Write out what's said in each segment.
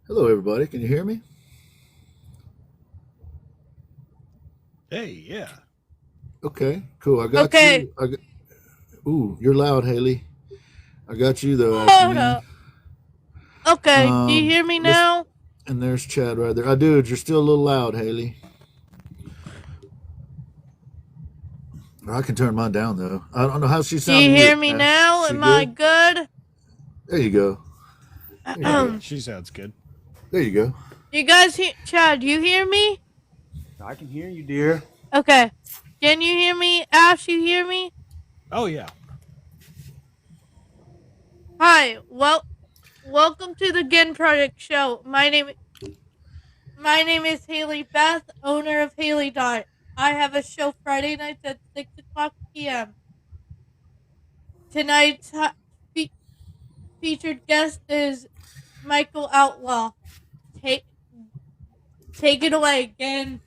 Hello, everybody. Can you hear me? Hey, yeah. Okay, cool. I got Okay, you. Ooh, you're loud, Haley. I got you though, hold Ashman. up. Okay, do you hear me Listen, now? and there's Chad right there. I dude, you're still a little loud, Haley. I can turn mine down though. I don't know how she's Do you sounding hear you, me Ash. now? She Am I good? good? There you go. There you Yeah, go. she sounds good. There you go. You guys hear Chad, do you hear me? I can hear you, dear. Okay. Can you hear me? Ash, you hear me? Oh, yeah. Hi. Welcome to the Gen Project show. My name is Haley Beth, owner of Haley Dot. I have a show Friday nights at 6 o'clock p.m. Tonight's featured guest is Michael Outlaw. Take take it away again.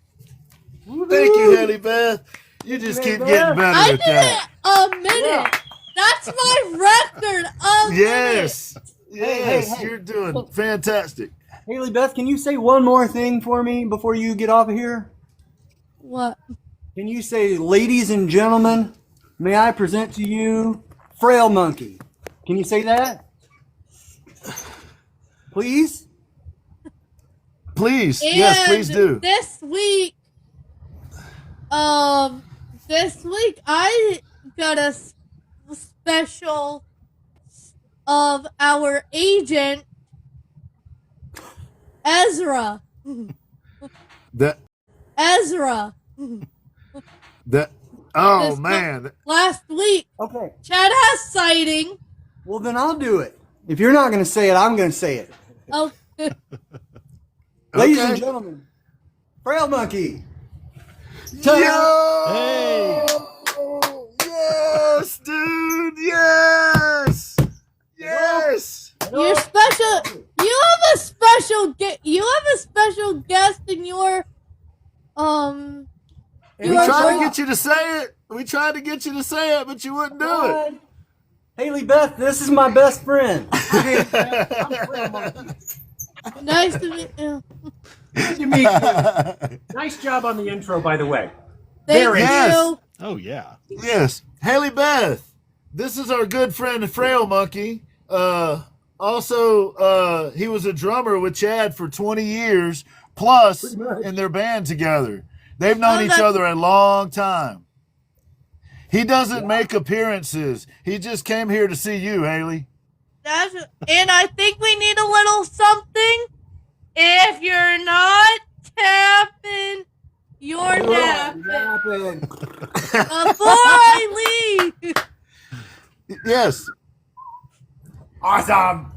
Thank you, Woohoo! Haley Beth. You Thank you, just Haley keep getting Beth. better I at did that. it a Yeah. minute. That's my record. A minute. Yes. Hey, hey, Yes, hey. you're doing Hey, fantastic. Haley Beth, can you say one more thing for me before you get off of here? What? Can you say, ladies and gentlemen, may I present to you Frail Monkey? Can you say that? Please? Please, yes, please And do. um, this week I got a special of our agent Ezra. That Ezra. that. Oh This man, last week, Okay. Chad has sighting. Well, then I'll do it. If you're not going to say it, I'm going to say it. Oh, Ladies and okay. gentlemen, Frail Monkey. Ta-da! Hey. Yo! Yes, dude. Yes. Yes. you're special. You have a special. You have a special guest in your um. We You are tried to going. get you to say it. We tried to get you to say it, but you wouldn't do What? Haley Beth, this is my best friend. I'm Haley Beth. I'm it. Frail Monkey. Nice to meet you. Good to meet you. Nice job on the intro, by the way. Thank Very Yes. you. Oh, yeah. Yes. Haley Beth, this is our good friend Frail Monkey. Also, he was a drummer with Chad for 20 years plus Pretty much. in their band together. They've known Oh, each that's other a long time. He doesn't make appearances. He just came here to see you, Haley. and I think we need a little something. If you're not tapping, you're napping. Napping. Before I leave. Yes. Awesome.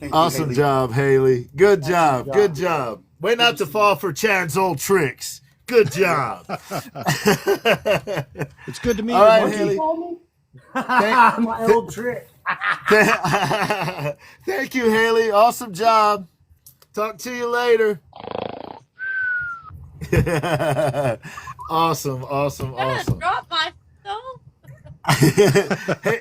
Thank you, Awesome Haley. job, Haley. Good job. job. Good job. Way not to fall for Chad's old tricks. Good job. It's good to meet All you, right, Monkey. Haley. My old trick. Thank you, Haley. Awesome job. Talk to you later. Awesome, awesome, I'm gonna awesome. drop my phone. Hey,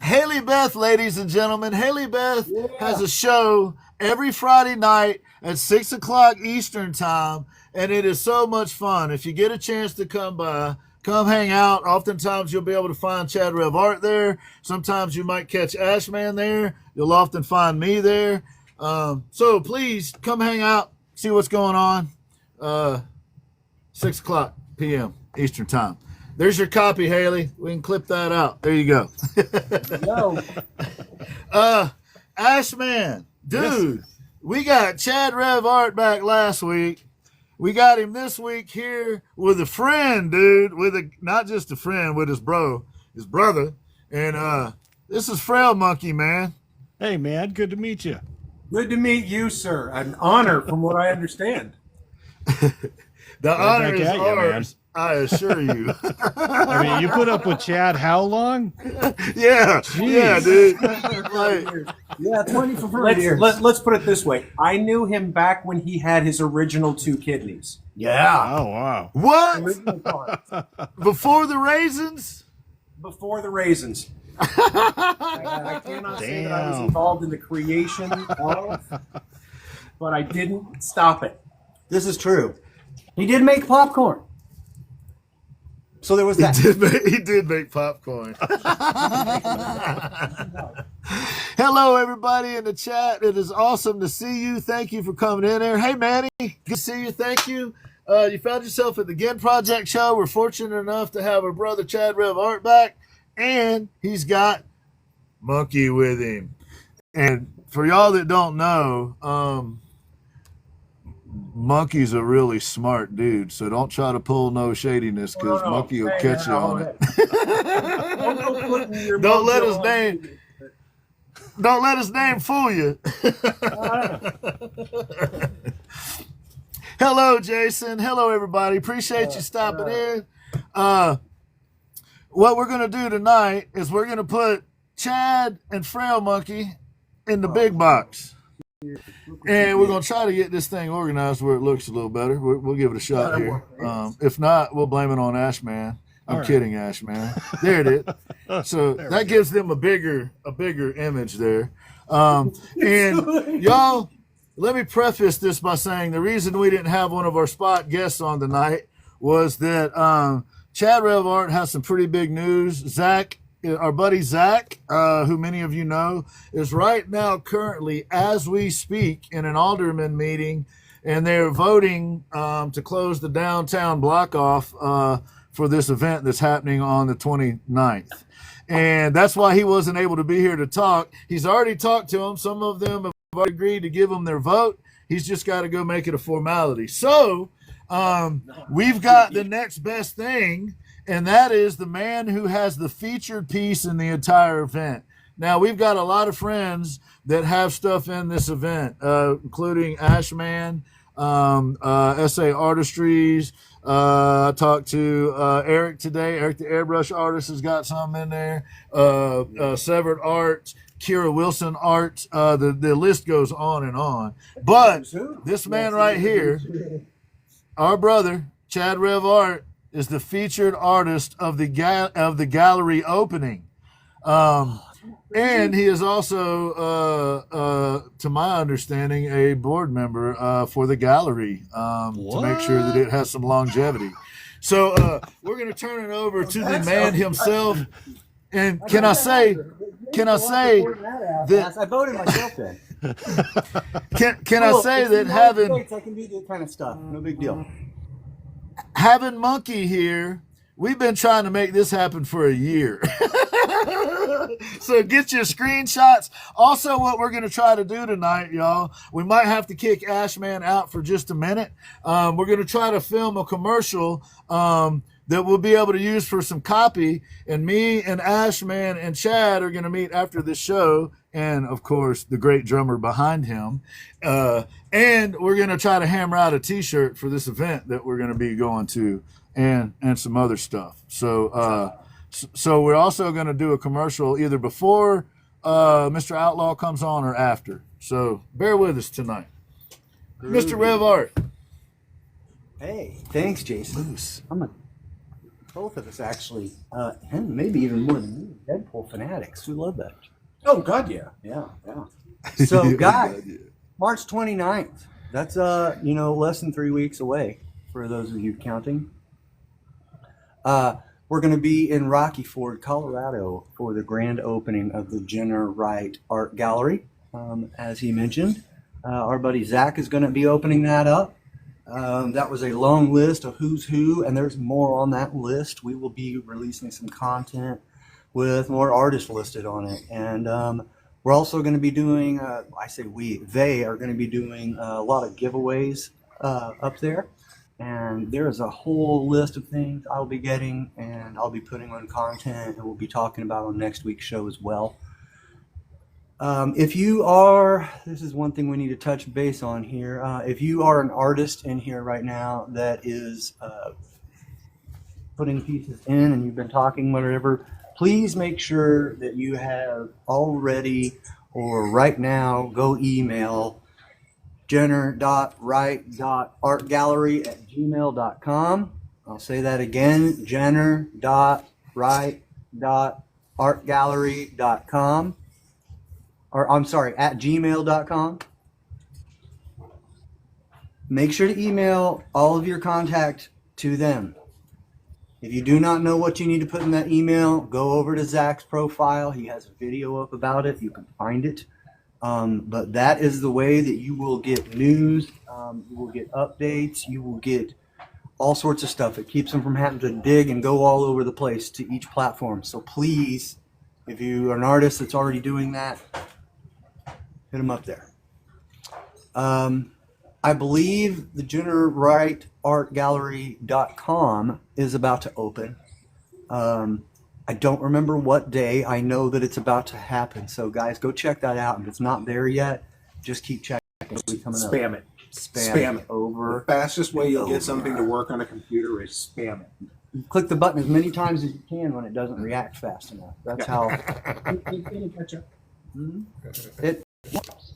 Haley Beth, ladies and gentlemen, Haley Beth has a show every Friday night at 6 o'clock Eastern time, and it is so much fun. If you get a chance to come by, come hang out. Oftentimes you'll be able to find Chad Rev Art there. Sometimes you might catch Ashman there. You'll often find me there. So please come hang out, see what's going on. 6 o'clock p.m. Eastern time. There's your copy, Haley. We can clip that out. There you go. Yo. Ashman, dude, we got Chad Rev Art back last week. We got him this week here with a friend, dude. Not just a friend, with his brother. And this is Frail Monkey, man. Hey, man. Good to meet you. Good to meet you, sir. An honor, from what I understand. The honor back is at ya, man. ours, I assure you. I mean, you put up with Chad how long? Yeah, dude. Like, Yeah, 20 for free, dear. Let's put it this way. I knew him back when he had his original 2 kidneys. Yeah. Oh, wow. what? Original part. Before the raisins? Before the raisins. I cannot say that I was Damn. involved in the creation of but I didn't stop it. This is true. He did make popcorn. So there was that. He did make popcorn. Hello, everybody in the chat. It is awesome to see you. Thank you for coming in there. Hey, Manny, good to see you. Thank you. You found yourself at the Gin Project show. We're fortunate enough to have our brother Chad Rev Art back, and he's got Monkey with him. And for y'all that don't know, Monkey's a really smart dude, so don't try to pull no shadiness because Monkey will catch you on it. Don't let his name fool you. Hello, Jason. Hello, everybody. Appreciate you stopping in. What we're going to do tonight is we're going to put Chad and Frail Monkey in the big box. And we're going to try to get this thing organized where it looks a little better. We'll give it a shot here. If not, we'll blame it on Ashman. I'm kidding, Ashman. There it is. So that gives them a bigger image there. And y'all, let me preface this by saying the reason we didn't have one of our spot guests on tonight was that Chad Rev Art has some pretty big news. Zach, our buddy Zach, who many of you know, is right now currently, as we speak, in an alderman meeting, and they're voting to close the downtown block off for this event that's happening on the 29th. And that's why he wasn't able to be here to talk. He's already talked to them. Some of them have already agreed to give him their vote. He's just got to go make it a formality. So we've got the next best thing, and that is the man who has the featured piece in the entire event. Now, we've got a lot of friends that have stuff in this event, including Ashman, SA Artistries. I talked to Eric today. Eric, the airbrush artist, has got some in there. Severed Art, Kira Wilson Art. The list goes on and on. But this man right here, our brother, Chad Rev Art, is the featured artist of the gallery opening. And he is also, to my understanding, a board member for the gallery to make sure that it has some longevity. So we're going to turn it over to the man himself. And can I say that I voted myself in. can I say that having I can do that kind of stuff. No big deal. Having Monkey here, we've been trying to make this happen for a year. So get your screenshots. Also, what we're going to try to do tonight, y'all, we might have to kick Ashman out for just a minute. We're going to try to film a commercial that we'll be able to use for some copy. And me and Ashman and Chad are going to meet after this show. And, of course, the great drummer behind him. And we're going to try to hammer out a T-shirt for this event that we're going to be going to and some other stuff. So we're also going to do a commercial either before Mr. Outlaw comes on or after. So bear with us tonight. Mr. Rev Art. Hey, thanks, Jason. Both of us actually, and maybe even more than me, Deadpool fanatics. We love that. Oh, God, yeah. Yeah. So, guys, March 29th. That's less than 3 weeks away for those of you counting. We're going to be in Rocky Ford, Colorado for the grand opening of the Jenner Wright Art Gallery. As he mentioned, our buddy Zach is going to be opening that up. That was a long list of who's who, and there's more on that list. We will be releasing some content with more artists listed on it. And we're also going to be doing, they are going to be doing a lot of giveaways up there. And there's a whole list of things I'll be getting, and I'll be putting on content, and we'll be talking about on next week's show as well. If you are, this is one thing we need to touch base on here. If you are an artist in here right now that is putting pieces in and you've been talking, whatever, please make sure that you have already or right now go email jenner.wright.artgallery@gmail.com. I'll say that again, jenner.wright.artgallery.com. Or I'm sorry, at gmail.com. make sure to email all of your contact to them. If you do not know what you need to put in that email, go over to Zach's profile. He has a video up about it. You can find it. But that is the way that you will get news. You will get updates. You will get all sorts of stuff. It keeps them from having to dig and go all over the place to each platform. So please, if you are an artist that's already doing that, hit them up there. I believe the Jenner Wright Art Gallery.com is about to open. I don't remember what day. I know that it's about to happen. So guys, go check that out. If it's not there yet, just keep checking. It'll be coming up. Spam it. Spam it The over. fastest way you'll get something to work on a computer is spam it. You click the button as many times as you can when it doesn't react fast enough. That's how it works. It helps.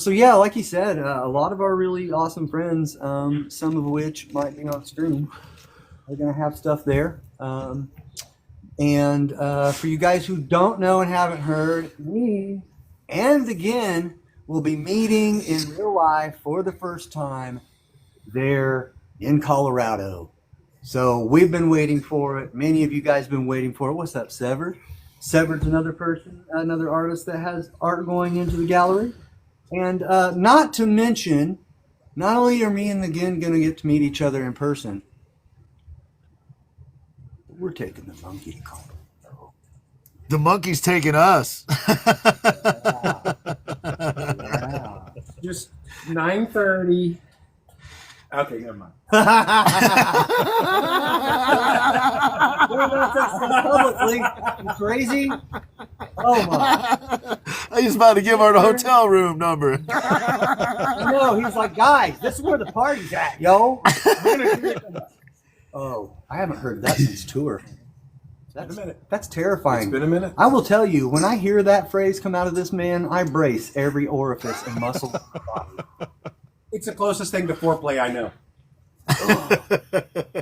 So yeah, like he said, a lot of our really awesome friends, some of which might be on stream, are going to have stuff there. And for you guys who don't know and haven't heard, me and again will be meeting in real life for the first time there in Colorado. So we've been waiting for it. Many of you guys have been waiting for it. What's up, Severed? Severed's another person, another artist that has art going into the gallery. And not to mention, not only are me and the Gin going to get to meet each other in person, but we're taking the monkey to Colorado. The monkey's taking us. Wow. Just 9:30. Okay, never mind. Publicly, you crazy? Oh my! He's about to give her the hotel room number. No, he's like, guys, this is where the party's at, yo. Oh, I haven't heard that since tour. That's terrifying. It's been a minute. I will tell you, when I hear that phrase come out of this man, I brace every orifice and muscle of my body. It's the closest thing to foreplay I know.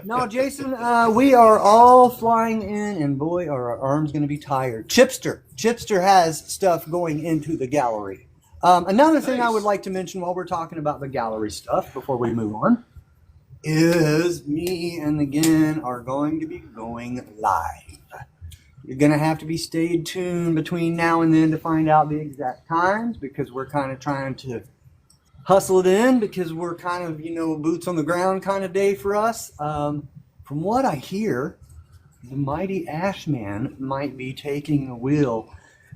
No, Jason, we are all flying in, and boy, are our arms going to be tired. Chipster has stuff going into the gallery. Another thing I would like to mention while we're talking about the gallery stuff before we move on is me and the Gin are going to be going live. You're going to have to be stayed tuned between now and then to find out the exact times, because we're kind of trying to hustle it in, because we're kind of, boots on the ground kind of day for us. From what I hear, the mighty Ashman might be taking the wheel,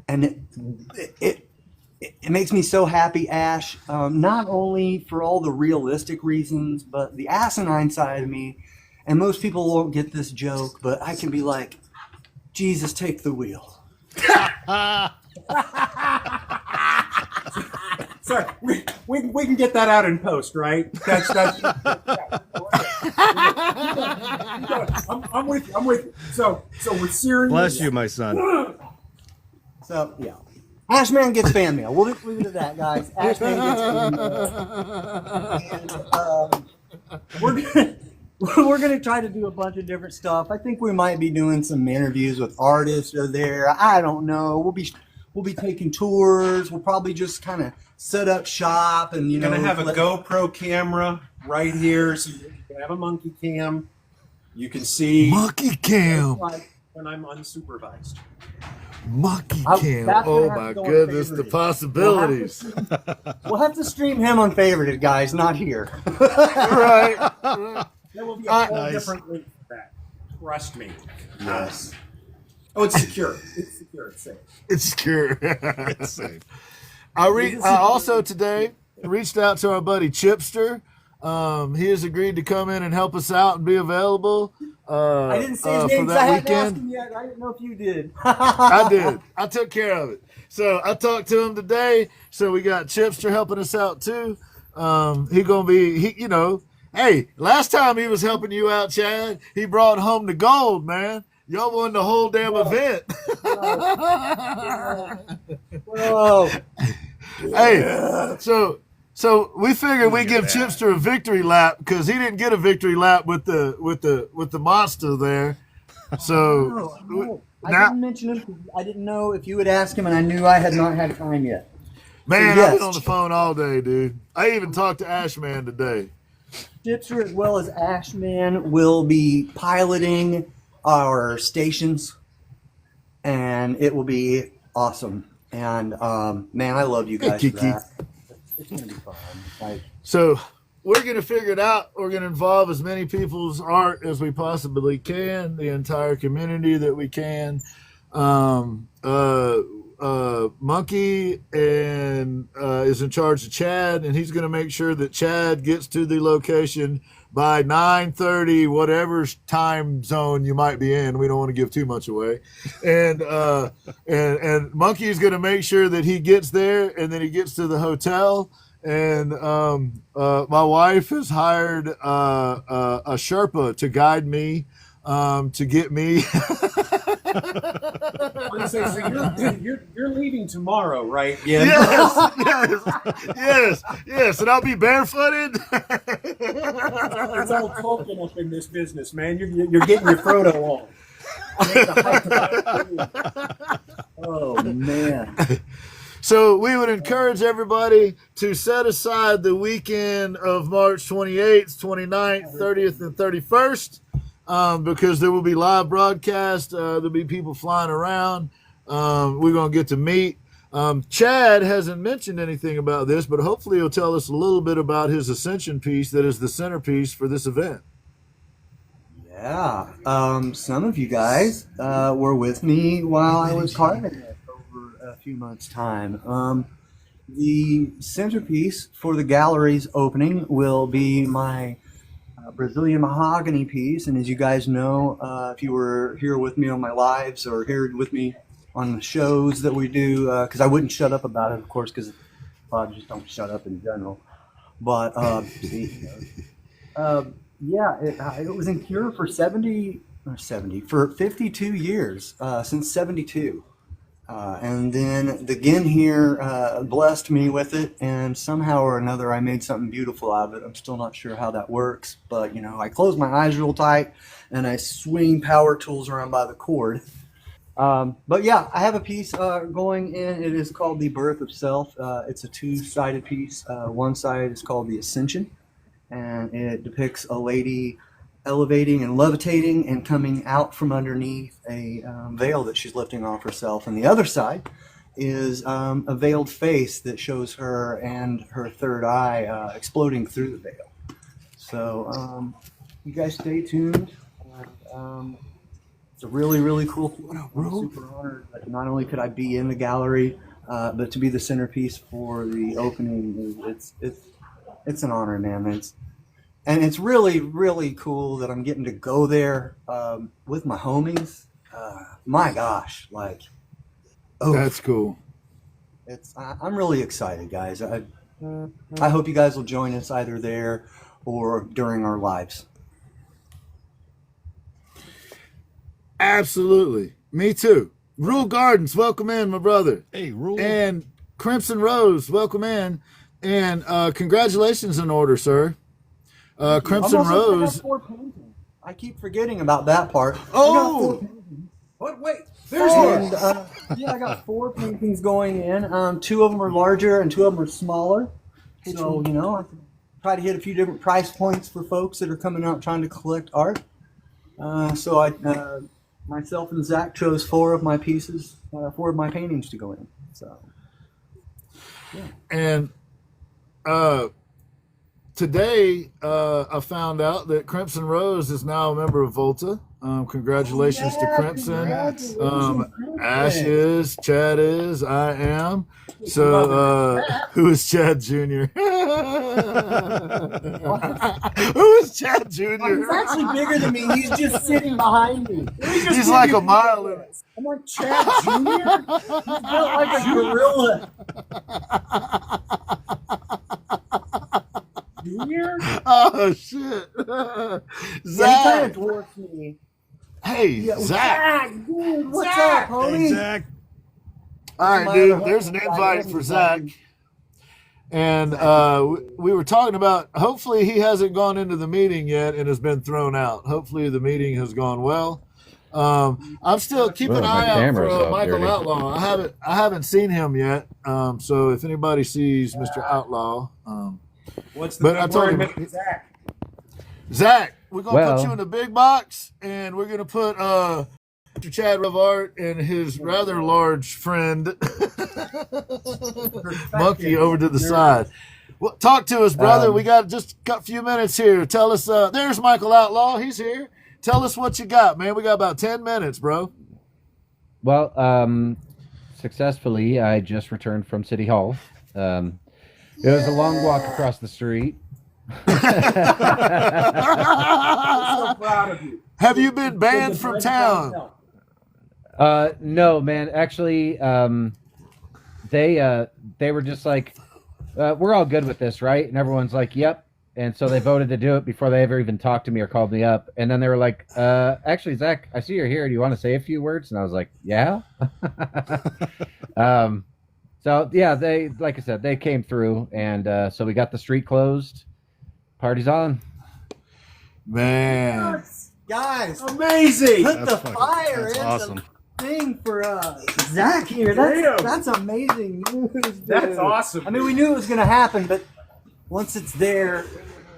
and it makes me so happy, Ash, not only for all the realistic reasons, but the asinine side of me. And most people won't get this joke, but I can be like, Jesus, take the wheel. Sorry, we can get that out in post, right? That's I'm with you. So with serious. Bless you, my son. So, yeah. Ashman gets fan mail. We'll just leave it at that, guys. Ashman gets fan mail. And we're gonna try to do a bunch of different stuff. I think we might be doing some interviews with artists that are there. I don't know. We'll be taking tours. We'll probably just kind of set up shop and You're gonna have a GoPro camera right here, so you can have a monkey cam. You can see Monkey cam. like when I'm unsupervised. Monkey that's cam. gonna Oh have my to go on goodness, the favorited. possibilities. We'll have to stream him on favorited, guys, not here. Right. There will be a whole Nice. different link for that. Trust me. Yes. Oh, it's secure. It's secure. It's safe. It's secure. It's safe. I also today reached out to our buddy Chipster. He has agreed to come in and help us out and be available. I didn't say his for name because that I hadn't asked weekend. him yet. I didn't know if you did. I did. I took care of it. So I talked to him today. So we got Chipster helping us out too. He gonna be, hey, last time he was helping you out, Chad, he brought home the gold, man. Y'all won the whole damn event. Whoa. Hey, so we figured we give Chipster a victory lap because he didn't get a victory lap with the monster there. So No. I now, didn't mention him because I didn't know if you would ask him, and I knew I had not had time yet. Man, So, I've been yes. on the phone all day, dude. I even talked to Ashman today. Chipster as well as Ashman will be piloting our stations, and it will be awesome. And man, I love you Hey, guys for Kiki. that. It's gonna be fun. Like, So we're going to figure it out. We're going to involve as many people's art as we possibly can, the entire community that we can. Monkey and is in charge of Chad, and he's going to make sure that Chad gets to the location by 9:30, whatever time zone you might be in. We don't want to give too much away. And Monkey is going to make sure that he gets there, and then he gets to the hotel. And my wife has hired a Sherpa to guide me, to get me. So you're leaving tomorrow, right? yeah. Yes, and I'll be barefooted. It's all talking up in this business, man. You're getting your Frodo on. Oh man. So we would encourage everybody to set aside the weekend of March 28th, 29th, 30th, and 31st, because there will be live broadcast. There'll be people flying around. We're going to get to meet. Chad hasn't mentioned anything about this, but hopefully he'll tell us a little bit about his Ascension piece that is the centerpiece for this event. Yeah. Some of you guys were with me while I was carving it over a few months' time. The centerpiece for the gallery's opening will be my Brazilian mahogany piece. And as you guys know, if you were here with me on my lives or here with me on the shows that we do, because I wouldn't shut up about it, of course, because I just don't shut up in general. But yeah, it was in cure for 52 years, since 72. And then the Gin here blessed me with it, and somehow or another I made something beautiful out of it. I'm still not sure how that works, but you know, I close my eyes real tight and I swing power tools around by the cord. But yeah, I have a piece going in. It is called The Birth of Self. It's a two-sided piece. One side is called The Ascension, and it depicts a lady elevating and levitating and coming out from underneath a veil that she's lifting off herself. And the other side is a veiled face that shows her and her third eye exploding through the veil. So you guys stay tuned. It's a really, really cool piece. I'm super honored that not only could I be in the gallery, but to be the centerpiece for the opening. It's an honor, man. And it's really, really cool that I'm getting to go there with my homies. My gosh, like, oh, That's cool. I'm really excited, guys. I hope you guys will join us either there or during our lives. Absolutely. Me too. Rule Gardens, welcome in, my brother. Hey, Rule. And Crimson Rose, welcome in. And congratulations in order, sir. Crimson Rose. I keep forgetting about that part. Oh! What? Wait, there's And, more. yeah, I got 4 paintings going in. 2 of them are larger and 2 of them are smaller. So, you know, I can try to hit a few different price points for folks that are coming out trying to collect art. So myself and Zach chose 4 of my pieces, 4 of my paintings to go in. So, yeah. And today I found out that Crimson Rose is now a member of Volta. Congratulations to Crimson. Ash is, Chad is, I am. So who is Chad Jr.? Who is Chad Jr.? He's actually bigger than me. He's just sitting behind me. He's like a mile in it. I'm like, Chad Jr.? He's built like a gorilla. Junior? Oh, shit. Yeah, he kind Zach. of dwarfs me. Hey, Yeah, Zach. dude, what's Zach! up, homie? Hey, Zach. All right, dude. There's an invite for Zach. And we were talking about, hopefully he hasn't gone into the meeting yet and has been thrown out. Hopefully the meeting has gone well. I'm still keep an Well, my eye out for camera's all Michael dirty. Outlaw. I haven't seen him yet. So if anybody sees Mr. Outlaw, What's the but big I told word, him, Mr. Zach? Zach, we're gonna put Well- you in the big box, and we're gonna put Mr. Chad Revart and his rather large friend Monkey over to the side. Well, talk to us, brother. We got a few minutes here. Tell us. There's Michael Outlaw. He's here. Tell us what you got, man. We got about 10 minutes, bro. Well, successfully, I just returned from City Hall. It was a long walk across the street. I'm so proud of you. Have you been banned from town? No, man. Actually, they were just like, we're all good with this, right? And everyone's like, yep. And so they voted to do it before they ever even talked to me or called me up. And then they were like, actually, Zach, I see you're here. Do you want to say a few words? And I was like, yeah. So yeah, they, like I said, they came through, and so we got the street closed. Party's on. Man. Guys, Amazing. put the fucking- fire that's in awesome. the thing for Zach here. Damn. That's amazing news. Dude. That's awesome. I mean, we knew it was going to happen, but once it's there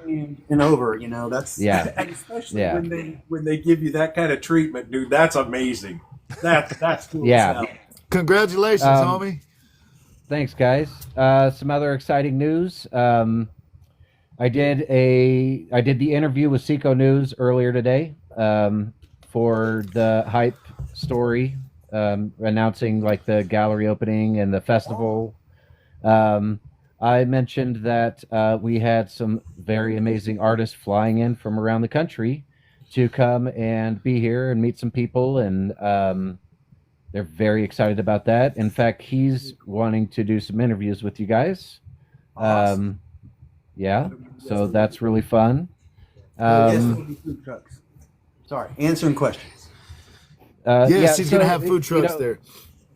and over, you know, that's Yeah. And especially Yeah. when they give you that kind of treatment, dude, that's amazing. That's cool. Yeah. As hell. Congratulations, homie. Thanks, guys. Some other exciting news. I did the interview with Seco News earlier today for the hype story, announcing like the gallery opening and the festival. I mentioned that we had some very amazing artists flying in from around the country to come and be here and meet some people, and they're very excited about that. In fact, he's wanting to do some interviews with you guys. Awesome. Yeah, so that's really fun. Yes, it'll be food trucks. Sorry, answering questions. Yes, he's going to have it- food trucks there.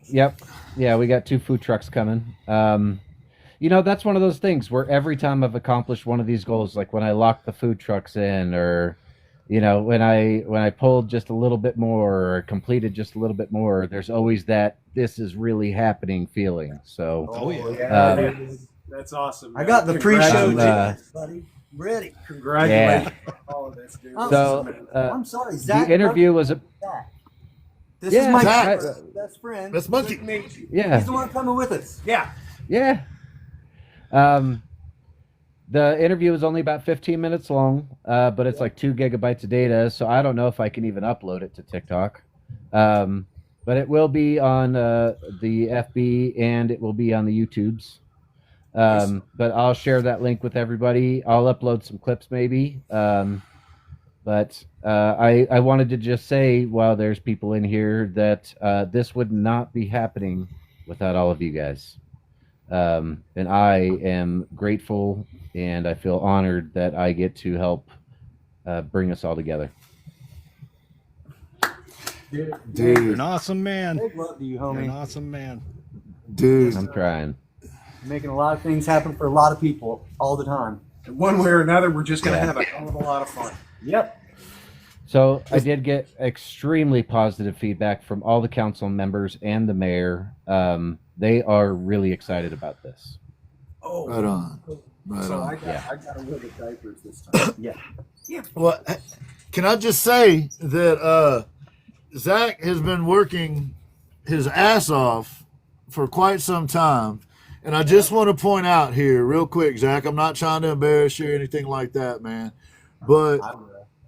Yep. Yeah, we got 2 food trucks coming. That's one of those things where every time I've accomplished one of these goals, like when I locked the food trucks in, or when I pulled just a little bit more or completed just a little bit more, there's always that this is really happening feeling. So Yeah, that's awesome. I got the pre-show Congratulations. tickets, buddy. Ready. Congratulations on all of this, dude. So I'm sorry, Zach. the interview was a Zach. This Yeah, is my Zach. best friend. That's Monkey. yeah. He's the one coming with us. Yeah. Yeah. The interview is only about 15 minutes long, but it's like 2 gigabytes of data, so I don't know if I can even upload it to TikTok. But it will be on the FB, and it will be on the YouTubes. But I'll share that link with everybody. I'll upload some clips maybe. But I wanted to just say, while there's people in here, that this would not be happening without all of you guys. And I am grateful, and I feel honored that I get to help bring us all together. Uh, Dude, an awesome man. Big love to you, You're an homie. awesome man. dude. I'm trying. Making a lot of things happen for a lot of people all the time. And one way or another, we're just going to Yeah. have a hell of a lot of fun. Yep. So I did get extremely positive feedback from all the council members and the mayor. They are really excited about this. Oh, Right on. Right so on. I got to wear the diapers this time. Yeah. Well, can I just say that Zach has been working his ass off for quite some time. And I just want to point out here real quick, Zach, I'm not trying to embarrass you or anything like that, man. But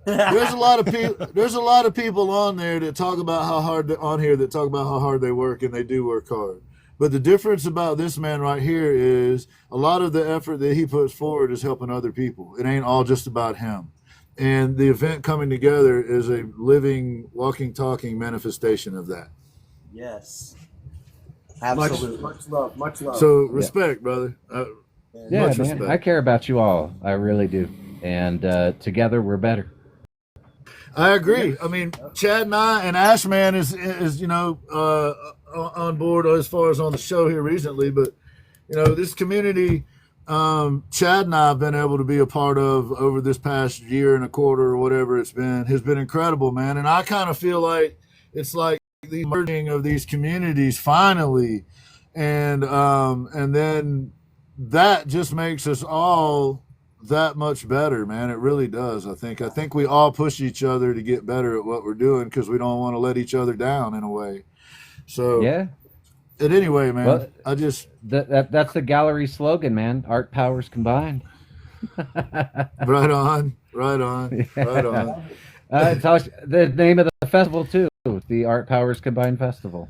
there's a lot of people on there that talk about how hard that talk about how hard they work, and they do work hard. But the difference about this man right here is a lot of the effort that he puts forward is helping other people. It ain't all just about him. And the event coming together is a living, walking, talking manifestation of that. Yes. Much, Absolutely. much love, much love. So respect, brother. Yeah, Much man, respect. I care about you all. I really do. And together we're better. I agree. I mean, Chad and I and Ashman is on board as far as on the show here recently, but this community Chad and I have been able to be a part of over this past year and a quarter or whatever it's been has been incredible, man. And I kind of feel like it's like the merging of these communities finally, and then that just makes us all that much better, man. It really does. I think we all push each other to get better at what we're doing because we don't want to let each other down in a way. So Yeah. But anyway, man, Well, I just that's the gallery slogan, man. Art powers combined. right on, right on, right on. It's always the name of the festival too, the Art Powers Combined Festival.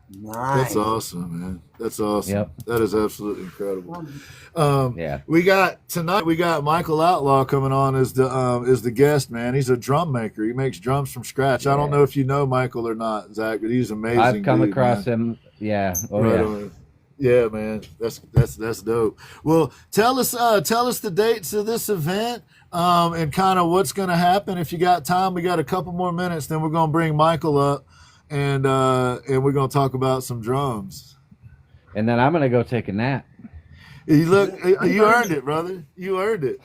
Nice. That's awesome, man. That's awesome. Yep. That is absolutely incredible. Yeah. We got Michael Outlaw coming on as the guest, man. He's a drum maker. He makes drums from scratch. I don't know if you know Michael or not, Zach, but he's amazing. I've come dude, across man. him. Yeah. Oh Right yeah. on. Yeah, man. That's dope. Well, tell us the dates of this event, and kind of what's going to happen. If you got time, we got a couple more minutes, then we're going to bring Michael up, and we're going to talk about some drums. And then I'm gonna go take a nap. You earned it, brother. You earned it.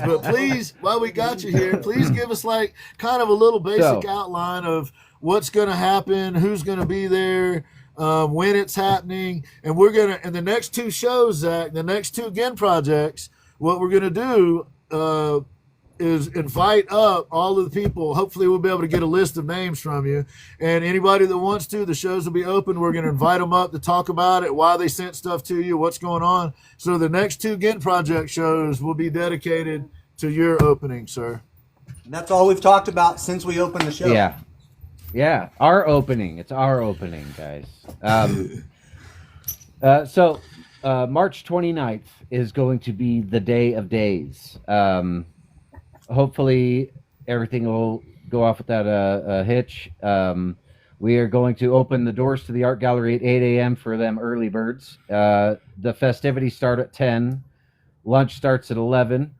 But please, while we got you here, please give us like kind of a little basic outline of what's going to happen, who's going to be there, when it's happening, and we're gonna in the next two shows, Zach, the next two again projects. What we're gonna do is invite up all of the people. Hopefully, we'll be able to get a list of names from you, and anybody that wants to. The shows will be open. We're gonna invite them up to talk about it, why they sent stuff to you, what's going on. So the next two Ghent project shows will be dedicated to your opening, sir. And that's all we've talked about since we opened the show. Yeah. Yeah. Our opening. It's our opening, guys. So March 29th is going to be the day of days. Hopefully everything will go off without a hitch. We are going to open the doors to the art gallery at 8 a.m. for them early birds. The festivities start at 10. Lunch starts at 11.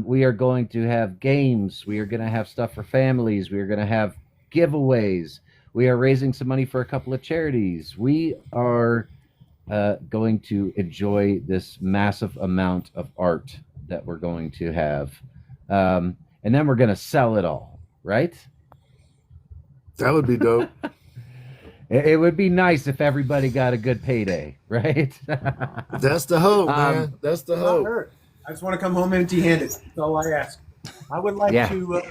We are going to have games. We are going to have stuff for families. We are going to have giveaways. We are raising some money for a couple of charities. We are going to enjoy this massive amount of art that we're going to have. And then we're going to sell it all, right? That would be dope. It would be nice if everybody got a good payday, right? That's the hope, man. That's the hope. I just want to come home empty-handed. That's all I ask. I would like to.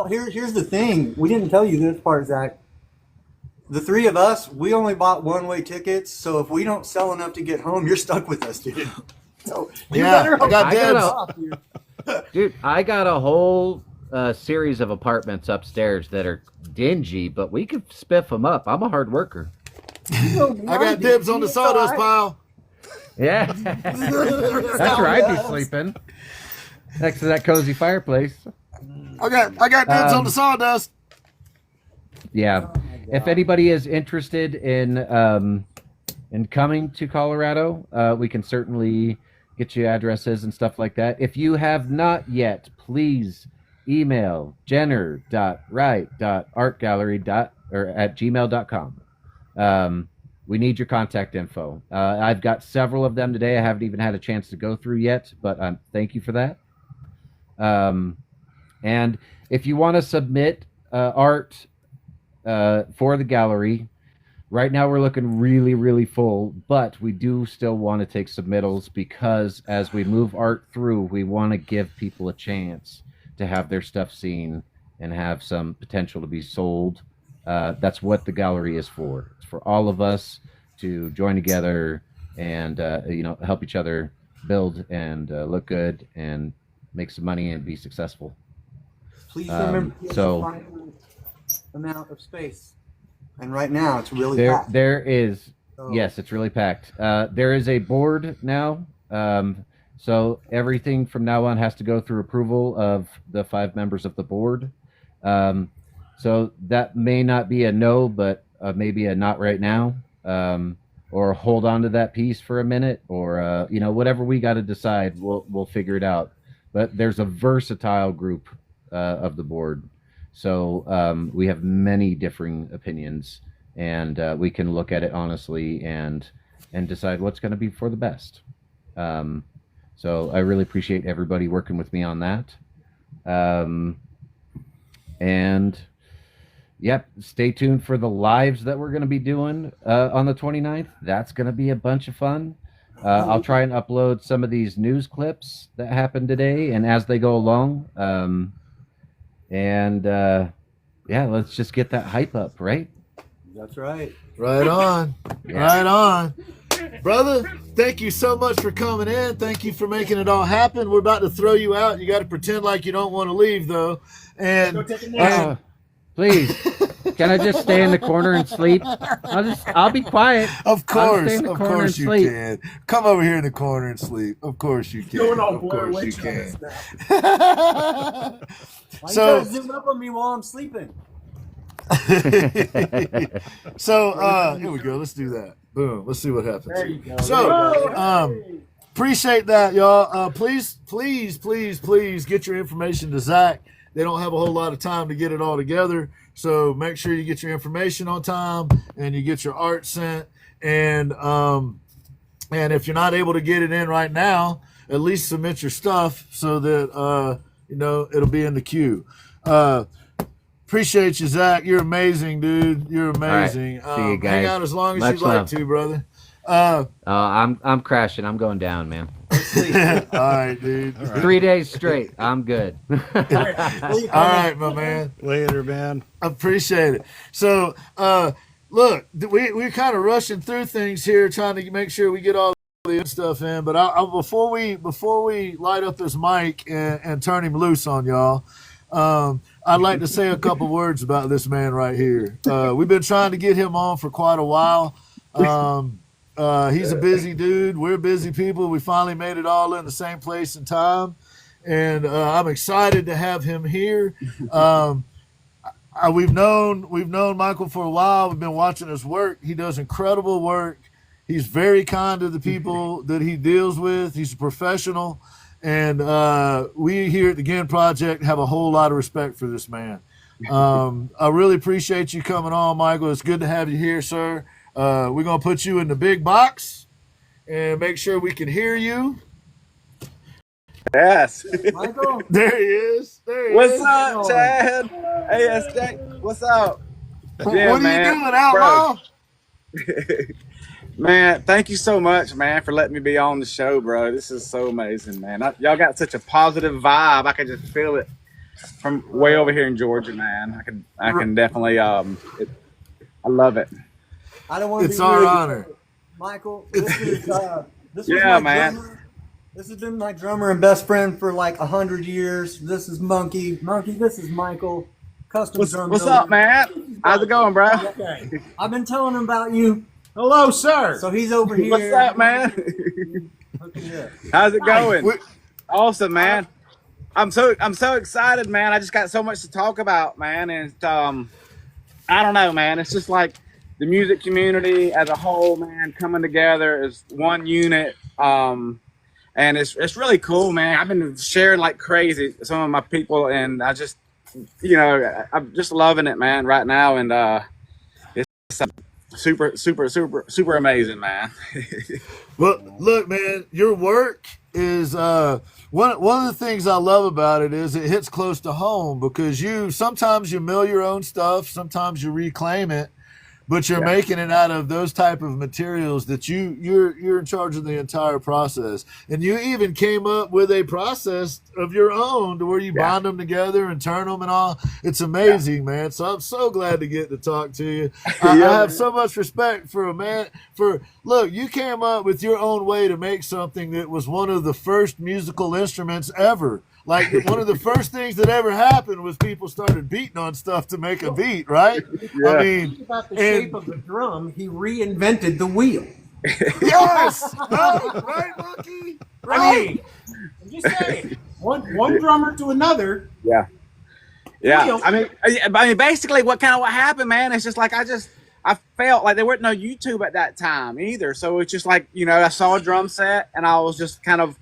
Here's the thing. We didn't tell you this part, Zach. The three of us, we only bought one-way tickets. So if we don't sell enough to get home, you're stuck with us, dude. So you better I got dibs. off, dude. Dude, I got a whole series of apartments upstairs that are dingy, but we could spiff them up. I'm a hard worker. I got dibs on the sawdust pile. Yeah. That's where I'd be sleeping. Next to that cozy fireplace. I got dibs on the sawdust. Yeah. If anybody is interested in coming to Colorado, we can certainly get you addresses and stuff like that. If you have not yet, please email jenner.wright.artgallery@gmail.com. We need your contact info. I've got several of them today. I haven't even had a chance to go through yet, but thank you for that. And if you want to submit art for the gallery, right now we're looking really, really full, but we do still want to take submittals because as we move art through, we want to give people a chance to have their stuff seen and have some potential to be sold. That's what the gallery is for. It's for all of us to join together and help each other build and look good and make some money and be successful. Please remember the amount of space. And right now, it's really packed. There is, yes, it's really packed. There is a board now. So everything from now on has to go through approval of the 5 members of the board. So that may not be a no, but maybe a not right now. Or hold on to that piece for a minute, or whatever we got to decide, we'll figure it out. But there's a versatile group of the board, so we have many differing opinions, and we can look at it honestly and decide what's going to be for the best. So I really appreciate everybody working with me on that. And yep, stay tuned for the lives that we're going to be doing on the 29th. That's going to be a bunch of fun. I'll try and upload some of these news clips that happened today and as they go along. Yeah, let's just get that hype up, right? That's right. Right on. Yeah. Right on. Brother, thank you so much for coming in. Thank you for making it all happen. We're about to throw you out. You got to pretend like you don't want to leave, though. And Go take a nap. Please, can I just stay in the corner and sleep? I'll be quiet. of I'll stay course, in the of corner course and you sleep. can. Come over here in the corner and sleep. Of course you can. Going all Of Blair course you Witch on can. us now. Why So- you gotta zoom up on me while I'm sleeping? So here we go. Let's do that. Boom. Let's see what happens. There you go. So, appreciate that, y'all. Please get your information to Zach. They don't have a whole lot of time to get it all together, so make sure you get your information on time and you get your art sent. And if you're not able to get it in right now, at least submit your stuff so that it'll be in the queue. Appreciate you, Zach. You're amazing, dude. You're amazing. All right. See you guys. Hang out as long as Much you'd like love. to, brother. I'm crashing. I'm going down, man. All right, dude. 3 days straight. I'm good. All right, my man. Later, man. Appreciate it. So, look, we're kind of rushing through things here, trying to make sure we get all the good stuff in. But before we light up this mic and turn him loose on y'all, I'd like to say a couple words about this man right here. We've been trying to get him on for quite a while. He's a busy dude. We're busy people. We finally made it all in the same place and time. And I'm excited to have him here. We've known Michael for a while. We've been watching his work. He does incredible work. He's very kind to the people that he deals with. He's a professional. And we here at the Ginn Project have a whole lot of respect for this man. I really appreciate you coming on, Michael. It's good to have you here, sir. We're going to put you in the big box and make sure we can hear you. Yes. Michael, There he is. There he What's is. up, Chad? ASJ. What's up? What Yeah, are man. you doing, Outlaw? Man, thank you so much, man, for letting me be on the show, bro. This is so amazing, man. Y'all got such a positive vibe. I can just feel it from way over here in Georgia, man. I can definitely I love it. I don't want to It's be our rude, honor. Michael, this is this was Yeah, my man. drummer. This has been my drummer and best friend for like 100 years. This is Monkey. Monkey, this is Michael. Custom drum What's builder. up, man? How's it going, bro? Okay. I've been telling him about you, Hello, sir. so he's over here. What's up, man? Hooking up. How's it going? We- Awesome, man. I'm so excited, man. I just got so much to talk about, man. And I don't know, man. It's just like the music community as a whole, man, coming together as one unit. And it's really cool, man. I've been sharing like crazy some of my people, and I just, I'm just loving it, man, right now. And it's super amazing, man. Well, look, man, your work is one of the things I love about it is it hits close to home because sometimes you mill your own stuff, sometimes you reclaim it, but you're making it out of those type of materials that you're in charge of the entire process. And you even came up with a process of your own to where you bond them together and turn them and all. It's amazing, man. So I'm so glad to get to talk to you. I have so much respect for a man. Look, you came up with your own way to make something that was one of the first musical instruments ever. Like one of the first things that ever happened was people started beating on stuff to make a beat, right? Yeah. I mean, Think about the shape of the drum. He reinvented the wheel. yes, right, Monkey, I right? mean, I'm just saying, one drummer to another. Yeah. I mean, basically, what happened, man? It's just like I felt like there weren't no YouTube at that time either. So it's just like I saw a drum set and I was just kind of,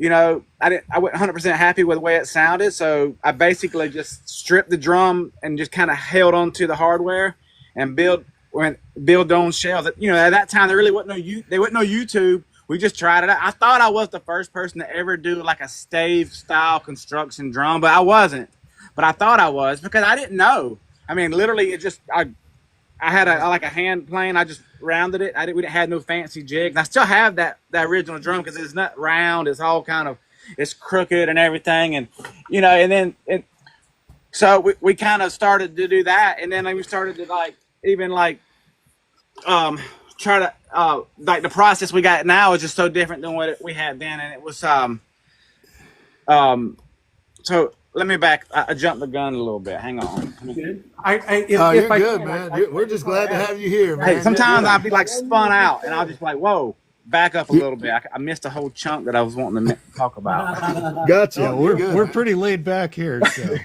I wasn't 100% happy with the way it sounded. So I basically just stripped the drum and just kind of held onto the hardware and build on shells. At that time there really wasn't no YouTube. we just tried it out. I thought I was the first person to ever do like a stave style construction drum, but I wasn't. But I thought I was because I didn't know. I mean, literally, I had like a hand plane. I just rounded it. We didn't have no fancy jigs. I still have that original drum because it's not round. It's all kind of it's crooked and everything, and and then so we kind of started to do that, and then we started to try to like the process we got now is just so different than what we had then, and it was so let me back. I jumped the gun a little bit. Hang on. You're good, man. We're just glad to have you here, man. Hey, sometimes I'll be like spun out, and I'll just be like, whoa, back up a little bit. I missed a whole chunk that I was wanting to talk about. Gotcha. Yeah, we're pretty laid back here. So.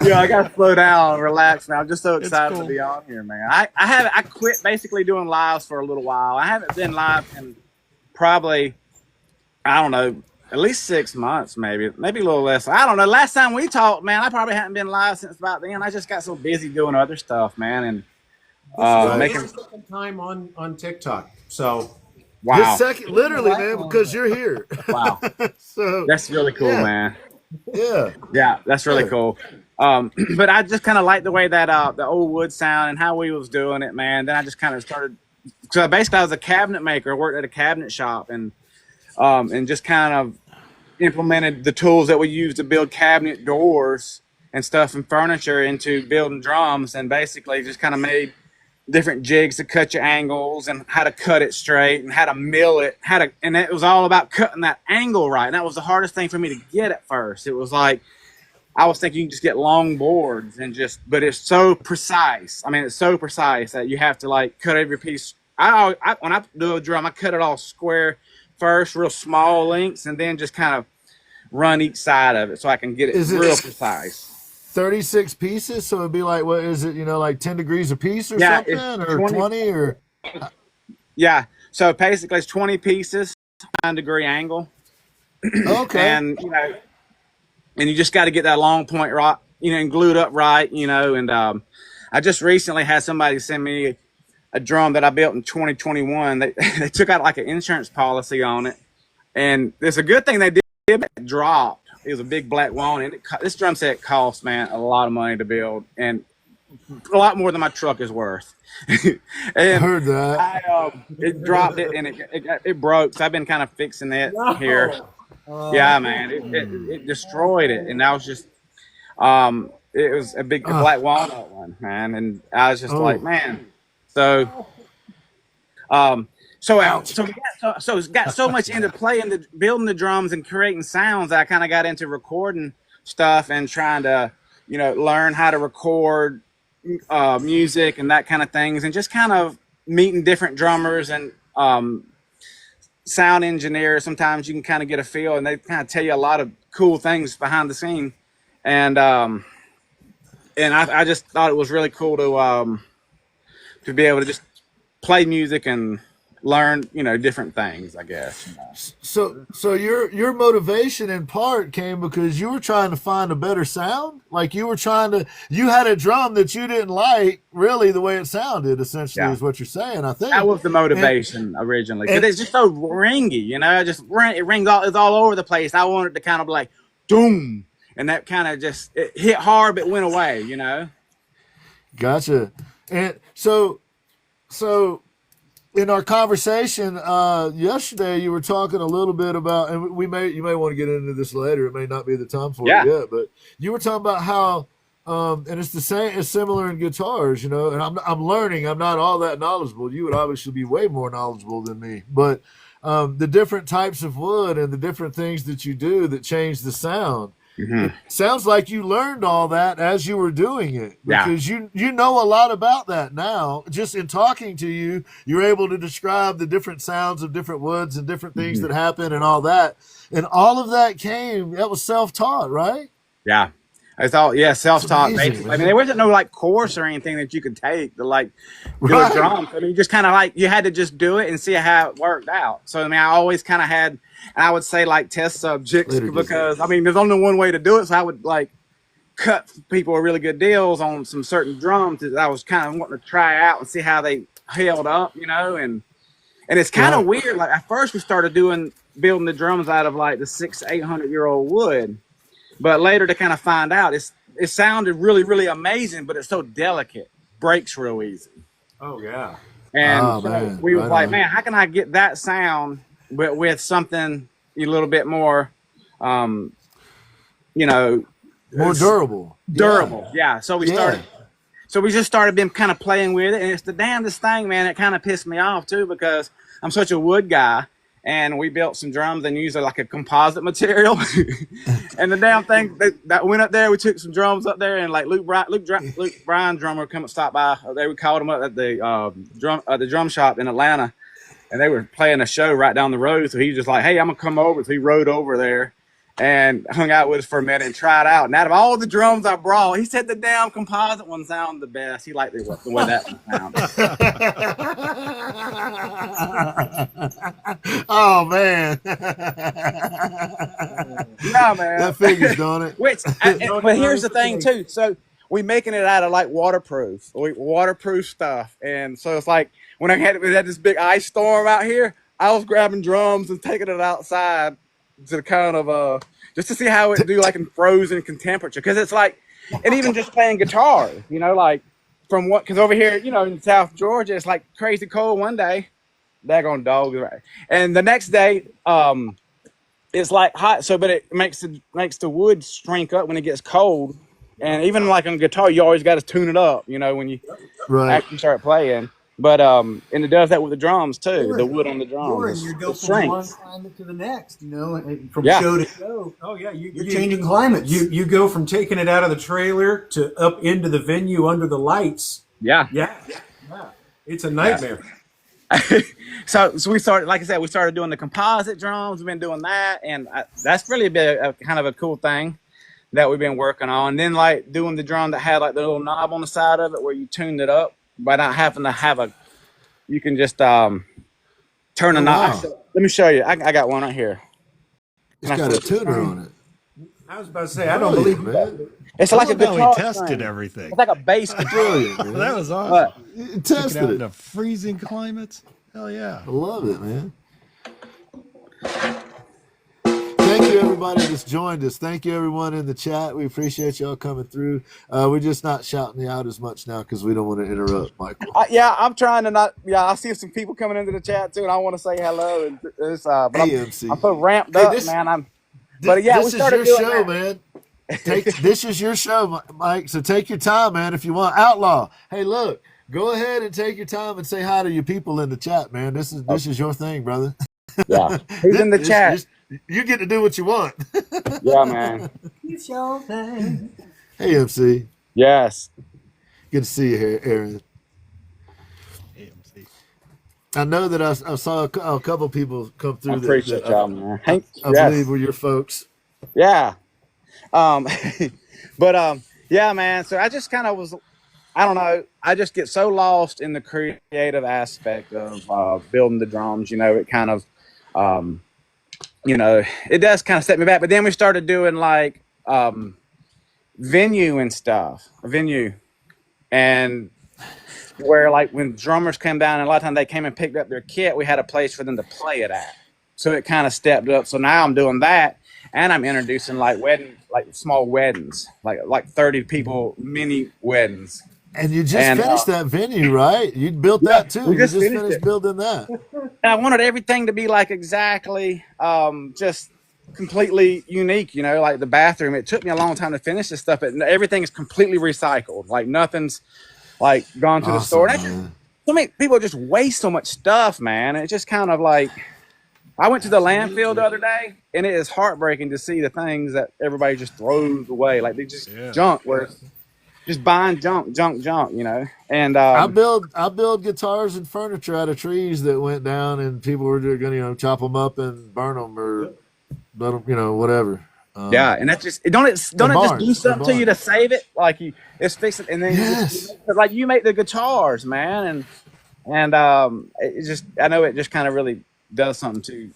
Yeah, I got to slow down and relax now. I'm just so excited to be on here, man. I quit basically doing lives for a little while. I haven't been live in probably, I don't know, at least 6 months, maybe a little less. I don't know. Last time we talked, man, I probably hadn't been live since about then. I just got so busy doing other stuff, man, and making time on TikTok. So wow, this second, literally, man, because you're here. Wow, so that's really cool, man. Yeah, that's really cool. But I just kind of like the way that the old wood sound and how we was doing it, man. Then I just kind of started. So basically, I was a cabinet maker. I worked at a cabinet shop and just kind of implemented the tools that we use to build cabinet doors and stuff and furniture into building drums, and basically just kind of made different jigs to cut your angles and how to cut it straight and how to mill it, and it was all about cutting that angle right. And that was the hardest thing for me to get at first. It was like I was thinking you can just get long boards but it's so precise. I mean, it's so precise that you have to like cut every piece. When I do a drum, I cut it all square first, real small lengths, and then just kind of run each side of it so I can get it real precise. 36 pieces, so it'd be like, what is it, like 10 degrees a piece or something, or 20 or? Yeah, so basically it's 20 pieces, 9-degree angle. Okay. And and you just got to get that long point right, and glued up right, and I just recently had somebody send me a drum that I built in 2021. They took out like an insurance policy on it, and it's a good thing they did. It dropped. It was a big black walnut. This drum set cost, man, a lot of money to build, and a lot more than my truck is worth. And I heard that. It dropped it, and it broke. So I've been kind of fixing it here. Yeah, man, it destroyed it, and I was just it was a big black walnut one, man, and I was just like, man. So, so it got so much into playing, building the drums and creating sounds that I kind of got into recording stuff and trying to, learn how to record music and that kind of things, and just kind of meeting different drummers and sound engineers. Sometimes you can kind of get a feel, and they kind of tell you a lot of cool things behind the scene, and I just thought it was really cool to be able to just play music and learn, different things, I guess. So your motivation in part came because you were trying to find a better sound. Like you had a drum that you didn't like really the way it sounded, essentially, is what you're saying, I think. That was the motivation originally. Because it's just so ringy, it rings it's all over the place. I wanted to kind of like, doom. And that kind of it hit hard, but went away, Gotcha. And so in our conversation yesterday, you were talking a little bit about, and you may want to get into this later. It may not be the time for it yet, but you were talking about how, and it's similar in guitars, and I'm learning. I'm not all that knowledgeable. You would obviously be way more knowledgeable than me, but the different types of wood and the different things that you do that change the sound. Mm-hmm. It sounds like you learned all that as you were doing it, because you know a lot about that now. Just in talking to you, you're able to describe the different sounds of different woods and different things that happen and all that. And all of that was self-taught, right? Yeah. I thought, self-taught. Basically. I mean, there wasn't no like course or anything that you could take to like do a drum. I mean, you just kind of like, you had to just do it and see how it worked out. So, I mean, I always kind of had, and I would say like test subjects because, I mean, there's only one way to do it. So I would like cut people really good deals on some certain drums that I was kind of wanting to try out and see how they held up, and And it's kind of Right. weird. Like at first we started building the drums out of like the 600-800-year-old wood, but later to kind of find out it sounded really, really amazing, but it's so delicate, breaks real easy. Oh yeah. And Oh so man, we was right like, on. man, how can I get that sound, but with something a little bit more, um, you know, More durable. durable? Yeah. So we Yeah. started. So we just started been kind of playing with it, and it's the damnedest thing, man. It kind of pissed me off too because I'm such a wood guy, and we built some drums and used like a composite material, and the damn thing that went up there. We took some drums up there, and like Luke Bryan drummer come and stop by. They we called him up at the drum shop in Atlanta, and they were playing a show right down the road. So he was just like, "Hey, I'm gonna come over." So he rode over there and hung out with us for a minute and tried out. And out of all the drums I brought, he said the damn composite one sounded the best. He liked the way that one sounded. Oh man. Yeah, man. That figures, don't it? But here's the thing too. So we making it out of like waterproof stuff, and so it's like when we had this big ice storm out here, I was grabbing drums and taking it outside to kind of just to see how it do like in frozen temperature, because it's like, and even just playing guitar, like from what, because over here, in South Georgia, it's like crazy cold one day, daggone dogs, right, and the next day, it's like hot. So, but it makes the wood shrink up when it gets cold, and even like on guitar, you always got to tune it up, when you actually start playing. But and it does that with the drums too. The wood on the drums. You go it from shrinks. one climate to the next, and from show to show. Oh yeah, You're changing climates. You go from taking it out of the trailer to up into the venue under the lights. Yeah. It's a nightmare. So we started, like I said, we started doing the composite drums. We've been doing that, and that's really been a kind of a cool thing that we've been working on. And then like doing the drum that had like the little knob on the side of it where you tuned it up by not having to have you can just turn a knob. Wow. Let me show you. I got one right here. It's got a tuner on it. I was about to say, I don't believe man. It's I like a love how guitar he tested string. everything. It's like a bass guitar. Brilliant, man. That was awesome. But You Took it tested out it. into freezing climates. Hell yeah. I love it, man. Thank you, everybody that's joined us. Thank you, everyone in the chat. We appreciate y'all coming through. We're just not shouting you out as much now because we don't want to interrupt, Michael. I'm trying to not. Yeah, I see some people coming into the chat too, and I want to say hello. And it's, but AMC. I'm so ramped Hey, up, this- man. But yeah, this we is started your doing show, that. man. This is your show, Mike. So take your time, man. If you want, Outlaw. Hey, look, go ahead and take your time and say hi to your people in the chat, man. This is your thing, brother. Yeah, he's in the chat. You get to do what you want. Yeah, man. It's your thing. Hey, MC. Yes. Good to see you here, Aaron. AMC. I know that I saw a couple people come through. I appreciate y'all, man. Hank, I yes. believe were your folks. Yeah. But yeah, man. So I just kind of was, I don't know. I just get so lost in the creative aspect of building the drums. It kind of, it does kind of set me back. But then we started doing like venue and stuff, and where like when drummers came down, and a lot of times they came and picked up their kit, we had a place for them to play it at. So it kind of stepped up. So now I'm doing that, and I'm introducing like small weddings, like 30 people mini weddings. And you just finished that venue, right? You built that too. we You just just finished finished it. building that. And I wanted everything to be like exactly just completely unique, like the bathroom. It took me a long time to finish this stuff, but everything is completely recycled. Like nothing's like gone to the store. And man. so many people just waste so much stuff, man. It's just kind of like, I went to the landfill the other day, and it is heartbreaking to see the things that everybody just throws away. Like they just junk, where just buying junk. And I build guitars and furniture out of trees that went down, and people were going to chop them up and burn them or let them, whatever. Yeah, and that's just don't it just do something to you to save it? Like it's fixing, and then like you make the guitars, man, and it just, I know it just kind of really does something to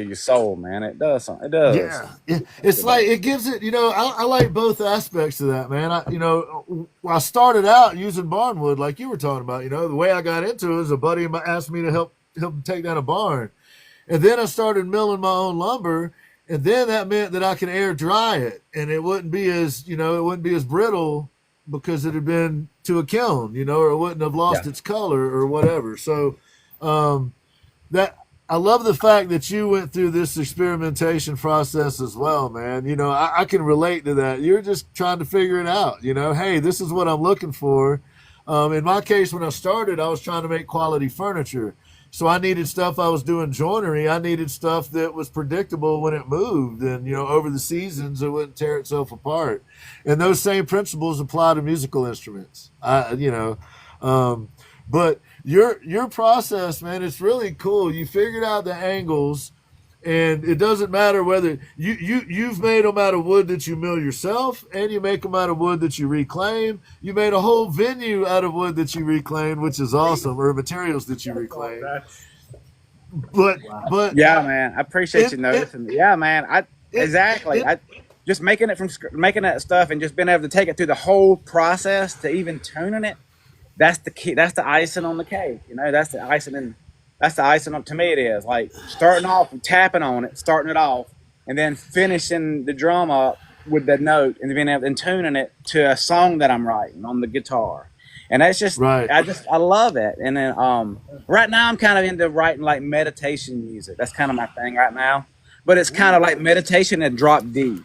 your soul, man. It does something. It does. Yeah, it's like it gives it. I like both aspects of that, man. I started out using barnwood, like you were talking about. The way I got into it is a buddy asked me to help helping take down a barn. And then I started milling my own lumber, and then that meant that I could air dry it, and it wouldn't be as brittle because it had been to a kiln, or it wouldn't have lost its color or whatever. So that I love the fact that you went through this experimentation process as well, man. I can relate to that. You're just trying to figure it out. Hey, this is what I'm looking for. In my case, when I started, I was trying to make quality furniture. So I needed stuff. I was doing joinery. I needed stuff that was predictable when it moved, and over the seasons it wouldn't tear itself apart. And those same principles apply to musical instruments. But your process, man, it's really cool. You figured out the angles, and it doesn't matter whether you've made them out of wood that you mill yourself, and you make them out of wood that you reclaim. You made a whole venue out of wood that you reclaimed, which is awesome, or materials that you reclaimed. But yeah, man, I appreciate you noticing. Yeah, man, I just making that stuff and just being able to take it through the whole process to even tuning it. That's the key. That's the icing on the cake. That's the icing. And that's the icing up to me. It is like starting off and tapping on it, starting it off, and then finishing the drum up with the note, and being able and tuning it to a song that I'm writing on the guitar. And that's just right. I love it. And then right now I'm kind of into writing like meditation music. That's kind of my thing right now. But it's kind of like meditation and drop D.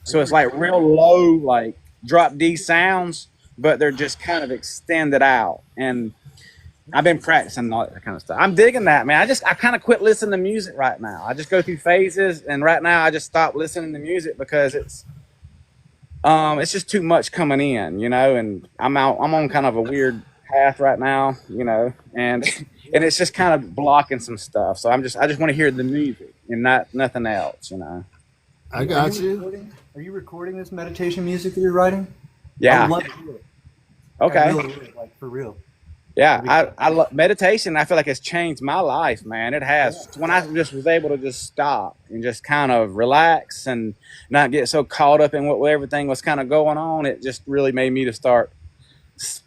So it's like real low, like drop D sounds, but they're just kind of extended out. And I've been practicing all that kind of stuff. I'm digging that, man. I kind of quit listening to music right now. I just go through phases, and right now I just stopped listening to music because it's just too much coming in, and I'm on kind of a weird path right now, and it's just kind of blocking some stuff. So I just want to hear the music and nothing else, I got you. Are you recording this meditation music that you're writing? Yeah. I would love to hear it. Okay. I really would, like for real. Yeah, I love meditation. I feel like it's changed my life, man. It has. When I just was able to just stop and just kind of relax and not get so caught up in what everything was kind of going on, it just really made me to start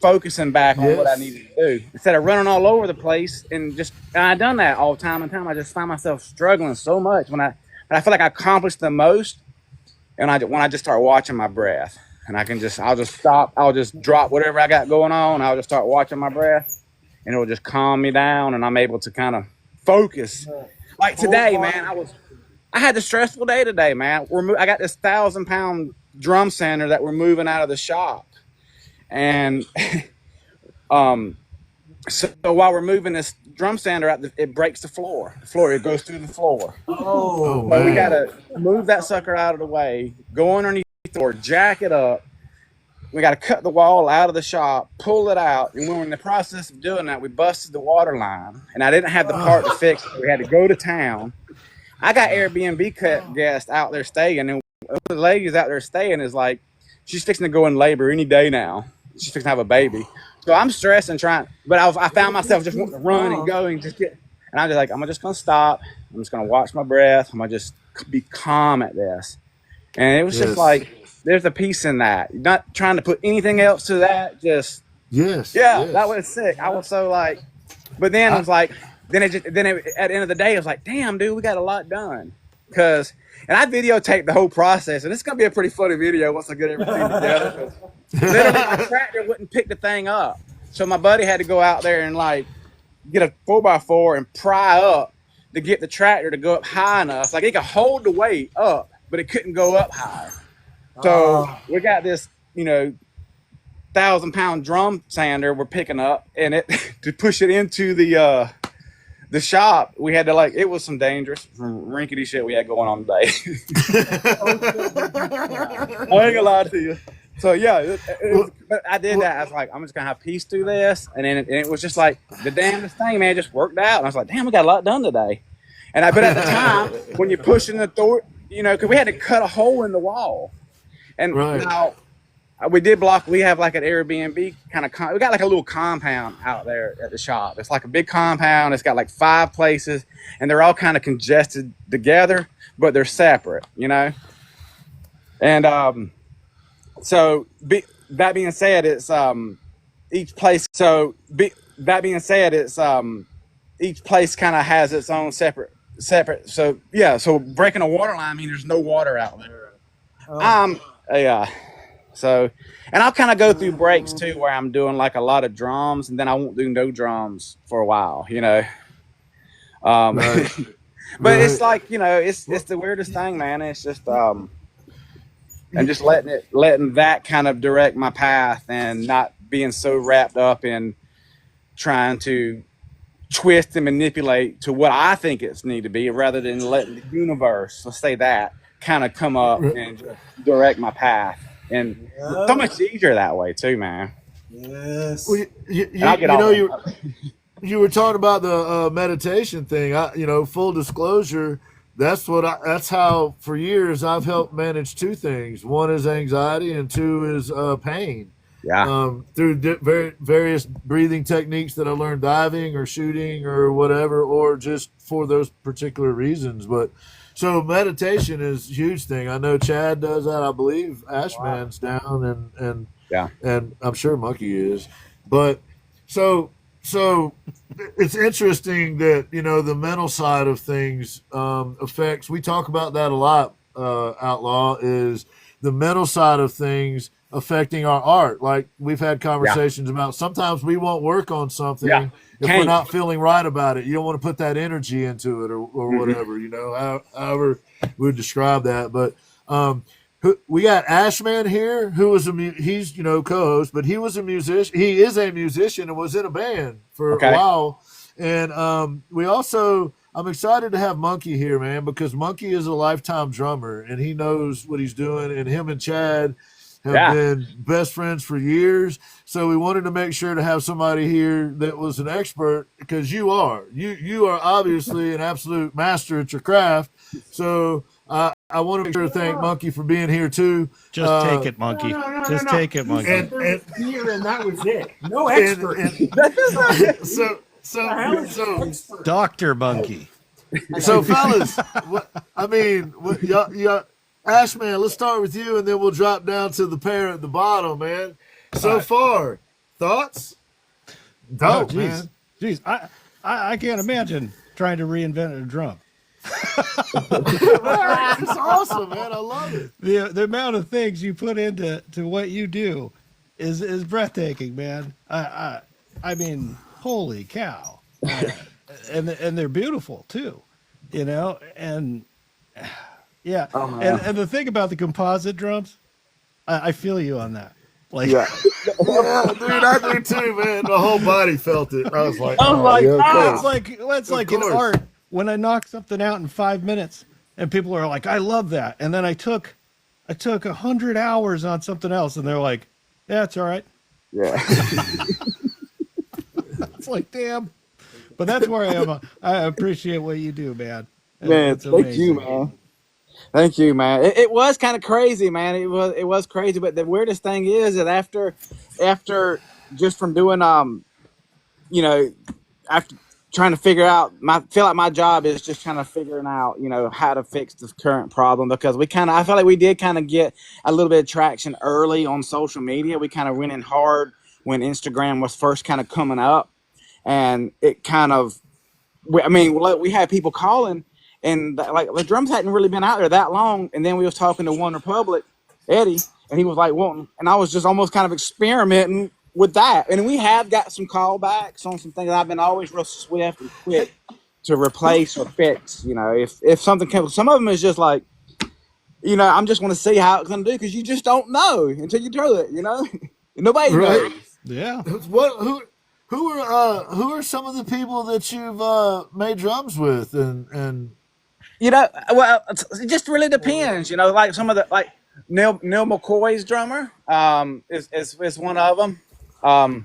focusing back on what I needed to do instead of running all over the place. And I done that all time and time. I just find myself struggling so much when I feel like I accomplished the most, and when I just start watching my breath. And I'll just stop. I'll just drop whatever I got going on. I'll just start watching my breath, and it'll just calm me down, and I'm able to kind of focus. Like today, man, I had a stressful day today, man. I got this 1,000-pound drum sander that we're moving out of the shop, and so while we're moving this drum sander out, it breaks the floor. It goes through the floor. Oh, so we gotta move that sucker out of the way, go underneath or jack it up. We got to cut the wall out of the shop, pull it out, and when we're in the process of doing that, we busted the water line, and I didn't have the part to fix it. We had to go to town. I got Airbnb guests out there staying, and one of the ladies out there staying is like, she's fixing to go in labor any day now. She's fixing to have a baby, so I'm stressing but I found myself just wanting to run and go and and I'm just like, I'm just gonna stop. I'm just gonna watch my breath. I'm gonna just be calm at this. And it was just like, there's a peace in that. You're not trying to put anything else to that. Just that was sick. I was so like, but then it was like, at the end of the day, it was like, damn, dude, we got a lot done. And I videotaped the whole process, and it's gonna be a pretty funny video once I get everything together. Literally, my tractor wouldn't pick the thing up, so my buddy had to go out there and like get a 4x4 and pry up to get the tractor to go up high enough, like it could hold the weight up, but it couldn't go up higher. So we got this, 1,000-pound drum sander we're picking up, and it to push it into the shop, we had to it was some dangerous rinkety shit we had going on today. I ain't gonna lie to you. So yeah, but I did that. I was like, I'm just gonna have peace through this, and then it was just like the damnest thing, man, just worked out. And I was like, damn, we got a lot done today. But at the time, when you're pushing the door, because we had to cut a hole in the wall. And now we have like an Airbnb kind of, we got like a little compound out there at the shop. It's like a big compound. It's got like 5 places, and they're all kind of congested together, but they're separate, And that being said, it's each place. That being said, it's each place kind of has its own separate. So yeah, so breaking a water line, I mean, there's no water out there. Yeah. So, and I'll kind of go through breaks too, where I'm doing like a lot of drums, and then I won't do no drums for a while, you know. Right. But it's Right. like, you know, it's the weirdest thing, man. It's just and just letting that kind of direct my path, and not being so wrapped up in trying to twist and manipulate to what I think it's need to be, rather than letting the universe, let's say that, kind of come up and just direct my path. And so much easier that way too, man. Yes. Well, And I'll get all you were talking about the meditation thing. Full disclosure, that's how for years I've helped manage two things. One is anxiety, and two is pain. Yeah. Through various breathing techniques that I learned diving or shooting or whatever, or just for those particular reasons. But so meditation is a huge thing. I know Chad does that. I believe Ashman's down, and Yeah. and I'm sure Monkey is. But so it's interesting that the mental side of things affects. We talk about that a lot. Outlaw is the mental side of things affecting our art. Like we've had conversations about sometimes we won't work on something if we're not feeling right about it. You don't want to put that energy into it or whatever, however we would describe that. But we got Ashman here, who was he's co-host, but he was a musician. He is a musician and was in a band for a while. And we also, I'm excited to have Monkey here, man, because Monkey is a lifetime drummer and he knows what he's doing. And him and Chad have been best friends for years. So we wanted to make sure to have somebody here that was an expert, because you are obviously an absolute master at your craft. So I want to make sure to thank Monkey for being here too. Just take it, Monkey. Just take it, Monkey. And here, and that was it. No expert. So Dr. Monkey. So fellas, Ashman, let's start with you, and then we'll drop down to the pair at the bottom, man. So far, thoughts? Dope, man. Jeez, I can't imagine trying to reinvent a drum. It's awesome, man. I love it. The amount of things you put into what you do is breathtaking, man. I mean, holy cow. And they're beautiful too, and yeah. And the thing about the composite drums, I feel you on that. Like, yeah, dude, I do too, man. The whole body felt it. I was like, that's like in art. When I knock something out in 5 minutes, and people are like, "I love that," and then I took 100 hours on something else, and they're like, "Yeah, it's all right." Yeah. It's like, damn. But that's where I am. I appreciate what you do, man. Man, thank you, man. Thank you, man. It was kind of crazy, man. It was crazy. But the weirdest thing is that after just from doing after trying to figure out feel like my job is just kind of figuring out how to fix this current problem, because I felt like we did kind of get a little bit of traction early on social media. We kind of went in hard when Instagram was first kind of coming up, and it kind of, we had people calling, and like the drums hadn't really been out there that long. And then we was talking to One Republic, Eddie, and he was like wanting, and I was just almost kind of experimenting with that. And we have got some callbacks on some things. I've been always real swift and quick to replace or fix. If something comes, some of them is just like, I'm just want to see how it's gonna do, because you just don't know until you do it. Nobody knows. Yeah. Who are some of the people that you've made drums with, and well, it just really depends. Like some of the, like Neil McCoy's drummer is one of them. Right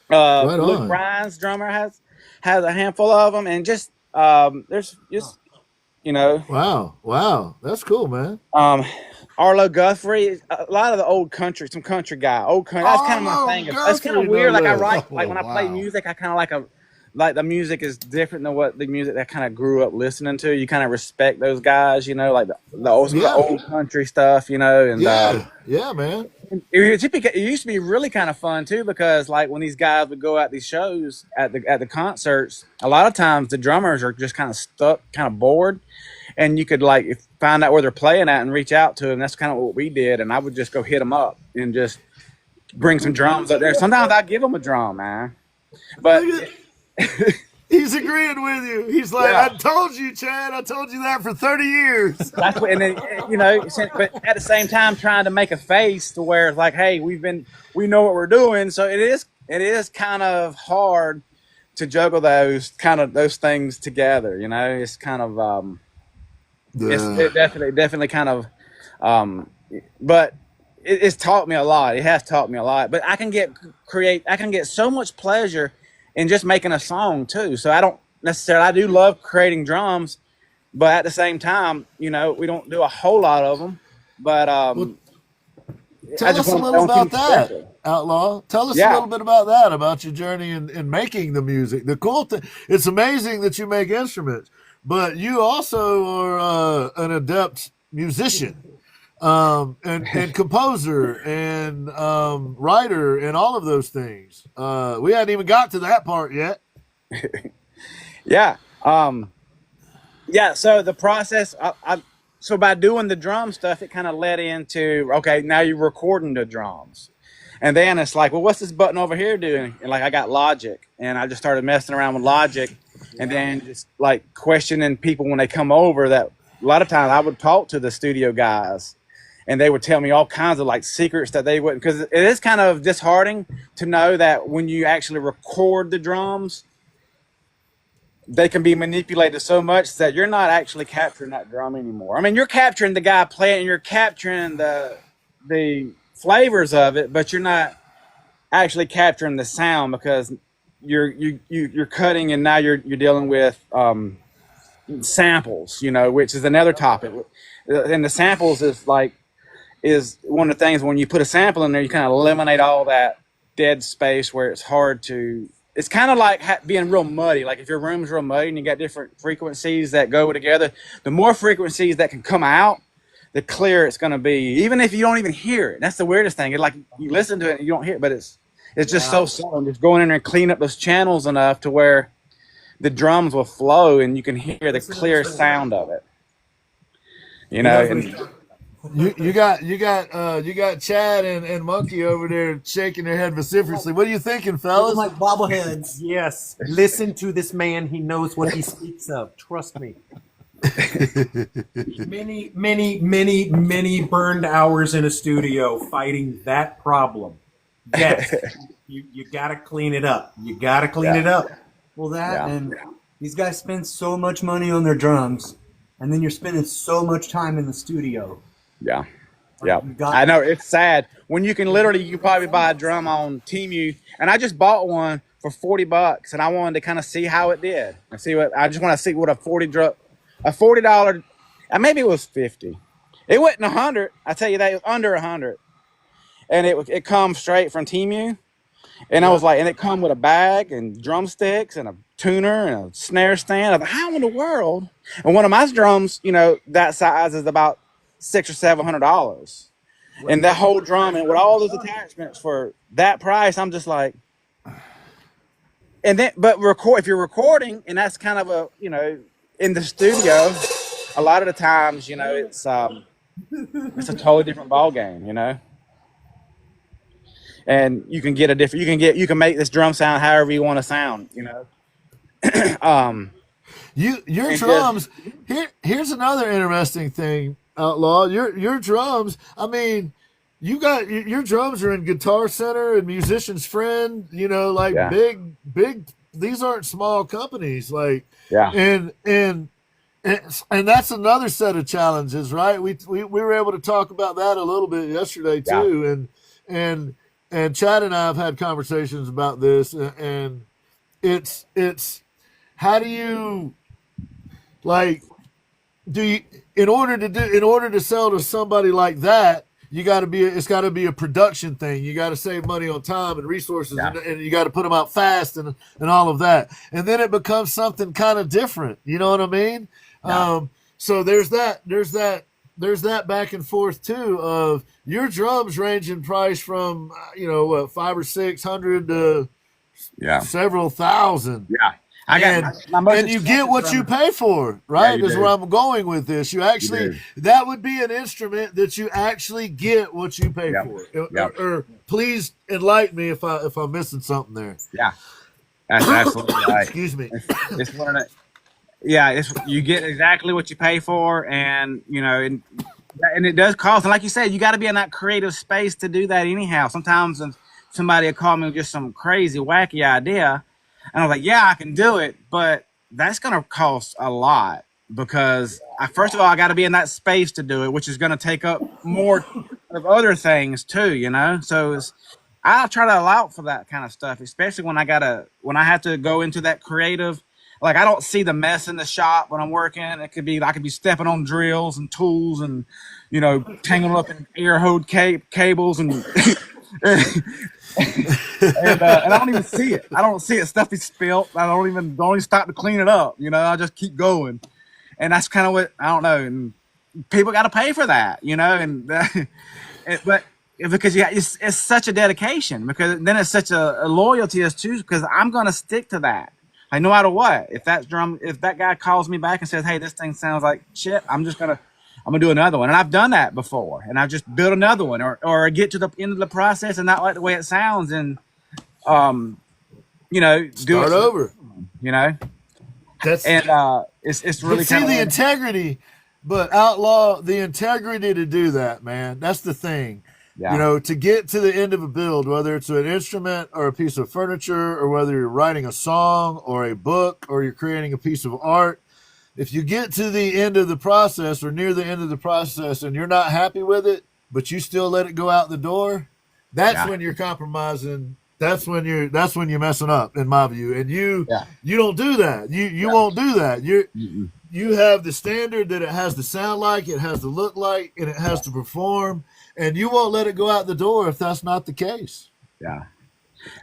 Luke on. Bryan's drummer has a handful of them, and just there's just Wow, that's cool, man. Arlo Guthrie, a lot of the old country, some country guy, old country. That's kind of my thing. That's kind of weird. Like I write, like when I play music, I kind of like the music is different than what the music that I kind of grew up listening to. You kind of respect those guys, like the old country stuff, and yeah, man. it used to be really kind of fun too, because like when these guys would go out these shows at the concerts, a lot of times the drummers are just kind of stuck, kind of bored, and you could like find out where they're playing at and reach out to them. That's kind of what we did, and I would just go hit them up and just bring some drums up there. Sometimes I give them a drum, man, but He's agreeing with you. He's like, Yeah. I told you, Chad. I told you that for 30 years. that's what, and then, but at the same time trying to make a face to where it's like, hey, we know what we're doing. So it is kind of hard to juggle those things together. It's kind of it's definitely kind of but it's taught me a lot. It has taught me a lot. But I can get so much pleasure in just making a song too. So I don't necessarily, I do love creating drums, but at the same time, we don't do a whole lot of them. But Tell us a little about that, Outlaw. Tell us a little bit about that, about your journey in making the music. The cool thing, it's amazing that you make instruments, but you also are an adept musician, and composer and writer and all of those things. We hadn't even got to that part yet. Yeah. So the process, so by doing the drum stuff, it kind of led into, okay, now you're recording the drums. And then it's like, well, what's this button over here doing? And like, I got Logic, and I just started messing around with Logic, and then just like questioning people when they come over. That a lot of times I would talk to the studio guys, and they would tell me all kinds of like secrets that they wouldn't, because it is kind of disheartening to know that when you actually record the drums, they can be manipulated so much that you're not actually capturing that drum anymore. I mean, you're capturing the guy playing, you're capturing the flavors of it, but you're not actually capturing the sound, because you're cutting, and now you're dealing with samples, which is another topic. And the samples is one of the things, when you put a sample in there, you kind of eliminate all that dead space where it's hard to. It's kind of like being real muddy. Like if your room's real muddy and you got different frequencies that go together, the more frequencies that can come out, the clearer it's going to be, even if you don't even hear it. That's the weirdest thing. It's like you listen to it and you don't hear it, but it's just so subtle. Just going in there and clean up those channels enough to where the drums will flow and you can hear the clear sound of it. You got Chad and Monkey over there shaking their head vociferously. What are you thinking, fellas? Like bobbleheads. Yes, listen to this man. He knows what he speaks of. Trust me. many burned hours in a studio fighting that problem. Yes, you got to clean it up. Well, and these guys spend so much money on their drums, and then you're spending so much time in the studio. Yeah. I know, it's sad when you can probably buy a drum on Temu, and I just bought one for $40, and I wanted to kind of see how it did and I just want to see what a $40, maybe it was $50. It wasn't $100. I tell you that, it was under $100, and it comes straight from Temu, and I was like, and it come with a bag and drumsticks and a tuner and a snare stand. I was like, how in the world? And one of my drums, that size is about $600 or $700, and that whole drum and with all those attachments for that price, I'm just like, and then if you're recording, and that's kind of in the studio, a lot of the times, it's a totally different ball game, and you can get you can make this drum sound however you want to sound, Your drums. Here's another interesting thing, Outlaw. Your drums. I mean, your drums are in Guitar Center and Musician's Friend. Big. These aren't small companies. And that's another set of challenges, right? We were able to talk about that a little bit yesterday too, and Chad and I have had conversations about this, and it's how do you in order to sell to somebody like that, it's got to be a production thing. You got to save money on time and resources, and you got to put them out fast and all of that. And then it becomes something kind of different. You know what I mean? So there's that there's that back and forth too of your drums range in price from what, 500 or 600 to Yeah. several thousand. Yeah. I got And, my most and you get expensive what you drum. pay for, right? you Is do. where I'm going with this. You actually, do. that would be an instrument that you actually get what you pay Yep. for. Yep. Or please enlighten me if I'm missing something there. Yeah. That's absolutely right. Excuse me. It's one of the, yeah, it's, you get exactly what you pay for, and and it does cost. And like you said, you got to be in that creative space to do that anyhow. Sometimes somebody will call me with just some crazy, wacky idea, and I'm like, yeah, I can do it, but that's going to cost a lot because first of all, I got to be in that space to do it, which is going to take up more of other things too. So I'll try to allow for that kind of stuff, especially when I have to go into that creative. Like, I don't see the mess in the shop when I'm working. I could be stepping on drills and tools and, tangled up in air hose cables and and I don't even see it. I don't see it. Stuff is spilt. I don't even stop to clean it up. I just keep going, and that's kind of what I don't know. And people got to pay for that, but because it's such a dedication, because then it's such a loyalty as too, because I'm gonna stick to that. Like, no matter what, if that guy calls me back and says, "Hey, this thing sounds like shit," I'm gonna do another one. And I've done that before, and I've just built another one, or get to the end of the process and not like the way it sounds, and do Start over. That's it's really see the integrity, but Outlaw, the integrity to do that, man. That's the thing. Yeah. To get to the end of a build, whether it's an instrument or a piece of furniture, or whether you're writing a song or a book or you're creating a piece of art, if you get to the end of the process or near the end of the process and you're not happy with it, but you still let it go out the door, that's when you're compromising. That's when you're messing up, in my view. And you don't do that. You won't do that. You have the standard that it has to sound like, it has to look like, and it has to perform. And you won't let it go out the door if that's not the case. Yeah,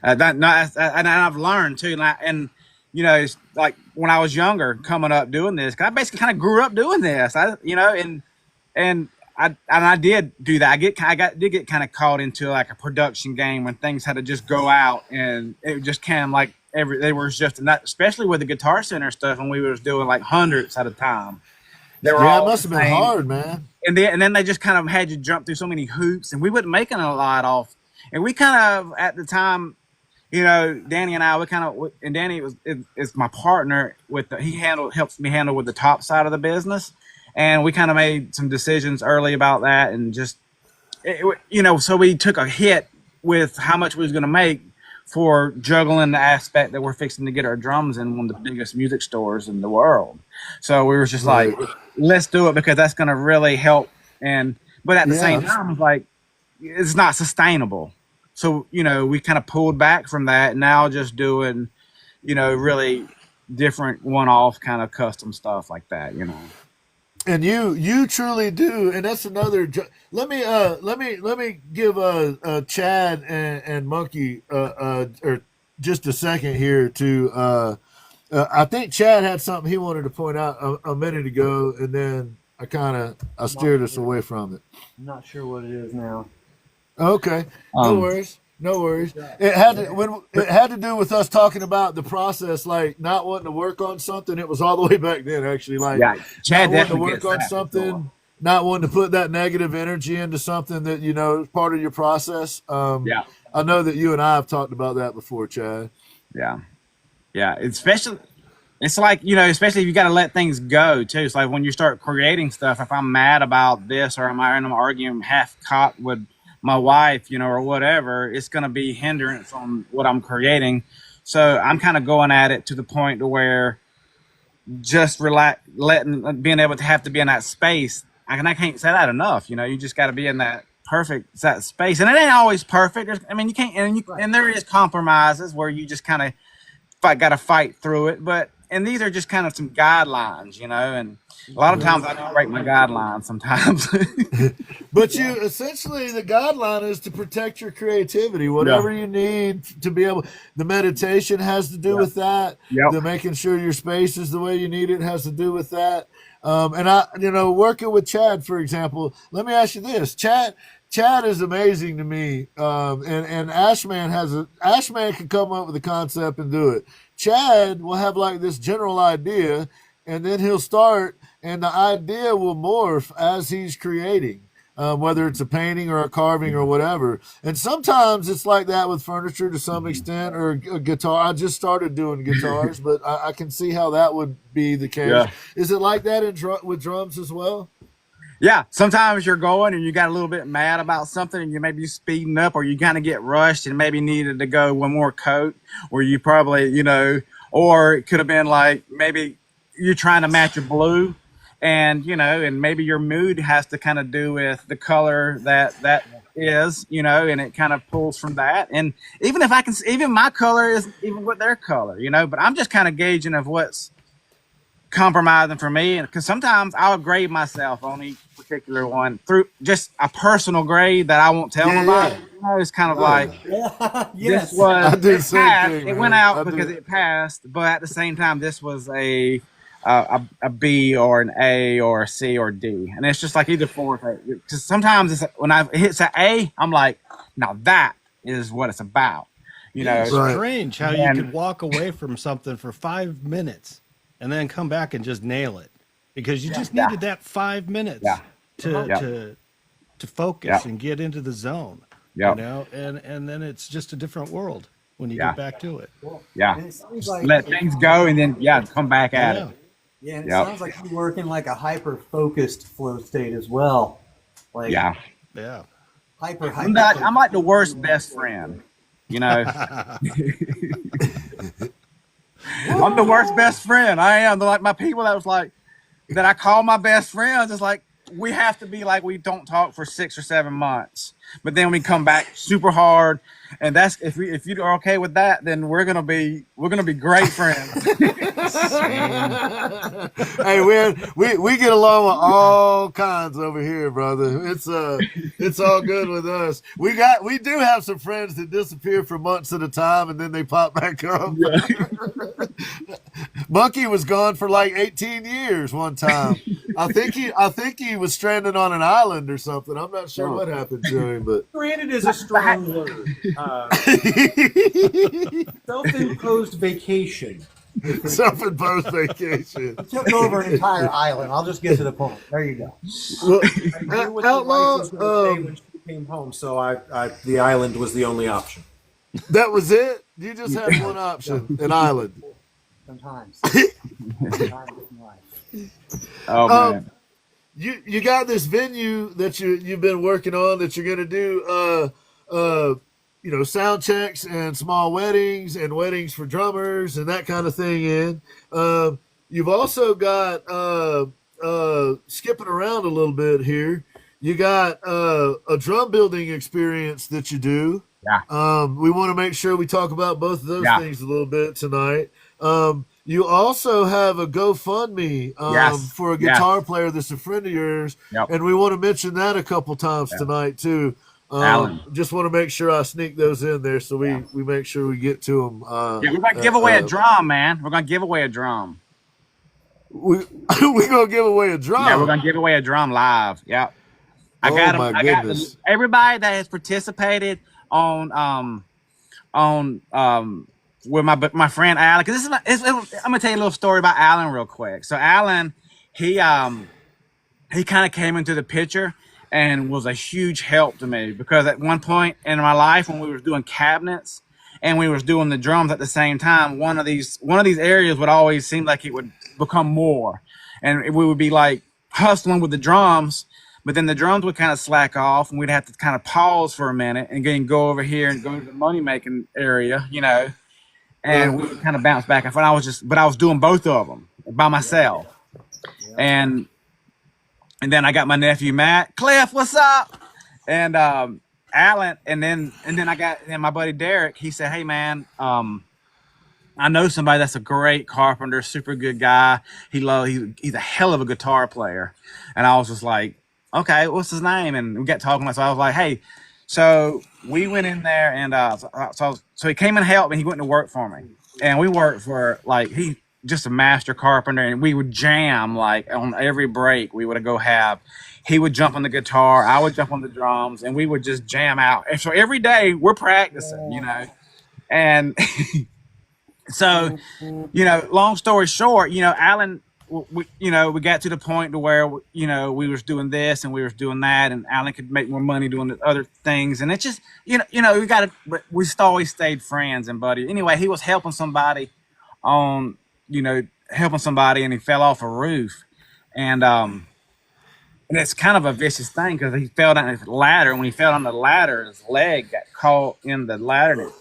and I've learned too, and it's like when I was younger, coming up doing this, 'cause I basically kind of grew up doing this. And I did do that. Did get kind of caught into like a production game when things had to just go out, and it just kind of like they were just not, especially with the Guitar Center stuff, when we was doing like hundreds at a time. They were all it must have been hard, man. And then they just kind of had you jump through so many hoops, and we wasn't making a lot off. And we kind of, at the time, Danny and I, and Danny is my partner helps me handle with the top side of the business. And we kind of made some decisions early about that, and just, so we took a hit with how much we was going to make for juggling the aspect that we're fixing to get our drums in one of the biggest music stores in the world. So we were just like, let's do it, because that's going to really help. But at the same time, it's like, it's not sustainable. So, we kind of pulled back from that, now just doing, really different one-off kind of custom stuff like that, And you truly do, and that's another. Let me give Chad and Monkey or just a second here to. I think Chad had something he wanted to point out a minute ago, and then I steered us away from it. I'm not sure what it is now. Okay, no worries. It had to do with us talking about the process, like not wanting to work on something. It was all the way back then, actually. Like, Chad not wanting to work on something, not wanting to put that negative energy into something that is part of your process. I know that you and I have talked about that before, Chad. Yeah. Especially, it's like, especially if you got to let things go too. It's like when you start creating stuff. If I'm mad about this, or I'm arguing half caught with my wife, or whatever, it's going to be hindrance on what I'm creating. So I'm kind of going at it to the point to where just being able to have to be in that space. I can't say that enough. You just got to be in that that space, and it ain't always perfect. You can't, and there is compromises where you just kind of got to fight through it. And these are just kind of some guidelines, and a lot of times I don't break my guidelines sometimes. But essentially, the guideline is to protect your creativity, whatever you need to be able. The meditation has to do with that. The making sure your space is the way you need it has to do with that. And I, working with Chad, for example, let me ask you this. Chad is amazing to me. And Ashman can come up with a concept and do it. Chad will have like this general idea, and then he'll start, and the idea will morph as he's creating. Whether it's a painting or a carving or whatever. And sometimes it's like that with furniture to some extent, or a guitar. I just started doing guitars, but I can see how that would be the case. Yeah. Is it like that with drums as well? Yeah, sometimes you're going and you got a little bit mad about something and you may be speeding up, or you kind of get rushed and maybe needed to go one more coat, or you probably, or it could have been like maybe you're trying to match a blue, and and maybe your mood has to kind of do with the color that is, and it kind of pulls from that. And even if even my color is even with their color, but I'm just kind of gauging of what's compromising for me, because sometimes I'll grade myself on each particular one through just a personal grade that I won't tell nobody. It's kind of like Yes. this was I do the same passed. thing, It man. went out I because do. it passed, but at the same time, this was a B or an A or a C or D, and it's just like either 4 or 8. Because sometimes when it hits an A, I'm like, now that is what it's about, It's Right. strange how you could walk away from something for 5 minutes and then come back and just nail it, because you just needed that 5 minutes to focus and get into the zone. And then it's just a different world when you get back to it. And it sounds like let things go and then come back at it. Yeah, and it sounds like you work in like a hyper focused flow state as well. Like Yeah. hyper. I'm like the worst best friend, I'm the worst best friend. I am. They're like my people that I call my best friends. It's like we have to be like we don't talk for 6 or 7 months, but then we come back super hard, and that's if you are okay with that, then we're gonna be great friends. Hey, we get along with all kinds over here, brother. It's all good with us. We do have some friends that disappear for months at a time and then they pop back up. Monkey was gone for like 18 years one time. I think he was stranded on an island or something. I'm not sure what happened to him, but Stranded is a strong word. Self-imposed vacation. self-imposed vacation. took over an entire island. I'll just get to the point. There you go. Well, I knew what the Outlaw, wife was gonna say when she came home, so the island was the only option. that was it. You just had one option, an island. Sometimes. Oh man. You got this venue that you've been working on that you're gonna do sound checks and small weddings and weddings for drummers and that kind of thing in. You've also got skipping around a little bit here. You got a drum building experience that you do. Yeah. We want to make sure we talk about both of those things a little bit tonight. You also have a GoFundMe for a guitar player that's a friend of yours, and we want to mention that a couple times tonight too. Alan. Just want to make sure I sneak those in there so we make sure we get to them. We're gonna give away a drum, man. We're gonna give away a drum. We're gonna give away a drum. Yeah, we're gonna give away a drum live. Yeah. I got goodness. everybody that has participated on with my friend Alan. Because I'm gonna tell you a little story about Alan real quick. So Alan, he kind of came into the picture and was a huge help to me, because at one point in my life when we were doing cabinets and we was doing the drums at the same time, one of these areas would always seem like it would become more, and we would be like hustling with the drums, but then the drums would kind of slack off and we'd have to kind of pause for a minute and then go over here and go to the money making area, and we would kind of bounce back and forth. I was doing both of them by myself. And then I got my nephew Matt. Cliff, what's up? And Alan, and then I got my buddy Derek. He said, "Hey man, I know somebody that's a great carpenter, super good guy. He's a hell of a guitar player." And I was just like, "Okay, what's his name?" And we got talking. So I was like, "Hey," so we went in there, and so he came and helped me. He went to work for me, and we worked for just a master carpenter, and we would jam like on every break. We would go have. He would jump on the guitar, I would jump on the drums, and we would just jam out. And so every day we're practicing, you know. And so, you know, long story short, you know, Alan, we got to the point to where, you know, we was doing this and we was doing that, and Alan could make more money doing the other things. And it's just, we got to, but we always stayed friends and buddy. Anyway, he was helping somebody on, helping somebody, and he fell off a roof. And it's kind of a vicious thing because he fell down the ladder. When he fell down the ladder, his leg got caught in the ladder and it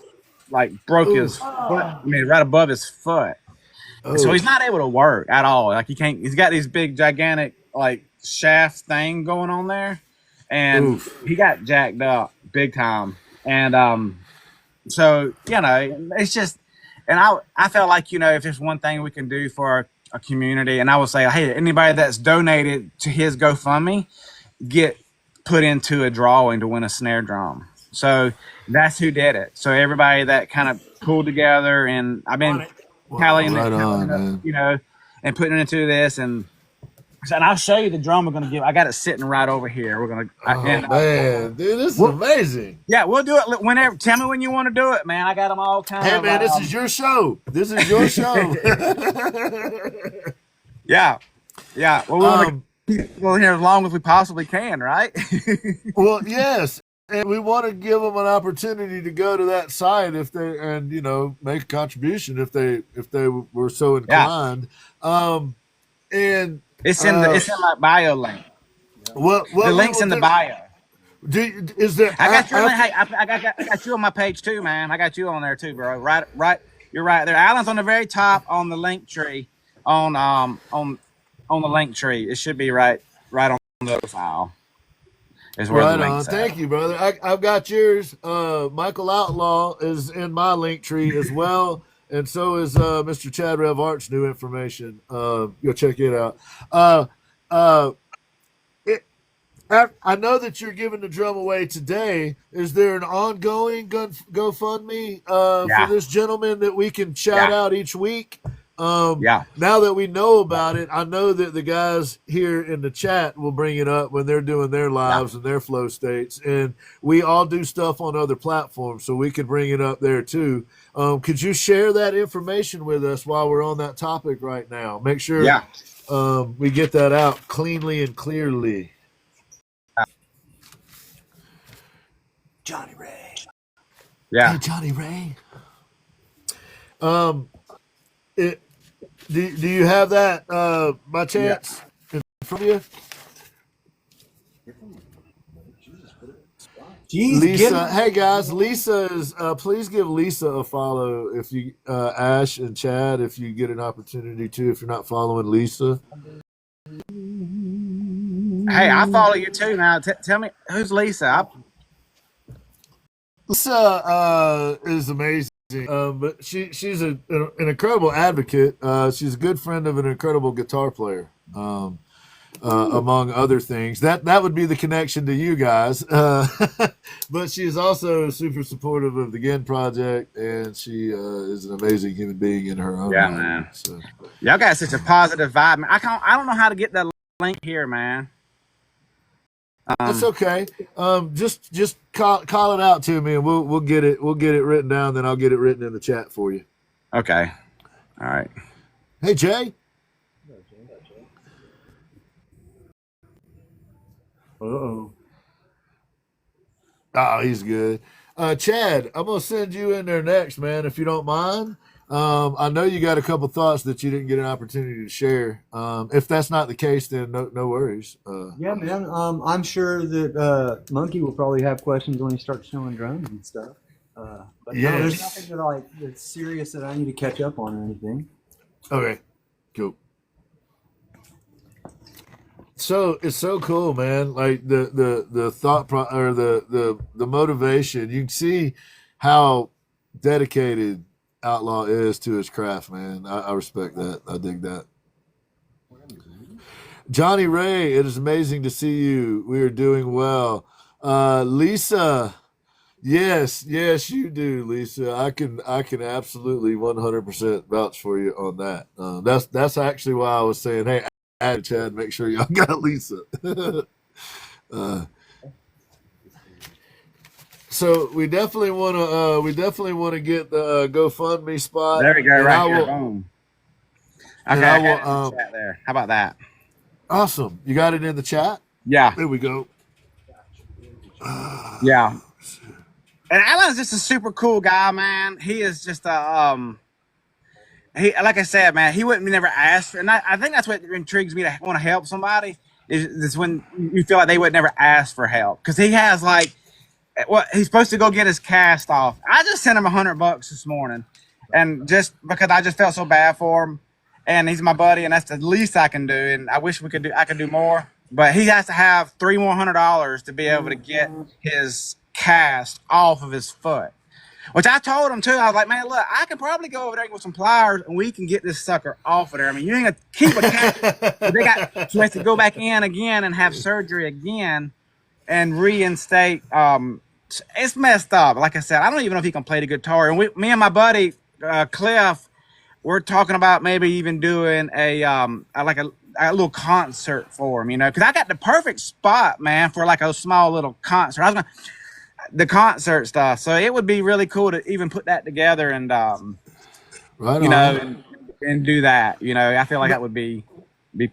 like broke his foot. I mean, right above his foot. So he's not able to work at all. Like he can't. He's got these big, gigantic like shaft thing going on there, and he got jacked up big time. And so it's just. And I felt like if there's one thing we can do for a community, and I would say, hey, anybody that's donated to his GoFundMe get put into a drawing to win a snare drum. So that's who did it. So everybody that kind of pulled together, and I've been tallying it, and putting it into this, and I'll show you the drum we're gonna give. I got it sitting right over here. We're gonna. Man, dude, this is amazing. Yeah, we'll do it whenever. Tell me when you want to do it, man. I got them all kind of. Hey, man, this is your show. This is your show. Yeah. Well, we want to keep people here as long as we possibly can, right? Well, yes. And we want to give them an opportunity to go to that site if they make a contribution if they were so inclined. And it's in my bio link. The link's in the bio. Is there? I got your link. Hey, I got you on my page too, man. I got you on there too, bro. Right. You're right there. Alan's on the very top on the link tree. On the link tree. It should be right on the file. Is where right the on. Thank you, brother. I've got yours. Michael Outlaw is in my link tree as well, and so is Mr. Chad Rev Art's new information. Go check it out. I know that you're giving the drum away today. Is there an ongoing GoFundMe for this gentleman that we can shout out each week? Now that we know about it, I know that the guys here in the chat will bring it up when they're doing their lives and their flow states, and we all do stuff on other platforms, so we can bring it up there too. Could you share that information with us while we're on that topic right now? Make sure we get that out cleanly and clearly. Johnny Ray. Yeah. Hey, Johnny Ray. Do you have that by chance in front of you? Jeez, Lisa, hey guys, Lisa is. Please give Lisa a follow if you, Ash and Chad, if you get an opportunity to. If you're not following Lisa, hey, I follow you too now. Tell me who's Lisa. Lisa is amazing. But she's an incredible advocate. She's a good friend of an incredible guitar player, among other things. That would be the connection to you guys. But she is also super supportive of the Gin Project, and she is an amazing human being in her own way. Man. So. Y'all got such a positive vibe, man. I don't know how to get that link here, man. That's okay. Just call it out to me, and we'll get it written down. Then I'll get it written in the chat for you. Okay. All right. Hey Jay. Oh, he's good. Chad, I'm gonna send you in there next, man, if you don't mind. I know you got a couple thoughts that you didn't get an opportunity to share. If that's not the case, then no worries. Yeah, man. I'm sure that Monkey will probably have questions when he starts showing drums and stuff. But no, there's nothing that's serious that I need to catch up on or anything. Okay, cool. So it's so cool, man. Like the thought or the motivation. You can see how dedicated Outlaw is to his craft, man. I respect that. I dig that. Johnny Ray, it is amazing to see you. We are doing well. Lisa, Yes, yes, you do, Lisa. I can absolutely 100% vouch for you on that. That's actually why I was saying, hey, add Chad, make sure y'all got Lisa. uh, so we definitely want to get the GoFundMe spot, There we go, and right I here. will, Boom. and Okay, I I got it in the will. chat there. How about that? Awesome, you got it in the chat. Yeah, There we go. yeah. And Alan's just a super cool guy, man. He is just a he, like I said, man, he wouldn't never ask for, and I think that's what intrigues me to want to help somebody is when you feel like they would never ask for help, because he has like what he's supposed to go get his cast off. I just sent him $100 this morning, and just because I just felt so bad for him, and he's my buddy, and that's the least I can do. And I wish I could do more, but he has to have $3 more $100 to be able to get his cast off of his foot. Which I told him too. I was like, man, look, I can probably go over there with some pliers and we can get this sucker off of there. I mean, you ain't gonna keep a cat. But they got so he has to go back in again and have surgery again and reinstate. It's messed up. Like I said, I don't even know if he can play the guitar. And me and my buddy Cliff, we're talking about maybe even doing like a little concert for him, you know, because I got the perfect spot, man, for like a small little concert. I was gonna the concert stuff, so it would be really cool to even put that together and Right you know, on. and do that. You know, I feel like that would be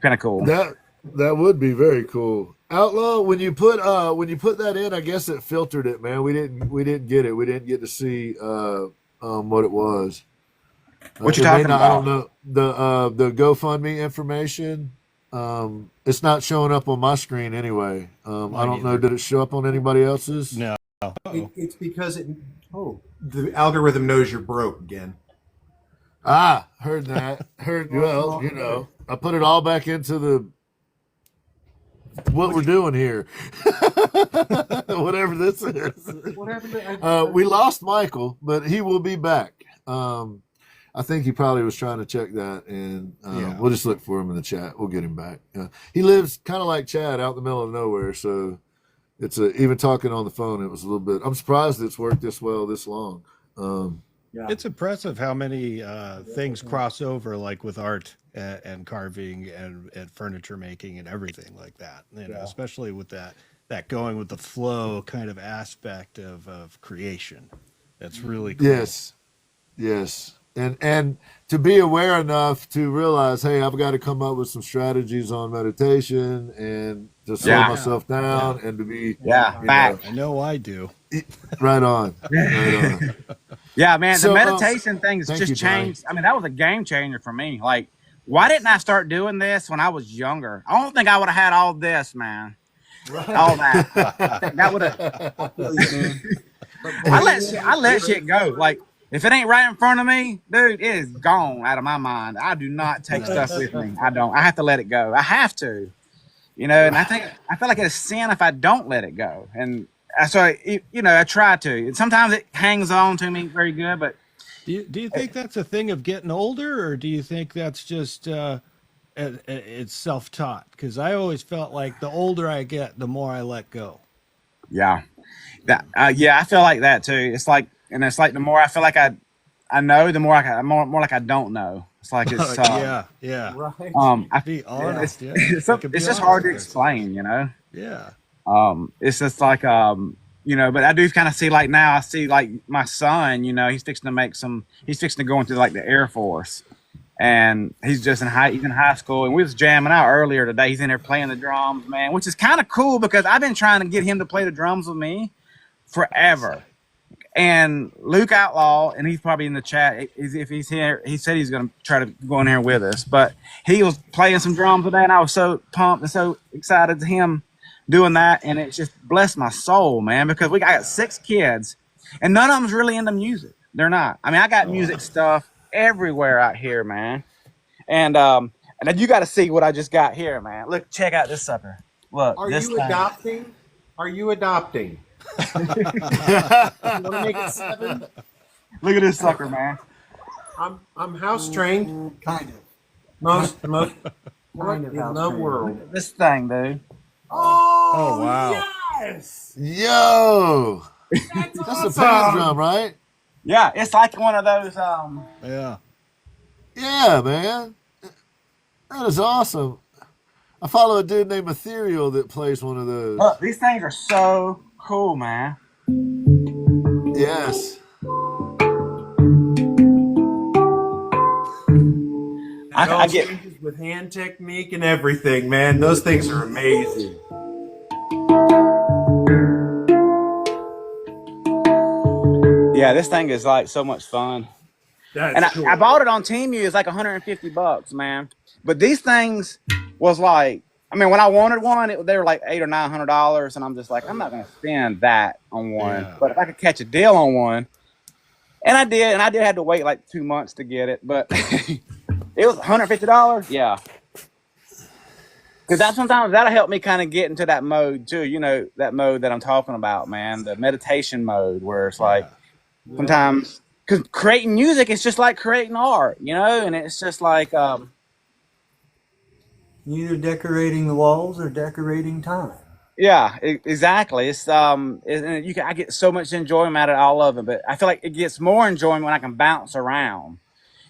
kind of cool. That would be very cool. Outlaw, when you put that in, I guess it filtered it, man. We didn't get it. We didn't get to see what it was. What you It may talking not, I don't about? know the GoFundMe information. It's not showing up on my screen anyway. I Mine don't know. either. Did it show up on anybody else's? No. It's because the algorithm knows you're broke again. Ah, heard that. Heard. Well, you know, I put it all back into the what we're doing here. Whatever this is. We lost Michael, but he will be back. I think he probably was trying to check that, and Yeah. we'll just look for him in the chat. We'll get him back. He lives kind of like Chad, out in the middle of nowhere, so it's even talking on the phone. It was a little bit. I'm surprised it's worked this well this long. Yeah. It's impressive how many things cross over, like with art and carving and furniture making and everything like that. You know, especially with that going with the flow kind of aspect of creation. That's really cool. Yes, yes, and to be aware enough to realize, hey, I've got to come up with some strategies on meditation and to slow Yeah. myself down and to be Yeah, you fact. I know I do. right on, right on. Yeah, man, So, the meditation thing has thank just you, Johnny. changed. I mean, that was a game changer for me. Like, why didn't I start doing this when I was younger? I don't think I would have had all this, man. All that. That would have. I let shit go. Like, if it ain't right in front of me, dude, it is gone out of my mind. I do not take stuff with me. I don't. I have to let it go. I have to. You know, and I feel like it's a sin if I don't let it go. And so, I try to. And sometimes it hangs on to me very good, but Do you think that's a thing of getting older, or do you think that's just it's self-taught? Because I always felt like the older I get, the more I let go. yeah, I feel like that too. It's like the more I feel like I know, the more more like I don't know. It's like it's yeah. I, Be honest. Yeah. it's I could be just honest hard to with this. explain, you know. Yeah. It's just like but I do kind of see, like, now I see, like, my son, you know, he's fixing to go into like the Air Force, and he's in high school, and we was jamming out earlier today. He's in there playing the drums, man, which is kind of cool because I've been trying to get him to play the drums with me forever. And Luke Outlaw, and he's probably in the chat. If he's here, he said he's going to try to go in here with us. But he was playing some drums today, and I was so pumped and so excited to him doing that. And it just blessed my soul, man, because I got 6 kids, and none of them's really into music. They're not. I mean, I got music stuff everywhere out here, man. And then you got to see what I just got here, man. Look, check out this sucker. Look, Are this you thing. adopting? Are you adopting? You want to make it 7? Look at this sucker, man. I'm house trained. Kind of. Most what Kind of in house the trained. world? This thing, dude. Oh, wow. yes. Yo, That's a pan drum, right? Yeah, it's like one of those. Yeah. Yeah, man. That is awesome. I follow a dude named Ethereal that plays one of those. Look, these things are so cool, man. Yes. It all I get. changes with hand technique and everything, man. Those things are amazing. Yeah, this thing is like so much fun. That's And cool. I bought it on Temu. It's like $150, man. But these things was like, I mean, when I wanted one, they were like $800 or $900, and I'm just like, I'm not gonna spend that on one. Yeah. But if I could catch a deal on one, and I did, have to wait like 2 months to get it, but it was $150. Yeah, because that sometimes that'll help me kind of get into that mode too. You know, that mode that I'm talking about, man, the meditation mode, where it's like sometimes because creating music is just like creating art, you know, and it's just like Either decorating the walls or decorating time. yeah, exactly. It's and you can I get so much enjoyment out of all of it, but I feel like it gets more enjoyment when I can bounce around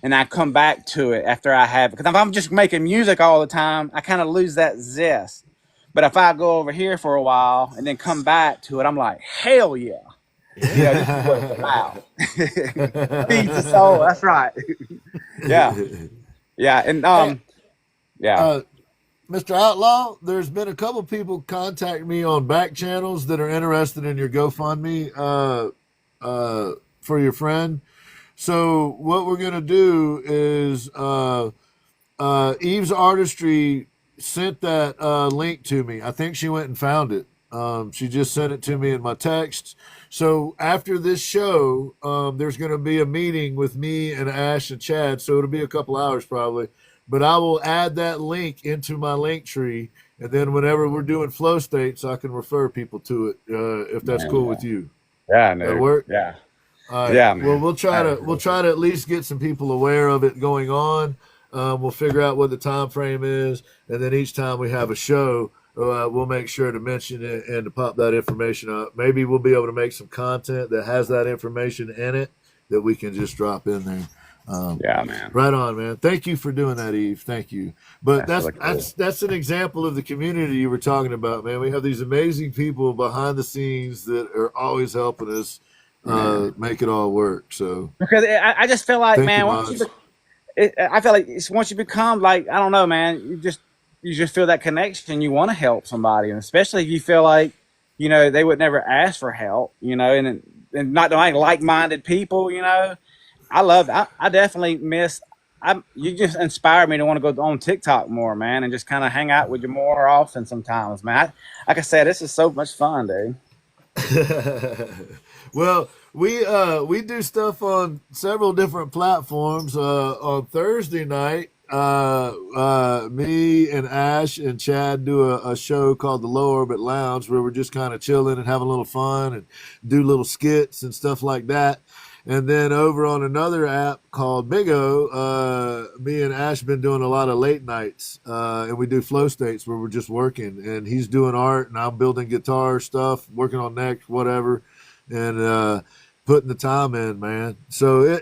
and I come back to it after I have, because if I'm just making music all the time, I kind of lose that zest. But if I go over here for a while and then come back to it, I'm like, hell yeah. You know, this is what it's about. Feeds the soul. That's right. Yeah. Yeah. And yeah. Mr. Outlaw, there's been a couple people contact me on back channels that are interested in your GoFundMe for your friend. So what we're gonna do is Eve's Artistry sent that link to me. I think she went and found it. She just sent it to me in my text. So after this show, there's going to be a meeting with me and Ash and Chad. So it'll be a couple hours probably. But I will add that link into my link tree. And then whenever we're doing flow states, I can refer people to it if that's cool with you. Yeah, That work? Yeah. All right. Yeah, man. Well, we'll try to at least get some people aware of it going on. We'll figure out what the time frame is, and then each time we have a show, we'll make sure to mention it and to pop that information up. Maybe we'll be able to make some content that has that information in it that we can just drop in there. Yeah, man. Right on, man. Thank you for doing that, Eve. Thank you. But That's really cool. that's an example of the community you were talking about, man. We have these amazing people behind the scenes that are always helping us make it all work. So Because I just feel like, thank man, you, once Moz. I feel like once you become like, I don't know, man, you just feel that connection. You want to help somebody, and especially if you feel like, you know, they would never ask for help, you know, and not like-minded people, you know. I definitely miss. You just inspired me to want to go on TikTok more, man, and just kind of hang out with you more often sometimes, man. Like I said, this is so much fun, dude. Well, we do stuff on several different platforms. On Thursday night, me and Ash and Chad do a show called the Low Orbit Lounge, where we're just kind of chilling and having a little fun and do little skits and stuff like that. And then over on another app called Big O, me and Ash been doing a lot of late nights, and we do flow states where we're just working. And he's doing art, and I'm building guitar stuff, working on next, whatever, and putting the time in, man. So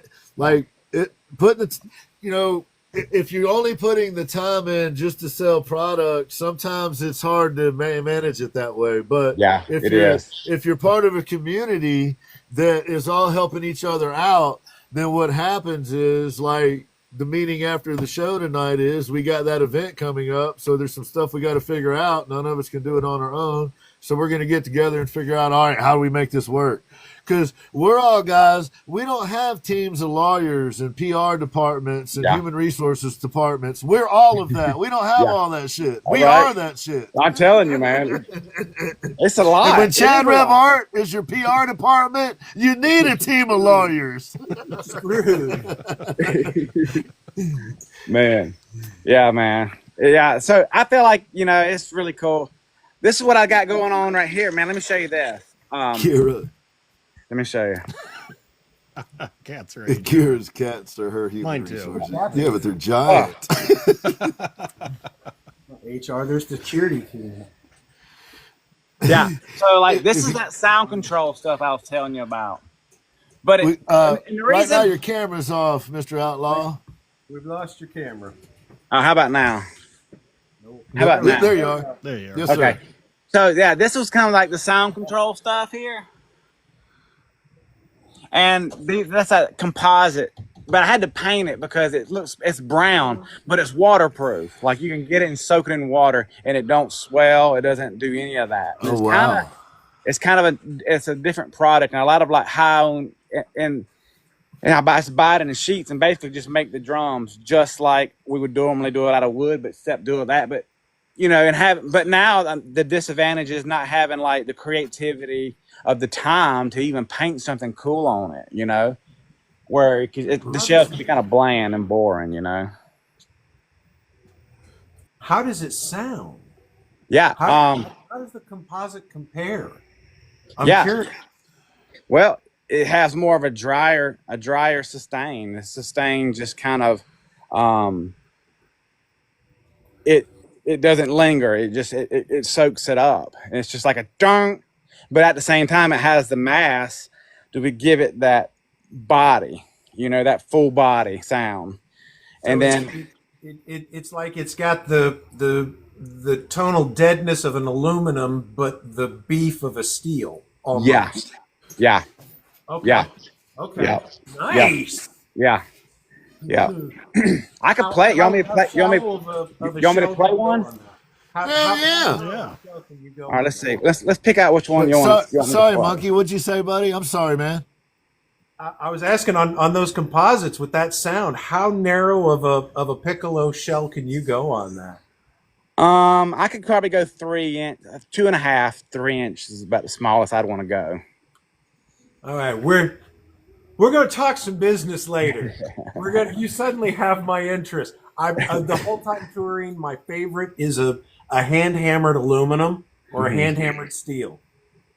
if you're only putting the time in just to sell products, sometimes it's hard to manage it that way. But Yeah, it is. if you're part of a community that is all helping each other out, then what happens is, like the meeting after the show tonight is, we got that event coming up. So there's some stuff we got to figure out. None of us can do it on our own. So we're going to get together and figure out, all right, how do we make this work? Because we're all guys, we don't have teams of lawyers and PR departments and human resources departments. We're all of that. We don't have all that shit. We are that shit. I'm telling you, man. It's a lot. And when Chad Rev Art is your PR department, you need a team of lawyers. Man. Yeah, man. Yeah. So I feel like, you know, it's really cool. This is what I got going on right here, man. Let me show you this. Kira. Let me show you. Cats are Kira's cats are her human Mine too. resources. Yeah, but they're giant. HR, there's the security team. Yeah. So like this is that sound control stuff I was telling you about. But We, and the right now reason, your camera's off, Mr. Outlaw. We've lost your camera. how about now? How Nope, about now? there you are. There you are. Yes, Okay. sir. So yeah, this was kind of like the sound control stuff here, and that's a composite. But I had to paint it because it's brown, but it's waterproof. Like you can get it and soak it in water, and it don't swell. It doesn't do any of that. And Oh wow. it's a different product, and a lot of like high and I buy it in the sheets and basically just make the drums just like we would normally do it out of wood, but except do that. But but now the disadvantage is not having like the creativity of the time to even paint something cool on it. Where the shells can be kind of bland and boring. How does it sound? Yeah. How does the composite compare? I'm Yeah. curious. Well, it has more of a drier sustain. The sustain just kind of it doesn't linger. It soaks it up. And it's just like a dunk, but at the same time it has the mass to give it that body, that full body sound. So And then it's like it's got the tonal deadness of an aluminum, but the beef of a steel. Almost. yeah. Okay. Yeah. Okay. Yeah. Nice. Yeah. I could play it. You want me to play? You want me to play one? Yeah. All right, let's see. Let's pick out which one you want. Sorry, Monkey. What'd you say, buddy? I'm sorry, man. I was asking on those composites with that sound, how narrow of a piccolo shell can you go on that? I could probably go 3 inch, 2.5, 3 inches is about the smallest I'd want to go. All right, we're going to talk some business later. You suddenly have my interest. The whole time touring, my favorite is a hand hammered aluminum or a hand hammered steel.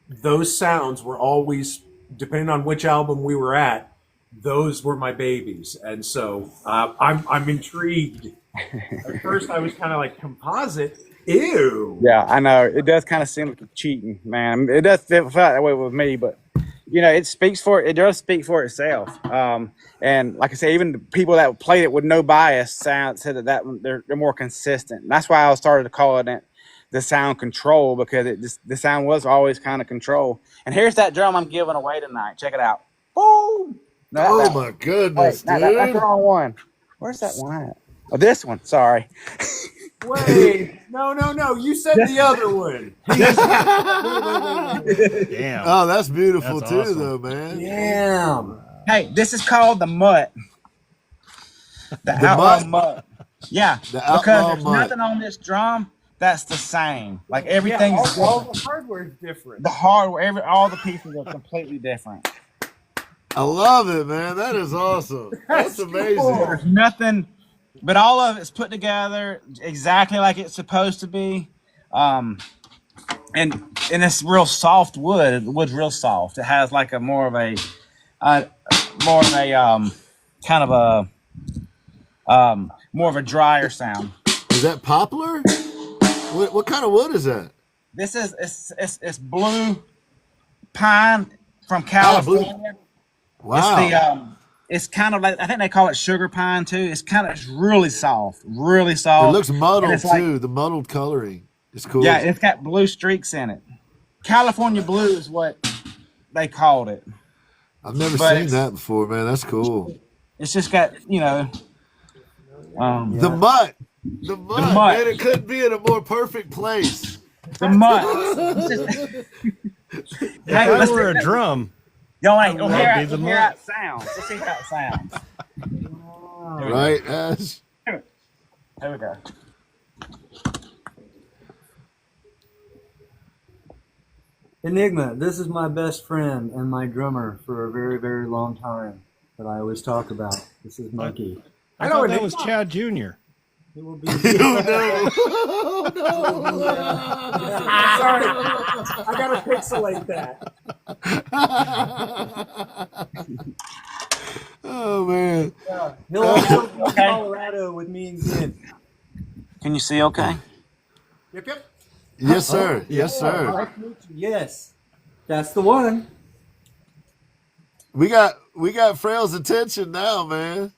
Those sounds were always, depending on which album we were at, those were my babies, and so I'm intrigued. At first, I was kind of like composite. Ew. Yeah, I know it does kind of seem like cheating, man. It does feel that way with me, but it does speak for itself. And like I say, even the people that played it with no bias said that they're more consistent. And that's why I started to call it the sound control, because the sound was always kind of control. And here's that drum I'm giving away tonight. Check it out. Boom. No, My goodness, dude. That's the wrong one. Where's that one at? Oh, this one. Sorry. Wait, no. You said the other one. Damn. Oh, that's beautiful That's too, awesome. though, man. Damn. Hey, this is called the mutt. The Outlaw mutt. Yeah, The Outlaw because there's mutt. nothing on this drum that's the same. Like everything's all different. the hardware is different. The hardware, all the pieces are completely different. I love it, man. That is awesome. That's amazing. cool. There's nothing, but all of it's put together exactly like it's supposed to be. And it's real soft wood. The wood's real soft. It has like more of a more of a drier sound. Is that poplar? What kind of wood is that? This is it's blue pine from California. Wow. It's kind of like, I think they call it sugar pine too. It's really soft, really soft. It looks muddled And it's like- too. The muddled coloring is cool. Yeah, it's got blue streaks in it. California blue is what they called it. I've never but seen it's- that before, man. That's cool. It's just got The mutt. The mutt. mutt. Man, it couldn't be in a more perfect place. the mud. If I were a drum, Yo, That'd be hear the how mud. it sounds. Let's see how it sounds. Right, Ash? Here we go. Enigma, this is my best friend and my drummer for a very, very long time that I always talk about. This is Monkey. I thought that was Chad Jr. It will be. Oh, Sorry, I gotta pixelate that. Oh, man. He'll also be in Colorado with me and Glenn. Can you see okay? Yep. Yes, sir. Yes, sir. Nice to meet you. Yes, that's the one. We got Frail's attention now, man.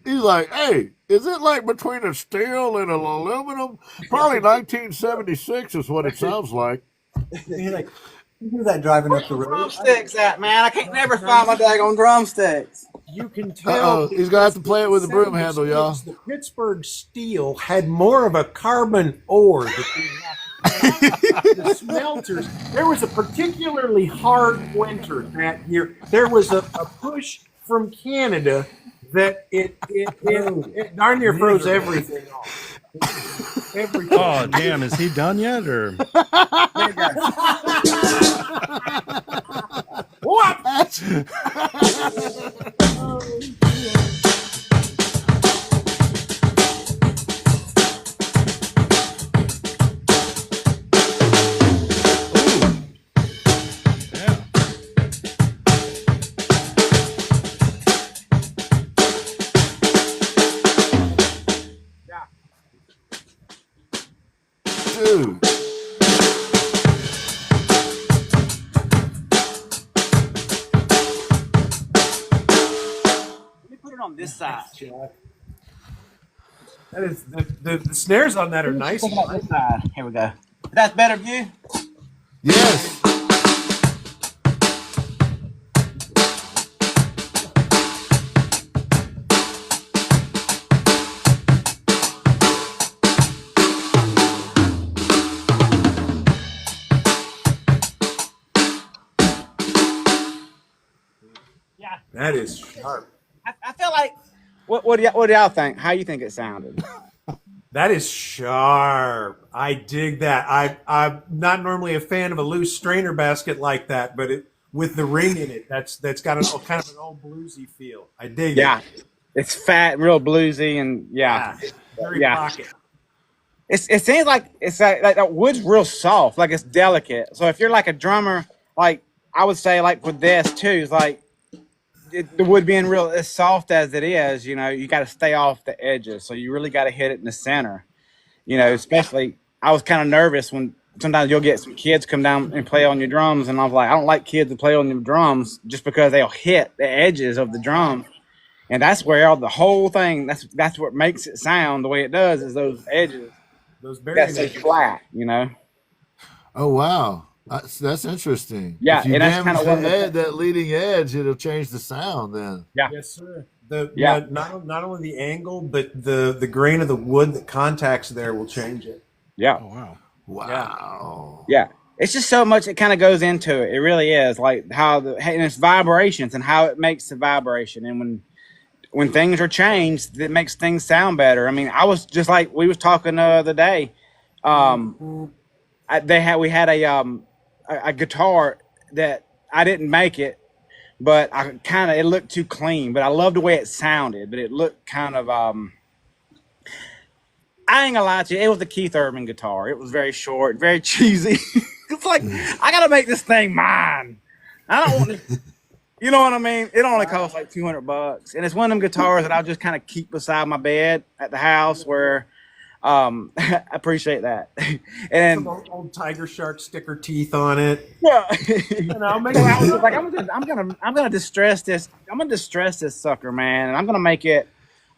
He's like, hey, is it like between a steel and an aluminum? Probably 1976 is what it sounds like. You're like, you hear that driving up the road? Drumsticks at, man. I can't never find my daggone drumsticks. You can tell. Uh-oh, he's gonna have to play it with a broom handle, y'all. The Pittsburgh steel had more of a carbon ore that the smelters. There was a particularly hard winter that year. There was a push from Canada that it darn near froze everything off. Everything. Oh, damn. Is he done yet? Or What? yeah. Dude. Let me put it on this side. That is the snares on that are nice. Put it on this side. Here we go. That's better view. Yes. Yeah. That is sharp. I feel like. What do y'all think? How you think it sounded? That is sharp. I dig that. I'm not normally a fan of a loose strainer basket like that, but with the ring in it, that's got a kind of an old bluesy feel. I dig Yeah. it. It's fat, real bluesy, and yeah. Very Yeah. pocket. It seems like it's like that wood's real soft, like it's delicate. So if you're like a drummer, like I would say, like with this too, it's like the wood being real as soft as it is, you got to stay off the edges. So you really got to hit it in the center. Especially I was kind of nervous when sometimes you'll get some kids come down and play on your drums, and I was like, I don't like kids to play on your drums just because they'll hit the edges of the drum, and that's where the whole thing. That's what makes it sound the way it does is those edges. Those That's so edges. flat, Oh, wow. That's interesting. Yeah, If you and that's damage kinda what- that leading edge, it'll change the sound then. Yeah. Yes, sir. Yeah. Not only the angle, but the grain of the wood that contacts there will change it. Yeah. Oh, wow. Wow. Yeah. It's just so much it kind of goes into it. It really is like how and it's vibrations and how it makes the vibration. And when things are changed, it makes things sound better. I mean, I was just like we was talking the other day. We had a guitar that I didn't make it, but it looked too clean. But I loved the way it sounded. But it looked kind of I ain't gonna lie to you, it was the Keith Urban guitar. It was very short, very cheesy. It's like I gotta make this thing mine. I don't want to. You know what I mean? It only costs like $200, and it's one of them guitars that I'll just kind of keep beside my bed at the house. Where I appreciate that. And Some old tiger shark sticker teeth on it. yeah, Make so I was just like, I'm gonna distress this. I'm gonna distress this sucker, man, and I'm gonna make it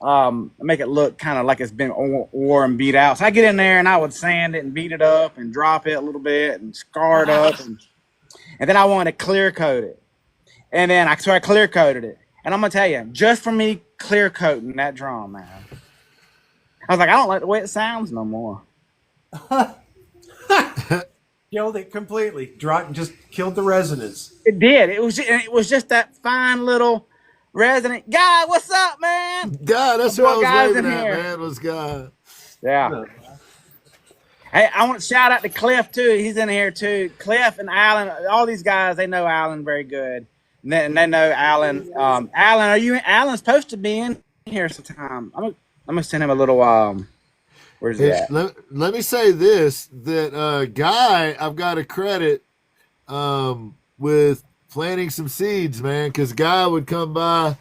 look kind of like it's been wore and beat out. So I get in there and I would sand it and beat it up and drop it a little bit and scar it up, and then I wanted to clear coat it. And then I clear coated it. And I'm gonna tell you, just for me clear coating that drum, man, I was like, I don't like the way it sounds no more. Killed it completely. Just killed the resonance. It did. It was just that fine little resonant guy. What's up, man? God, that's Some what I more was guys waving in at, here. man, was God. Yeah. Hey, I want to shout out to Cliff too. He's in here too. Cliff and Alan, all these guys, they know Alan very good. And they know Alan. Alan, Alan's supposed to be in here sometime. I'm gonna send him a little where's he at? Let me say this, that Guy, I've got to credit with planting some seeds, man, because Guy would come by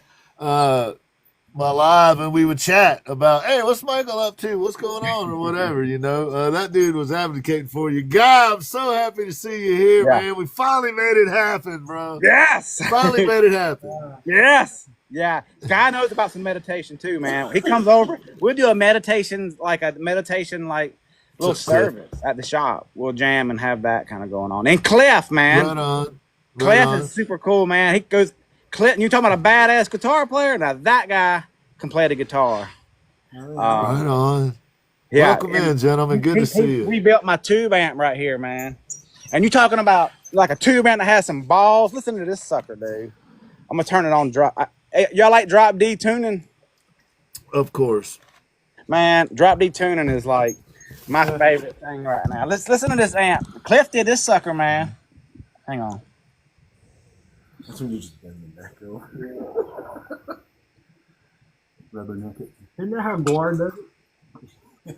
my live, and we would chat about, hey, what's Michael up to? What's going on, or whatever. That dude was advocating for you. Guy, I'm so happy to see you here, Yeah. man. We finally made it happen, bro. Yes. Finally made it happen. Yes. Yeah. Guy knows about some meditation too, man. He comes over. We'll do a meditation like little service at the shop. We'll jam and have that kind of going on. And Cliff, man. Right on. Right Cliff on. is super cool, man. He goes, Cliff, you talking about a badass guitar player? Now that guy can play the guitar. Right on. Yeah. Welcome in, gentlemen. Good to see you. We built my tube amp right here, man. And you talking about like a tube amp that has some balls? Listen to this sucker, dude. I'm gonna turn it on drop. Y'all like drop D tuning? Of course. Man, drop D tuning is like my favorite thing right now. Let's listen to this amp. Cliff did this sucker, man. Hang on. That's when you just bend the neck over. Rubber neck it. Isn't that how Guard does it?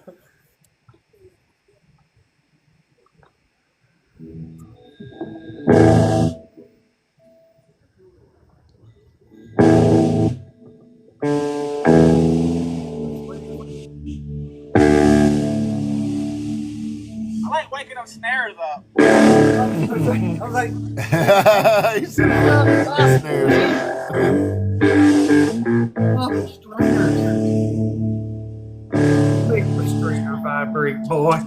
I like waking up snares up. I was like, He said, Oh, stringers. Make the stringer vibrate, boy.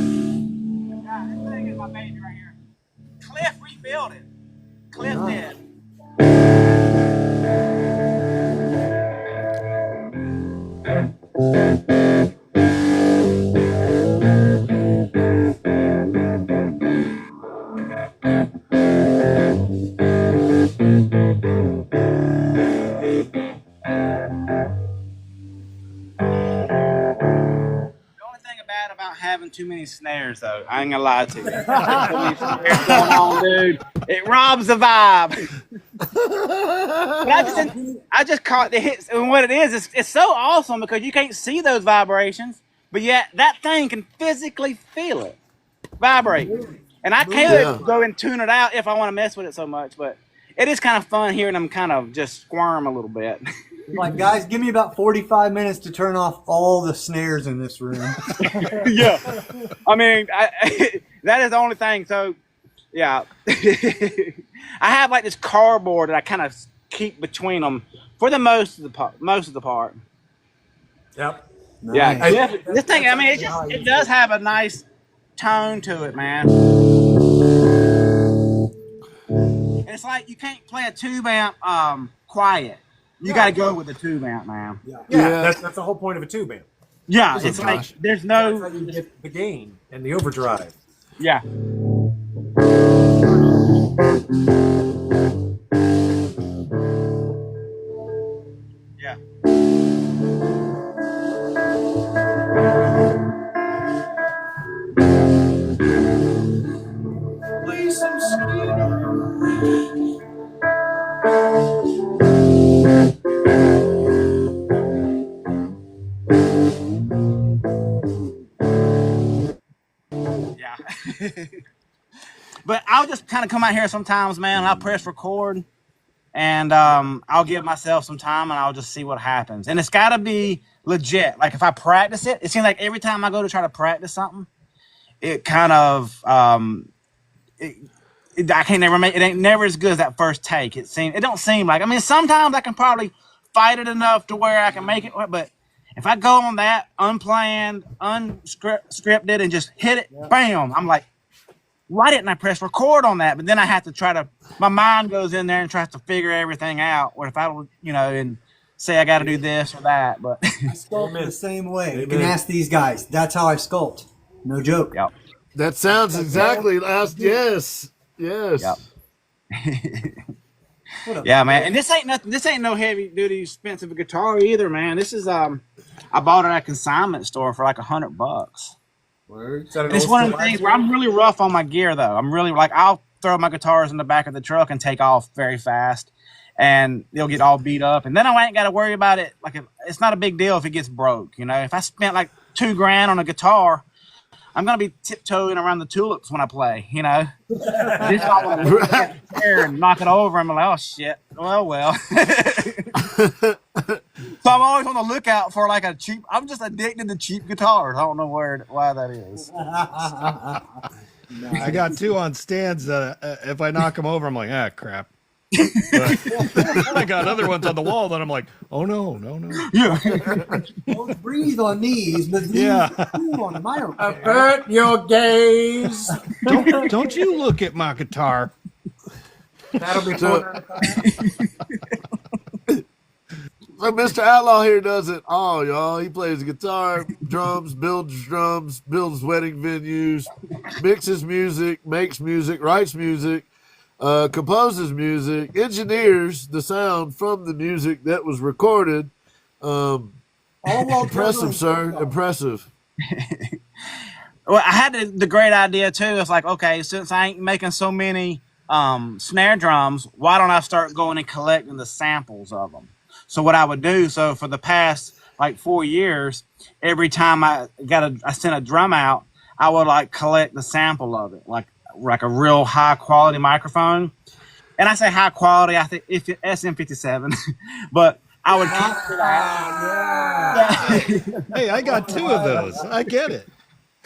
This thing is my baby right here. Cliff rebuilt it. Cliff did. About having too many snares, though, I ain't gonna lie to you. Too many snares going on, dude. It robs the vibe. But I just caught the hits, and what it is, it's so awesome because you can't see those vibrations, but yet that thing can physically feel it vibrate. And I could go and tune it out if I want to mess with it so much, but it is kind of fun hearing them kind of just squirm a little bit. like, guys, give me about 45 minutes to turn off all the snares in this room. Yeah, I mean, that is the only thing. So, yeah, I have like this cardboard that I kind of keep between them for the most of the part. Yep. Yeah, Nice. this thing. I mean, it does have a nice tone to it, man. And it's like you can't play a tube amp quiet. You got to go with the tube amp, man. Yeah. That's the whole point of a tube amp. Yeah, it's like there's That's how no. you get the gain and the overdrive. Yeah. Yeah. Play some Skeeter. Yeah. But I'll just kind of come out here sometimes, man. And I'll press record, and I'll give myself some time, and I'll just see what happens. And it's got to be legit. Like if I practice it, it seems like every time I go to try to practice something, it kind of I can't never make it. Ain't never as good as that first take. It don't seem like. I mean, sometimes I can probably fight it enough to where I can make it, but if I go on that unplanned, unscripted, and just hit it, bam, I'm like, why didn't I press record on that? But then I have to try to, my mind goes in there and tries to figure everything out. Or if I don't, and say I got to do this or that. But I sculpt the same way. You can ask these guys. That's how I sculpt. No joke. Yep. That sounds exactly. Yes. Yep. Yeah, man. And this ain't nothing. This ain't no heavy duty expensive guitar either, man. This is I bought it at a consignment store for like $100. It's one of the things where I'm really rough on my gear, though. I'm really like, I'll throw my guitars in the back of the truck and take off very fast. and they'll get all beat up. And then I ain't got to worry about it. Like, it's not a big deal if it gets broke. You know, if I spent like $2,000 on a guitar, I'm going to be tiptoeing around the tulips when I play, you know. This I want to look at the chair and knock it over. I'm like, oh, shit. Well. So I'm always on the lookout for like a cheap, I'm just addicted to cheap guitars. I don't know why that is. I got 2 on stands that if I knock them over, I'm like, crap. But I got other ones on the wall that I'm like, oh no. Yeah. Don't breathe on these, but Yeah. on them. I don't care. Avert your gaze. Don't you look at my guitar. That'll be So, fun. so Mr. Outlaw here does it all, y'all. He plays guitar, drums, builds wedding venues, mixes music, makes music, writes music, composes music, engineers the sound from the music that was recorded. Impressive, sir. Impressive. Well, I had the great idea too. It's like, okay, since I ain't making so many snare drums, why don't I start going and collecting the samples of them? So what I would do, so for the past like 4 years, every time I sent a drum out, I would like collect the sample of it, like a real high quality microphone. And I say high quality, I think if SM57, but I would capture that. Hey, I got 2 of those. I get it.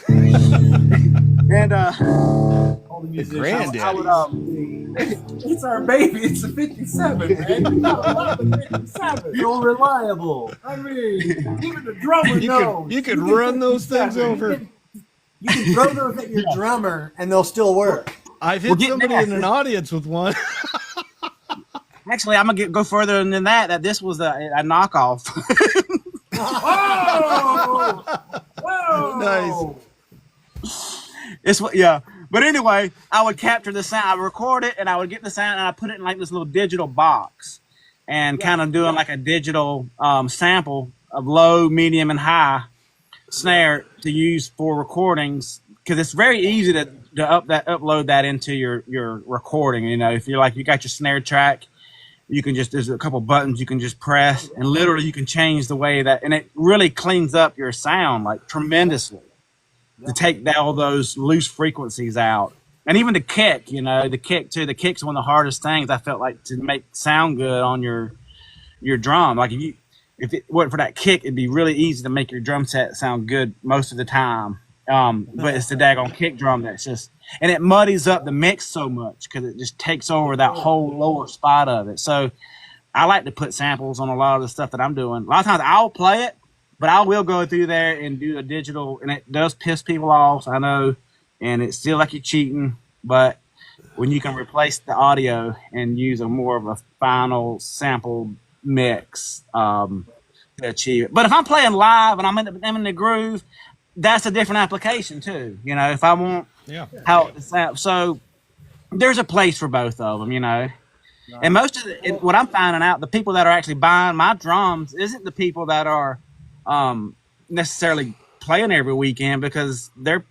And All the musicians. Granddaddies. It's our baby. It's a 57, man. You gotta love the 57. So reliable. I mean, even the drummer You knows. could run those things over. You can throw those at your drummer and they'll still work. I've We're hit getting somebody there. in an audience with one. actually, I'm gonna go further than that this was a knockoff. Whoa! Nice. But anyway, I would capture the sound, I would record it, and I would get the sound, and I put it in like this little digital box, and kind of doing like a digital sample of low, medium, and high snare to use for recordings, because it's very easy to upload that into your recording. You know, if you're like, you got your snare track, you can there's a couple buttons you can just press, and literally you can change the way that, and it really cleans up your sound like tremendously. To take all those loose frequencies out. And even the kick, the kick too. The kick's one of the hardest things I felt like to make sound good on your drum. Like if it wasn't for that kick, it'd be really easy to make your drum set sound good most of the time. But it's the daggone kick drum that's just, and it muddies up the mix so much because it just takes over that whole lower spot of it. So I like to put samples on a lot of the stuff that I'm doing. A lot of times I'll play it, but I will go through there and do a digital, and it does piss people off, I know, and it's still like you're cheating. But when you can replace the audio and use a more of a final sample mix to achieve it. But if I'm playing live and I'm in the groove, that's a different application too. If I want how it sounds. So there's a place for both of them, And most of what I'm finding out, the people that are actually buying my drums isn't the people that are necessarily playing every weekend, because they're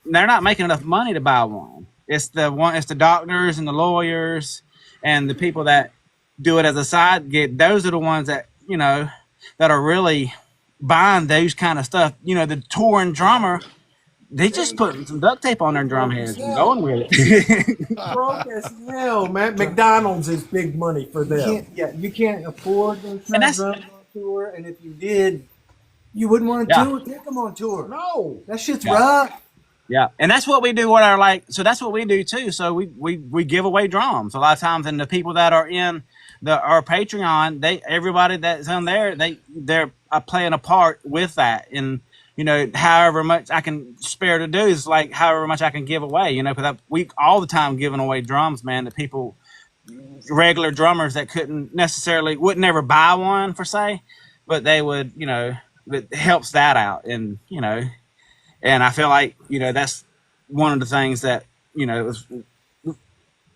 not making enough money to buy one. It's the doctors and the lawyers and the people that do it as a side gig. Those are the ones that that are really buying those kind of stuff. The touring drummer, they just putting some duct tape on their drum heads and going with it. Broke as hell, man. McDonald's is big money for them. You can't afford those And drums on tour, and if you did, you wouldn't want to take them on tour. No. That shit's rough. Yeah, and that's what we do with our that's what we do too. So we give away drums a lot of times, and the people that are in our Patreon, everybody that's on there, they're playing a part with that, and however much I can spare to do is like however much I can give away, because we all the time giving away drums, man, that people, regular drummers that wouldn't never buy one per se, but they would, that helps that out, and and I feel like that's one of the things that was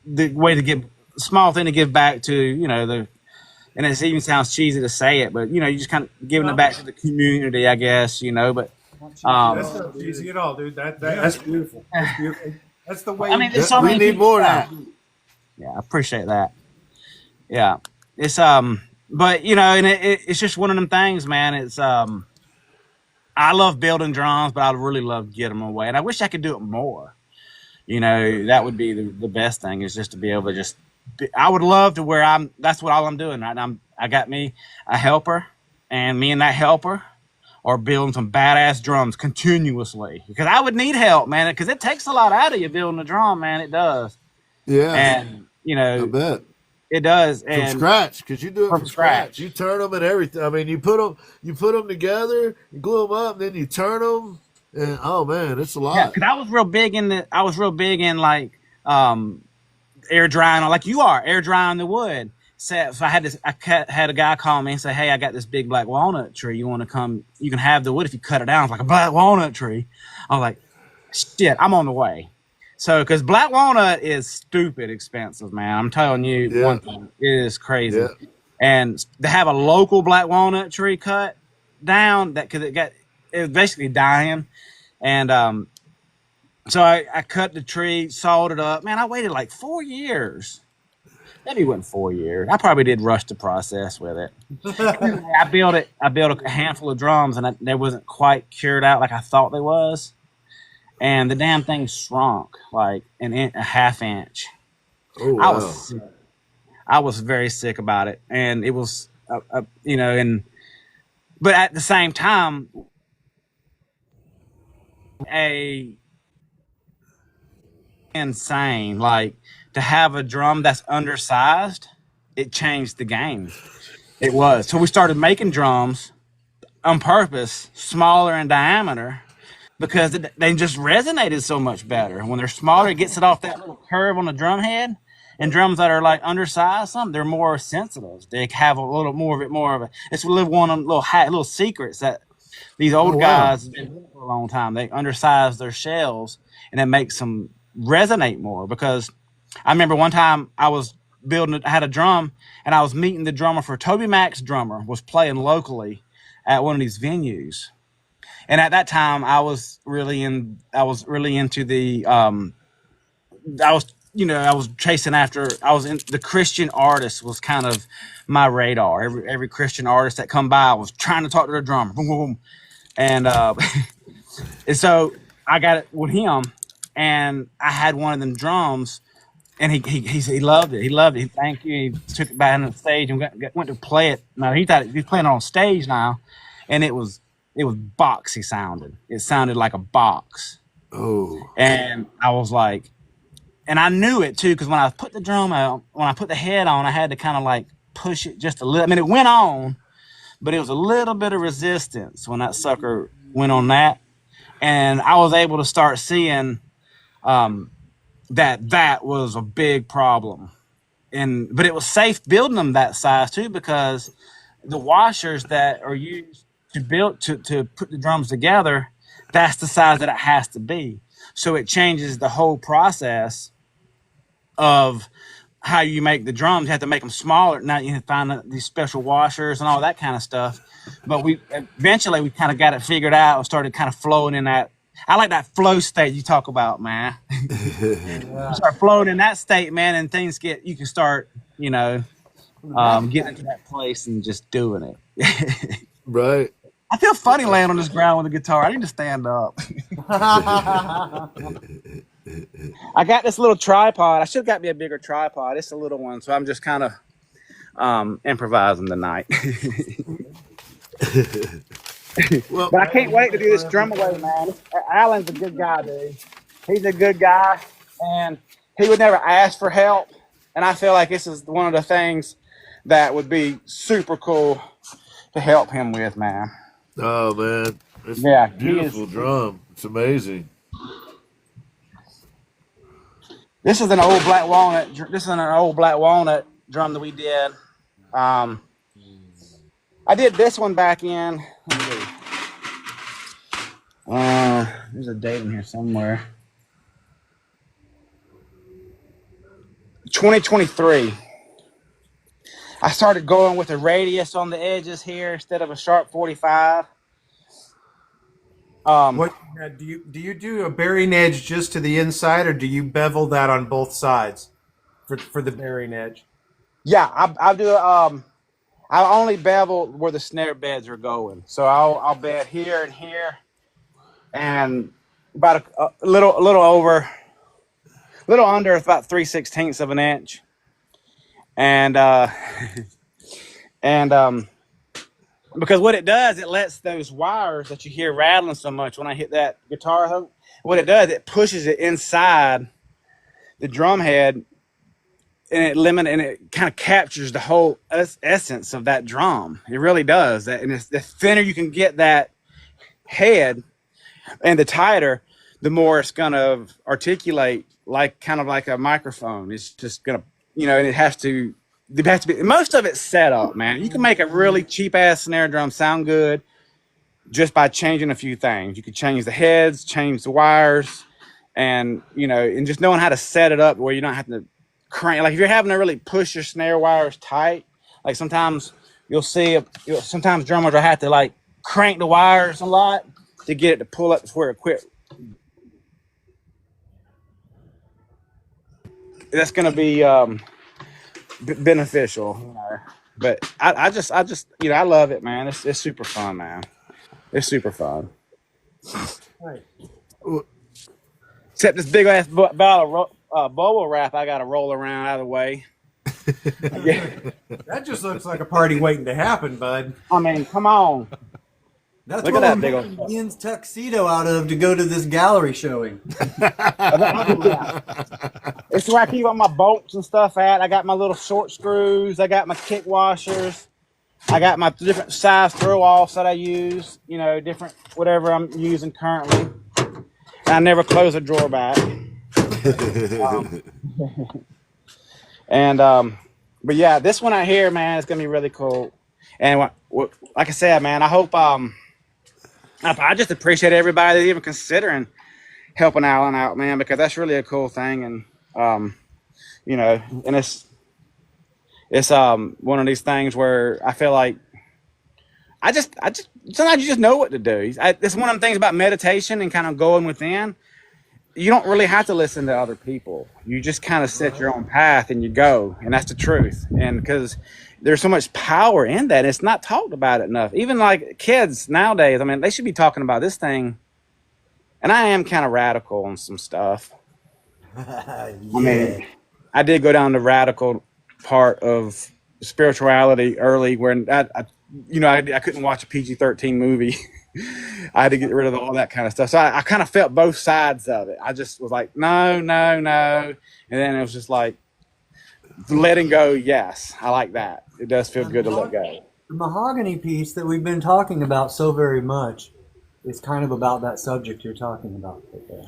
the way to give, small thing to give back to and it even sounds cheesy to say it, but you just kind of giving it back to the community, I guess, but That's not cheesy at all, dude. That's beautiful. That's beautiful. That's the way. I mean, there's so we many need people- more of that. Yeah, I appreciate that. Yeah, it's but and it's just one of them things, man. It's I love building drums, but I really love getting them away, and I wish I could do it more. That would be the best thing is just to be able to just. I would love to where I'm. That's what all I'm doing right now. I got me a helper, and me and that helper are building some badass drums continuously because I would need help, man. Because it takes a lot out of you building a drum, man. It does, Yeah, and I bet. it does, From and scratch, because you do it from from scratch. scratch. You turn them and everything. I mean, you put them together, you glue them up, and then you turn them. And oh man, it's a Yeah, lot. because I was real big in like air drying, like you are air drying the wood. So I had a guy call me and say, "Hey, I got this big black walnut tree. You want to come? You can have the wood if you cut it down." It's like a black walnut tree. I was like, "Shit, I'm on the way." So, because black walnut is stupid expensive, man. I'm telling you Yeah, one thing, it is yeah. crazy. And to have a local black walnut tree cut down, that because it was basically dying, and so I cut the tree, sawed it up. Man, I waited like 4 years. Maybe it wasn't 4 years. I probably did rush the process with it. Anyway, I built it. I built a handful of drums, and they wasn't quite cured out like I thought they was. And the damn thing shrunk like a half inch. Oh I was wow. sick. I was very sick about it, and it was, and but at the same time, a insane like to have a drum that's undersized. It changed the game. It was so we started making drums on purpose, smaller in diameter, because they just resonated so much better. When they're smaller, it gets it off that little curve on the drum head. And drums that are like undersized, they're more sensitive. They have a little more of a. It's one of them little secrets that these Oh old wow. guys have been doing for a long time. They undersize their shells, and it makes them resonate more. Because I remember one time I had a drum, and I was meeting the drummer for Toby Mac's drummer was playing locally at one of these venues. And at that time, I was really into the I was chasing after. I was in the Christian artist was kind of my radar. Every Christian artist that come by, I was trying to talk to the drummer. Boom, boom, boom. And and so I got it with him, and I had one of them drums, and he loved it. He loved it. Thank you. He took it back on the stage and went to play it. Now he thought he's playing it on stage now, and it was boxy sounding. It sounded like a box, Oh. and I was like, and I knew it too because when I put the drum out, when I put the head on, I had to kind of like push it just a little. I mean, it went on, but it was a little bit of resistance when that sucker went on that, and I was able to start seeing that was a big problem. But it was safe building them that size too because the washers that are used to put the drums together, that's the size that it has to be. So it changes the whole process of how you make the drums. You have to make them smaller. Now you have to find these special washers and all that kind of stuff. But we kind of got it figured out and started kind of flowing in that. I like that flow state you talk about, man. You start flowing in that state, man, and you can start, getting into that place and just doing it. Right. I feel funny laying on this ground with a guitar. I need to stand up. I got this little tripod. I should have got me a bigger tripod. It's a little one, so I'm just kind of improvising tonight. Well, But I can't wait to do this drum away, man. Alan's a good guy, dude. He's a good guy, and he would never ask for help. And I feel like this is one of the things that would be super cool to help him with, man. oh man, it's Yeah, a he is. beautiful drum. It's amazing. This is an old black walnut. This is an old black walnut drum that we did. I did this one back in. Let's see. There's a date in here somewhere. 2023. I started going with a radius on the edges here instead of a sharp 45. What do you do a bearing edge just to the inside, or do you bevel that on both sides for the bearing edge? Yeah, I do. I only bevel where the snare beds are going. So I'll bed here and here, and about a little over, a little under about 3/16 of an inch, and and because what it does, it lets those wires that you hear rattling so much when I hit that guitar hook. What it does, it pushes it inside the drum head, and it kind of captures the whole essence of that drum. It really does. And it's, the thinner you can get that head, and the tighter, the more it's gonna articulate like kind of like a microphone. It's just gonna, and it has to be. Most of it's set up, man. You can make a really cheap ass snare drum sound good just by changing a few things. You could change the heads, change the wires, and and just knowing how to set it up where you're not having to crank. Like if you're having to really push your snare wires tight, like sometimes you'll see, sometimes drummers will have to like crank the wires a lot to get it to pull up before it quit. That's going to be beneficial, But I just I love it, man. It's super fun, man. It's super fun. Right. Except this big ass bottle of bubble wrap I got to roll around out of the way. That just looks like a party waiting to happen, bud. I mean, come on. That's Look what at that we're big making old- Ian's tuxedo out of to go to this gallery showing. It's where I keep all my bolts and stuff at. I got my little short screws. I got my kick washers. I got my different size throw offs that I use. Different whatever I'm using currently. And I never close a drawer back. But yeah, this one out here, man, it's gonna be really cool. And like I said, man, I hope I just appreciate everybody that's even considering helping Alan out, man, because that's really a cool thing. And and it's one of these things where I feel like I just sometimes you just know what to do. It's one of the things about meditation and kind of going within. You don't really have to listen to other people. You just kind of set your own path and you go, and that's the truth. And because there's so much power in that, it's not talked about enough. Even like kids nowadays, I mean, they should be talking about this thing. And I am kind of radical on some stuff. Yeah. I mean, I did go down the radical part of spirituality early, where I couldn't watch a PG-13 movie. I had to get rid of all that kind of stuff. So I kind of felt both sides of it. I just was like, no. And then it was just like letting go. Yes, I like that. It does feel good to let go. The mahogany piece that we've been talking about so very much is kind of about that subject you're talking about right there.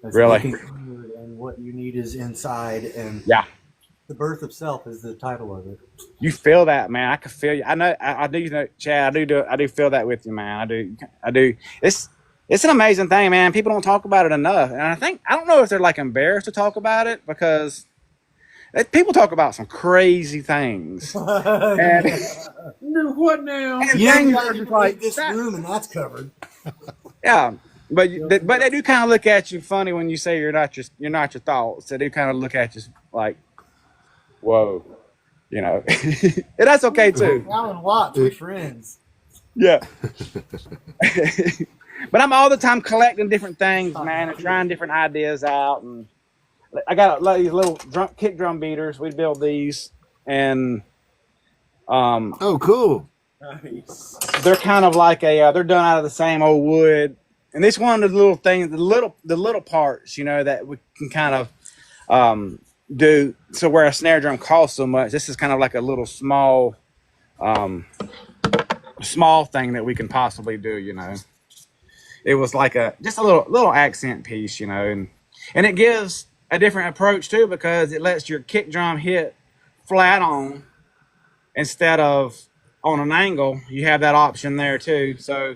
That's Really? looking inward, and what you need is inside, and Yeah. The Birth of Self is the title of it. You feel that, man. I can feel you. I know. I do. Chad, I do feel that with you, man. I do. It's an amazing thing, man. People don't talk about it enough, and I don't know if they're like embarrassed to talk about it, because people talk about some crazy things. And No, what now? Yeah, things you are just just like like this that. room, and that's covered. Yeah, but they do kind of look at you funny when you say you're not your thoughts. They do kind of look at you like, whoa, and that's okay too. Alan Watts, we're friends. Yeah. But I'm all the time collecting different things, man, and trying different ideas out. And I got these little kick drum beaters. We build these, and Oh, cool. Nice. they're kind of like they're done out of the same old wood. And this one of the little things, the little parts, that we can kind of do. So where a snare drum costs so much, this is kind of like a little small thing that we can possibly do. It was like just a little accent piece, and it gives a different approach too, because it lets your kick drum hit flat on instead of on an angle. You have that option there too. So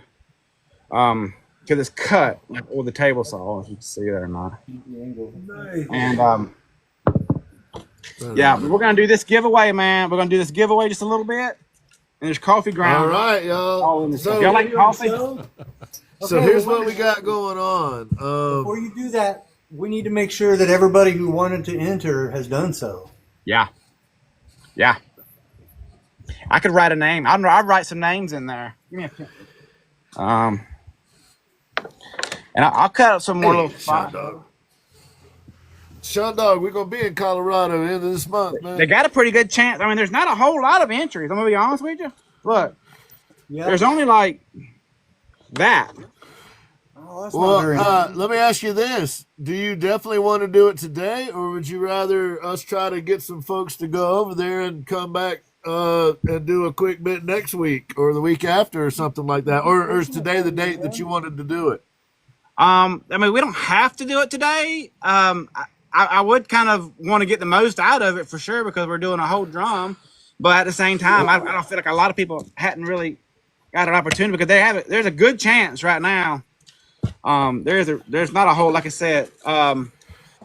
because it's cut like with a table saw, if you can see there or not. Nice. And yeah, but we're gonna do this giveaway, man. We're gonna do this giveaway just a little bit, and there's coffee ground. All right, All y'all. in the So, y'all like coffee? so Okay, here's well, what we got going on. Before you do that, we need to make sure that everybody who wanted to enter has done so. Yeah. Yeah. I could write a name. I'll write some names in there. Give me a pen. And I'll cut up some more Hey, little Sean spots. Dog. Sean Dog, we're gonna be in Colorado at the end of this month, They man. got a pretty good chance. I mean, there's not a whole lot of entries. I'm gonna be honest with you. Look, Yeah. there's only like that. Oh, that's not Well, very. let me ask you this: do you definitely want to do it today, or would you rather us try to get some folks to go over there and come back and do a quick bit next week or the week after or something like that? Or is today the date that you wanted to do it? I mean, we don't have to do it today. I would kind of want to get the most out of it for sure because we're doing a whole drum. But at the same time, I don't feel like a lot of people hadn't really got an opportunity because they have it. There's a good chance right now. There's not a whole, like I said.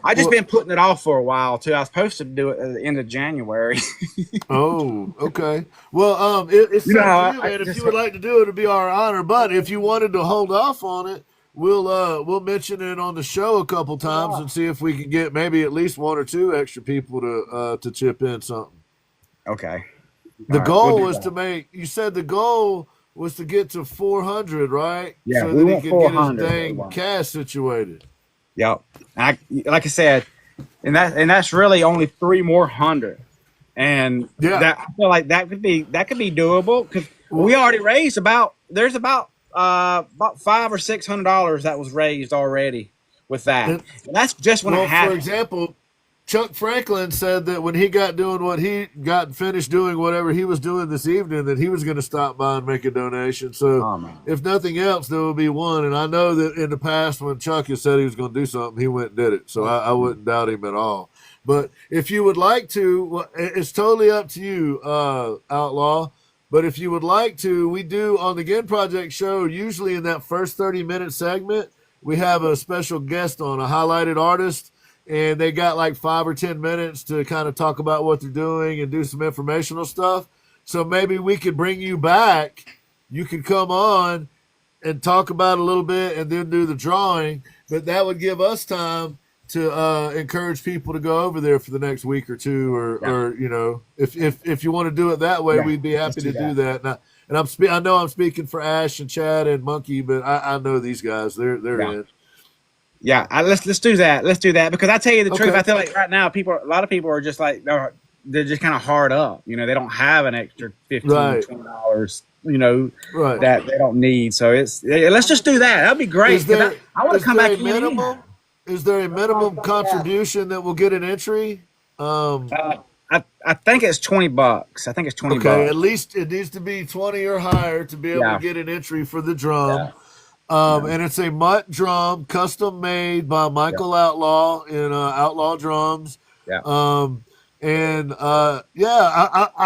I just been putting it off for a while too. I was supposed to do it at the end of January. Oh, okay. Well, it's You know, up to you, man. If you would like to do it, it'd be our honor. But if you wanted to hold off on it, we'll mention it on the show a couple times and see if we can get maybe at least one or two extra people to chip in something. Okay. The All right, goal we'll do was that. to make. You said the goal was to get to 400, right? Yeah, so we that he want could get his 400. dang cash situated. Yep. Like I said, and that's really only 300 more. And Yeah. that I feel like that could be doable because we already raised about $500 or $600 that was raised already with that. And that's just when it Well, for happened. example, Chuck Franklin said that when he got doing what he got finished doing, whatever he was doing this evening, that he was going to stop by and make a donation. So, Oh, man. if nothing else, there will be one. And I know that in the past, when Chuck has said he was going to do something, he went and did it. So I wouldn't doubt him at all. But if you would like to, well, it's totally up to you, Outlaw. But if you would like to, we do on the Gin Project show, usually in that first 30-minute segment, we have a special guest on, a highlighted artist, and they got like 5 or 10 minutes to kind of talk about what they're doing and do some informational stuff. So maybe we could bring you back. You could come on and talk about it a little bit and then do the drawing. But that would give us time to encourage people to go over there for the next week or two, or you know, if you want to do it that way, we'd be happy to do that. And I know I'm speaking for Ash and Chad and Monkey, but I know these guys. They're in. Yeah, let's do that. Let's do that because I tell you the truth. Okay. I feel like right now a lot of people are just like they're just kind of hard up. You know, they don't have an extra $15, Right. $20. You know, Right. that they don't need. So let's just do that. That'd be great. Is there, I want is to come there back a minimum? Is there a minimum contribution that will get an entry? I think it's $20. I think it's $20. Okay, at least it needs to be 20 or higher to be able to get an entry for the drum. And it's a mutt drum, custom made by Michael Outlaw in Outlaw Drums. Yeah. I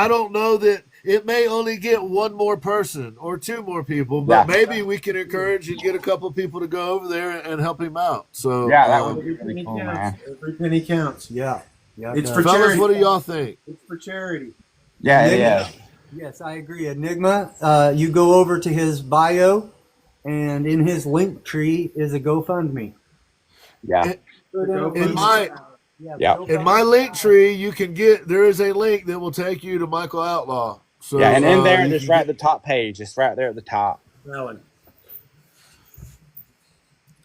don't know that it may only get one more person or two more people, but maybe we can encourage and get a couple people to go over there and help him out. So that would be Every really penny cool, counts. man. Every penny counts. Yeah. Yeah. It's no. for fellas, charity. what do y'all think? It's for charity. Yeah, Enigma. Yes, I agree. Enigma, you go over to his bio, and in his link tree is a GoFundMe. yeah. In my Yeah. in my link tree, you can there is a link that will take you to Michael Outlaw. So Yeah, and in there, you it's can right at the top page. It's right there at the top. Alan.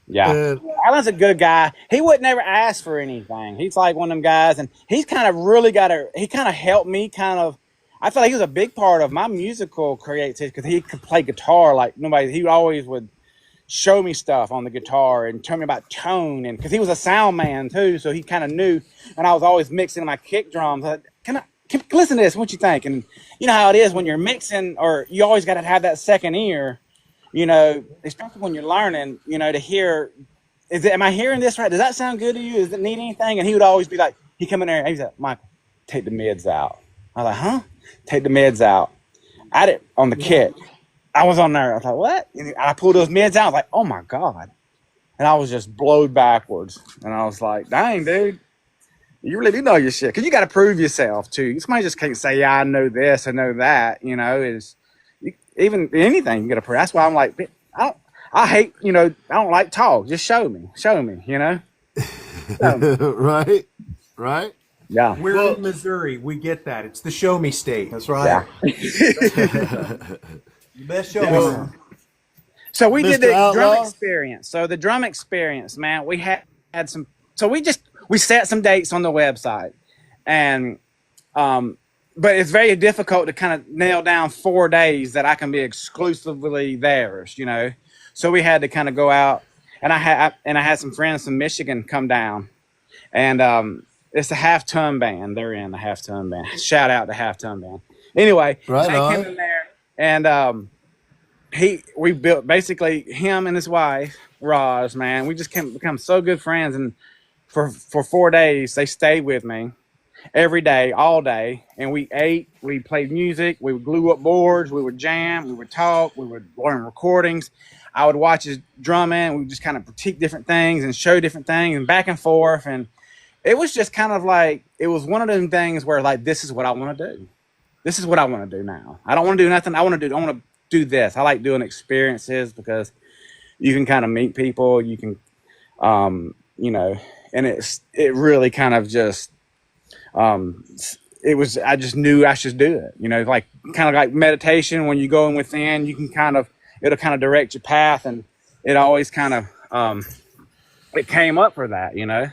Yeah. And- Alan's a good guy. He would never ask for anything. He's like one of them guys, and he's kind of really he kind of helped me I feel like he was a big part of my musical creativity because he could play guitar like nobody. He always would show me stuff on the guitar and tell me about tone, and because he was a sound man too, so he kind of knew. And I was always mixing my kick drums. Like, can listen to this? What you think? And you know how it is when you're mixing, or you always got to have that second ear. You know, especially when you're learning. You know, to hear, am I hearing this right? Does that sound good to you? Does it need anything? And he would always be like, he come in there and he's like, Michael, take the mids out. I was like, huh? Take the mids out. I did on the kick. I was on there. I was like, what? And I pulled those mids out. I was like, oh my God. And I was just blowed backwards. And I was like, dang, dude, you really do know your shit. Because you got to prove yourself too. Somebody just can't say, yeah, I know this, I know that. You know, even anything you got to prove. That's why I'm like, I hate, you know, I don't like talk. Just show me, you know. right. Yeah. We're in Missouri. We get that. It's the show me state. That's right. Yeah. The best show Well, around. So we did Mr. the drum Outlaw? experience. So the drum experience, man, we had some. So we set some dates on the website, and but it's very difficult to kind of nail down 4 days that I can be exclusively theirs, you know. So we had to kind of go out, and I had some friends from Michigan come down, and it's a half ton band. They're in the half ton band. Shout out to half ton band. Anyway, Right they on. came in there, and we built basically him and his wife Roz. Man, we just become so good friends, and for 4 days they stayed with me every day, all day, and we ate, we played music, we would glue up boards, we would jam, we would talk, we would learn recordings. I would watch his drumming, we would just kind of critique different things and show different things and back and forth, and it was just kind of like, it was one of them things where like, this is what I want to do. This is what I want to do now. I don't want to do nothing. I want to do this. I like doing experiences because you can kind of meet people, you can, you know, and it really kind of just, I just knew I should do it, you know, like kind of like meditation. When you go in within, you can it'll kind of direct your path, and it always kind of, it came up for that, you know.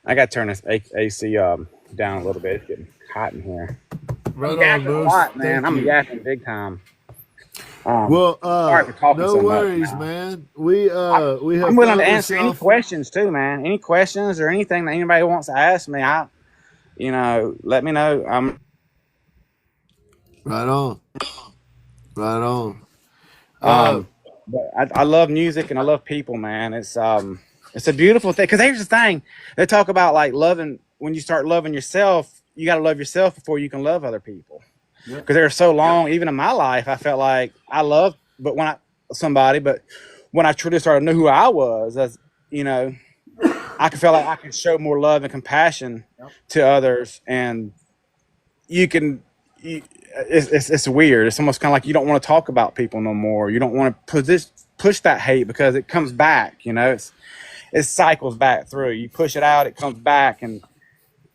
I got to turn this AC down a little bit. It's getting hot in here. Right I'm on, yapping a Moose. lot, man. Thank I'm you. yapping big time. Well, sorry for talking no so much, worries, man. We have. I'm willing to found answer any yourself- questions too, man. Any questions or anything that anybody wants to ask me, you know, let me know. Right on. Right on. But I love music and I love people, man. It's a beautiful thing. Because here's the thing: they talk about like loving. When you start loving yourself, you got to love yourself before you can love other people. Because there was so long, even in my life, I felt like I loved, but when I truly started to know who I was, as you know, I could feel like I could show more love and compassion to others, and it's weird. It's almost kind of like you don't want to talk about people no more. You don't want to push that hate because it comes back. You know, it cycles back through. You push it out, it comes back, and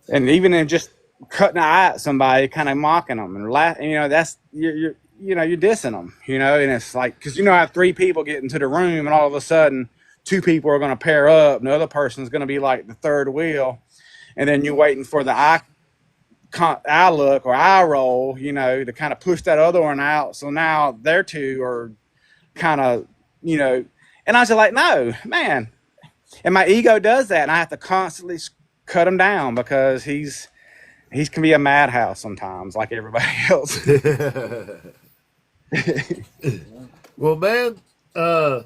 even in just cutting an eye at somebody, kind of mocking them and laughing, you know, that's you're dissing them, you know. And it's like, because you know how 3 people get into the room and all of a sudden 2 people are going to pair up and the other person's going to be like the third wheel, and then you're waiting for the eye look or eye roll, you know, to kind of push that other one out. So now their 2 are kind of, you know, and I was just like, no, man. And my ego does that, and I have to constantly cut him down because he can be a madhouse sometimes, like everybody else. Well, man, it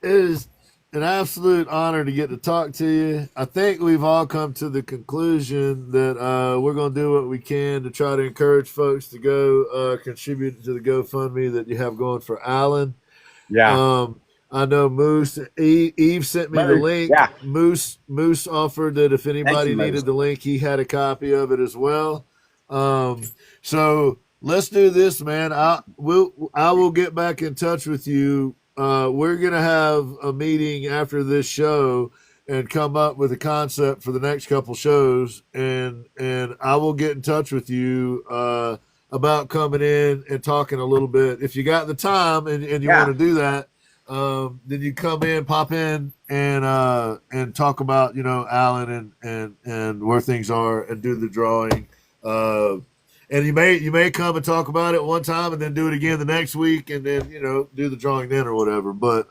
is an absolute honor to get to talk to you. I think we've all come to the conclusion that we're going to do what we can to try to encourage folks to go contribute to the GoFundMe that you have going for Alan. Yeah. I know Moose, Eve sent me the link. Yeah. Moose offered that if anybody you, needed Moose. the link, he had a copy of it as well. So let's do this, man. I will get back in touch with you. We're going to have a meeting after this show and come up with a concept for the next couple shows. And I will get in touch with you, about coming in and talking a little bit. If you got the time and you want to do that, then you come in, pop in, and talk about, you know, Alan and where things are, and do the drawing. And you may come and talk about it one time and then do it again the next week, and then, you know, do the drawing then or whatever. But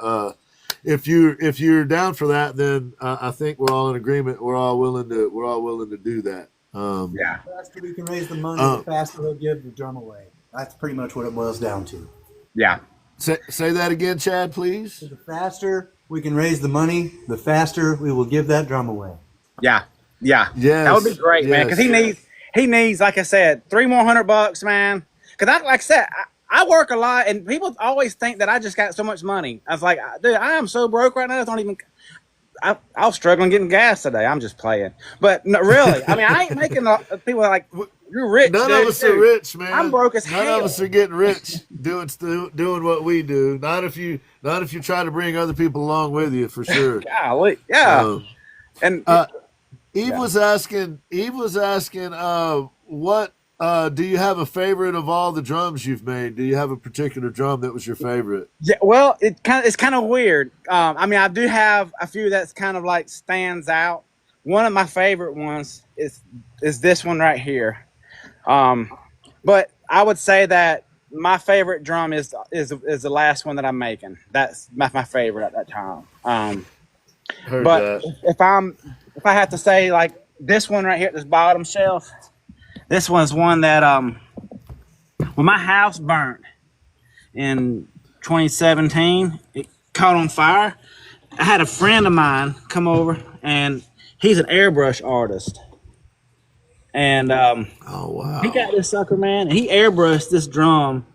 if you're down for that, then I think we're all in agreement. We're all willing to do that. Yeah. The faster we can raise the money, the faster they'll give the drum away. That's pretty much what it boils down to. Yeah. Say that again, Chad, please. So the faster we can raise the money, the faster we will give that drum away. Yeah. Yeah. Yes, That would be great, man. yes. Because he needs, like I said, $3 more $100, man. Because like I said, I work a lot, and people always think that I just got so much money. I was like, dude, I am so broke right now. I was struggling getting gas today. I'm just playing, but no, really, I mean, I ain't making people are like, you're rich. None dude. of us are rich, man. I'm broke as None hell. of us are getting rich doing what we do. Not if you try to bring other people along with you, for sure. Golly, yeah. And Eve Yeah. was asking. Eve was asking. What? Do you have a favorite of all the drums you've made? Do you have a particular drum that was your favorite? Yeah, well, it's kind of weird. I mean, I do have a few that's kind of like stands out. One of my favorite ones is this one right here. Um, but I would say that my favorite drum is the last one that I'm making. That's my favorite at that time. Heard But that. if I have to say like this one right here at this bottom shelf, this one's one that when my house burnt in 2017, it caught on fire. I had a friend of mine come over, and he's an airbrush artist, and Oh he wow. got this sucker, man. And he airbrushed this drum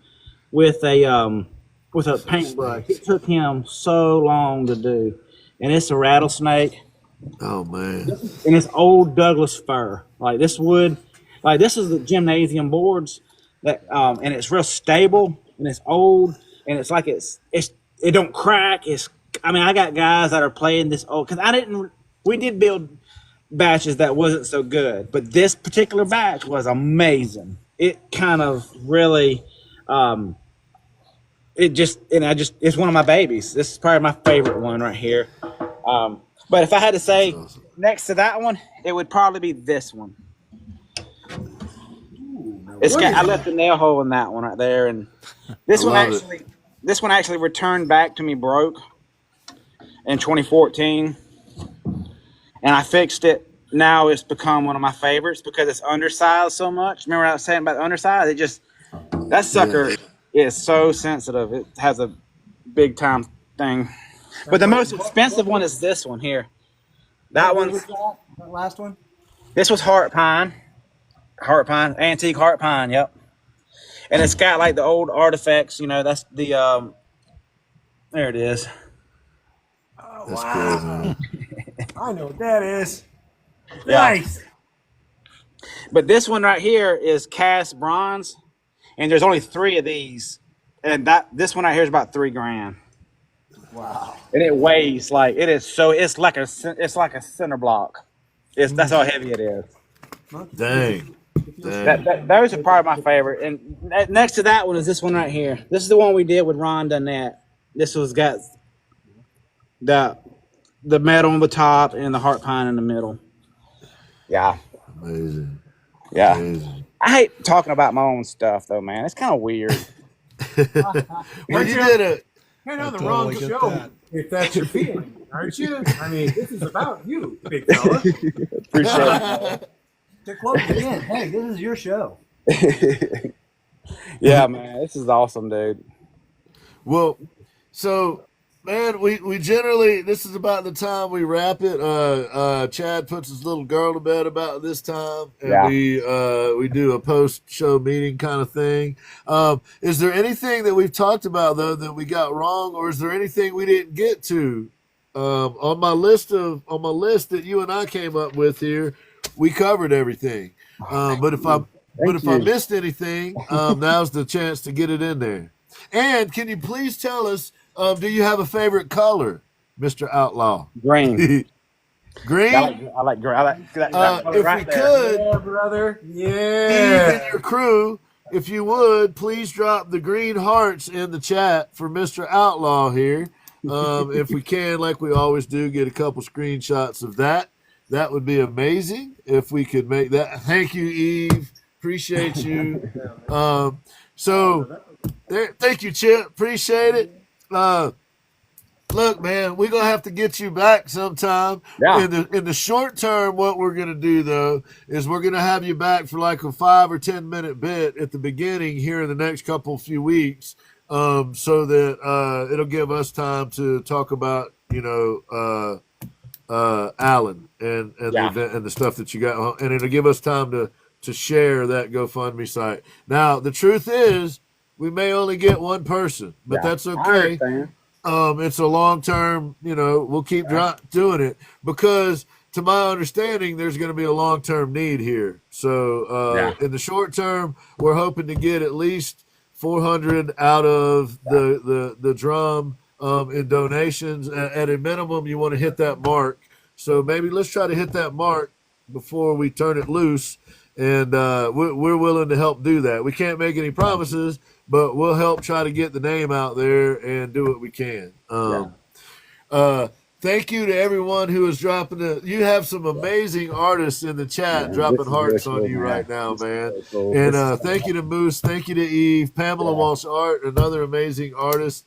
with a paintbrush. It took him so long to do, and it's a rattlesnake. Oh man. And it's old Douglas fir. Like this wood, like this is the gymnasium boards that, and it's real stable and it's old and it's like it don't crack. I mean, I got guys that are playing this old because we did build batches that wasn't so good, but this particular batch was amazing. It kind of really, it's one of my babies. This is probably my favorite one right here. But if I had to say Awesome. next to that one, it would probably be this one. I left a nail hole in that one right there, and this I one love it. actually returned back to me broke in 2014, and I fixed it. Now it's become one of my favorites because it's undersized so much. Remember what I was saying about the undersized? That sucker is so sensitive. It has a big time thing. But the most expensive one is this one here. That What one. was that last one? This was heart pine, antique heart pine. Yep. And it's got like the old artifacts. You know, that's the there it is. Oh, That's wow. crazy. I know what that is. Yeah. Nice. But this one right here is cast bronze, and there's only 3 of these, and this one right here is about $3,000. Wow. And it weighs like it is so it's like a center block. That's how heavy it is. Dang. Dang. Those are probably my favorite. And next to that one is this one right here. This is the one we did with Ron Dunnett. This was got the metal on the top and the heart pine in the middle. Yeah, Amazing. yeah. Amazing. I hate talking about my own stuff though, man. It's kind of weird. Well, you did it. You're on the totally wrong get show that. if that's your feeling, aren't you? I mean, this is about you, big fella. Appreciate To close it in, hey, this is your show. it. Yeah, man. This is awesome, dude. Well, so man, we generally this is about the time we wrap it. Chad puts his little girl to bed about this time, and Yeah. we do a post show meeting kind of thing. Is there anything that we've talked about though that we got wrong, or is there anything we didn't get to? On my list that you and I came up with here, we covered everything. But if I missed anything, now's the chance to get it in there. And can you please tell us, do you have a favorite color, Mr. Outlaw? Green. Green? I like green. I like that color If right we there. could, Yeah, brother. Eve Yeah. and your crew, if you would, please drop the green hearts in the chat for Mr. Outlaw here. If we can, like we always do, get a couple screenshots of that. That would be amazing if we could make that. Thank you, Eve. Appreciate you. Thank you, Chip. Appreciate it. Look, man, we're gonna have to get you back sometime. Yeah. In the short term, what we're gonna do though is we're gonna have you back for like a 5 or 10 minute bit at the beginning here in the next few weeks, so that it'll give us time to talk about Alan and the event and the stuff that you got, and it'll give us time to share that GoFundMe site. Now, the truth is, we may only get one person, but that's okay. It's a long term, we'll keep doing it because, to my understanding, there's going to be a long term need here. So, in the short term, we're hoping to get at least 400 out of the drum in donations. At a minimum, you want to hit that mark. So maybe let's try to hit that mark before we turn it loose. And we're willing to help do that. We can't make any promises, but we'll help try to get the name out there and do what we can. Thank you to everyone who is dropping you have some amazing artists in the chat dropping hearts on you right now, man. And thank you to Moose, thank you to Eve, Pamela Walsh Art, another amazing artist.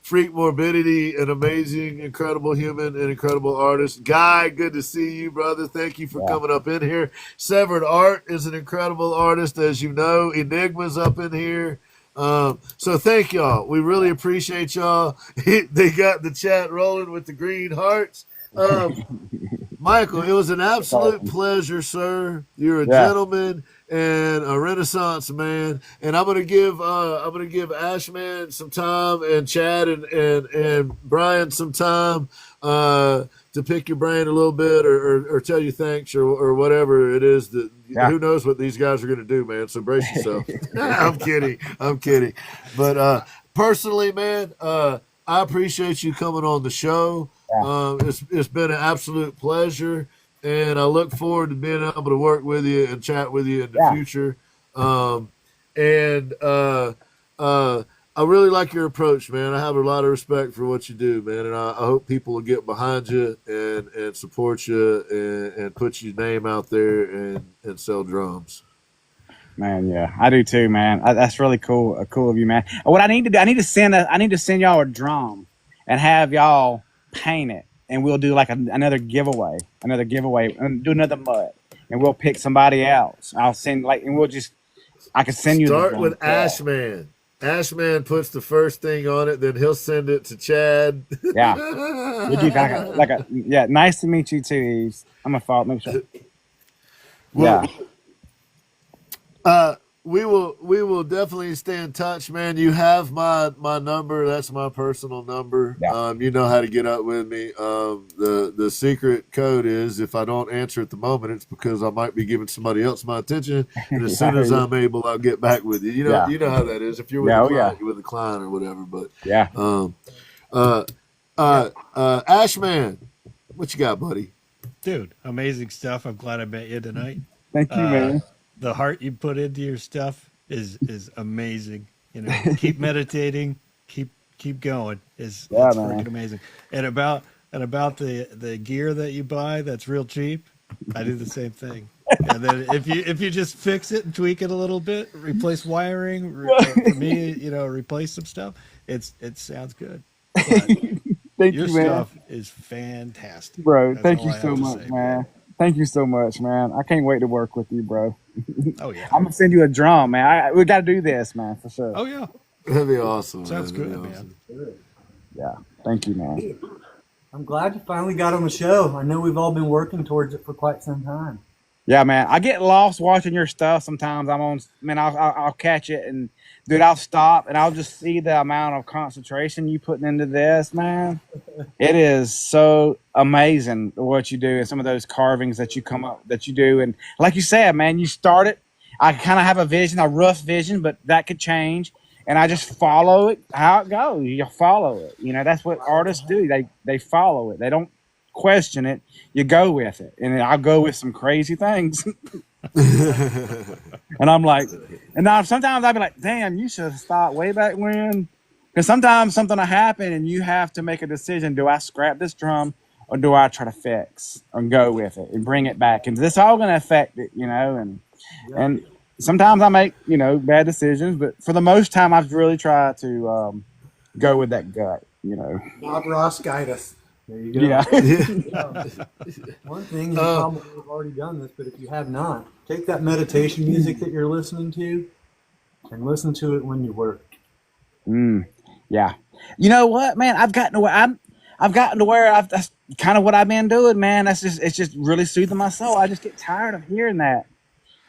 Freak Morbidity, an amazing, incredible human, an incredible artist. Guy, good to see you, brother. Thank you for coming up in here. Severed Art is an incredible artist, as you know. Enigma's up in here. So thank y'all. We really appreciate y'all. They got the chat rolling with the green hearts. Michael, it was an absolute pleasure, sir. You're a gentleman and a Renaissance man. And I'm gonna give Ashman some time and Chad and Brian some time to pick your brain a little bit or tell you thanks or whatever it is that who knows what these guys are gonna do, man. So brace yourself. I'm kidding. But personally, man, I appreciate you coming on the show. It's been an absolute pleasure, and I look forward to being able to work with you and chat with you in the future. I really like your approach, man. I have a lot of respect for what you do, man, and I hope people will get behind you and support you and put your name out there and sell drums. Man, yeah, I do too, man. That's really cool of you, man. What I need to do, I need to send y'all a drum and have y'all paint it, and we'll do like another giveaway, and do another mud, and we'll pick somebody else. I'll send and I can send you. Start with Ashman. Ashman puts the first thing on it, then he'll send it to Chad. Yeah, we do nice to meet you too, Eves. I'm gonna follow. Make sure. Well, we will definitely stay in touch, man. You have my number. That's my personal number. Yeah. You know how to get up with me. The secret code is if I don't answer at the moment, it's because I might be giving somebody else my attention. And as soon as I'm able, I'll get back with you. You know how that is. If you're with a client, you're with a client or whatever. But Ashman, what you got, buddy? Dude, amazing stuff. I'm glad I met you tonight. Thank you, man. The heart you put into your stuff is amazing. You know, keep meditating, keep going. It's freaking amazing. And about the gear that you buy that's real cheap, I do the same thing. And then if you just fix it and tweak it a little bit, replace wiring, for me, replace some stuff, it sounds good. But your stuff is fantastic, bro. Thank you so much, man. Thank you so much, man. I can't wait to work with you, bro. Oh yeah, I'm gonna send you a drum, man. We got to do this, man, for sure. Oh yeah, that'd be awesome. Sounds good, man. Yeah, thank you, man. I'm glad you finally got on the show. I know we've all been working towards it for quite some time. Yeah, man. I get lost watching your stuff sometimes. I'll catch it, and dude, I'll stop and I'll just see the amount of concentration you putting into this, man. It is so amazing what you do and some of those carvings that you do. And like you said, man, you start it. I kind of have a rough vision, but that could change. And I just follow it how it goes. You follow it. That's what artists do. They follow it. They don't question it. You go with it. And I'll go with some crazy things. And I'm like, and now sometimes I'll be like, damn, you should have stopped way back when. Because sometimes something will happen and you have to make a decision. Do I scrap this drum or do I try to fix and go with it and bring it back? And this all going to affect it, and sometimes I make, bad decisions, but for the most time, I've really tried to go with that gut, Bob Ross, guide us. There you go. Yeah. One thing, you probably have already done this, but if you have not, take that meditation music that you're listening to and listen to it when you work. Yeah. You know what, man? I've gotten to where that's kind of what I've been doing, man. It's just really soothing my soul. I just get tired of hearing that.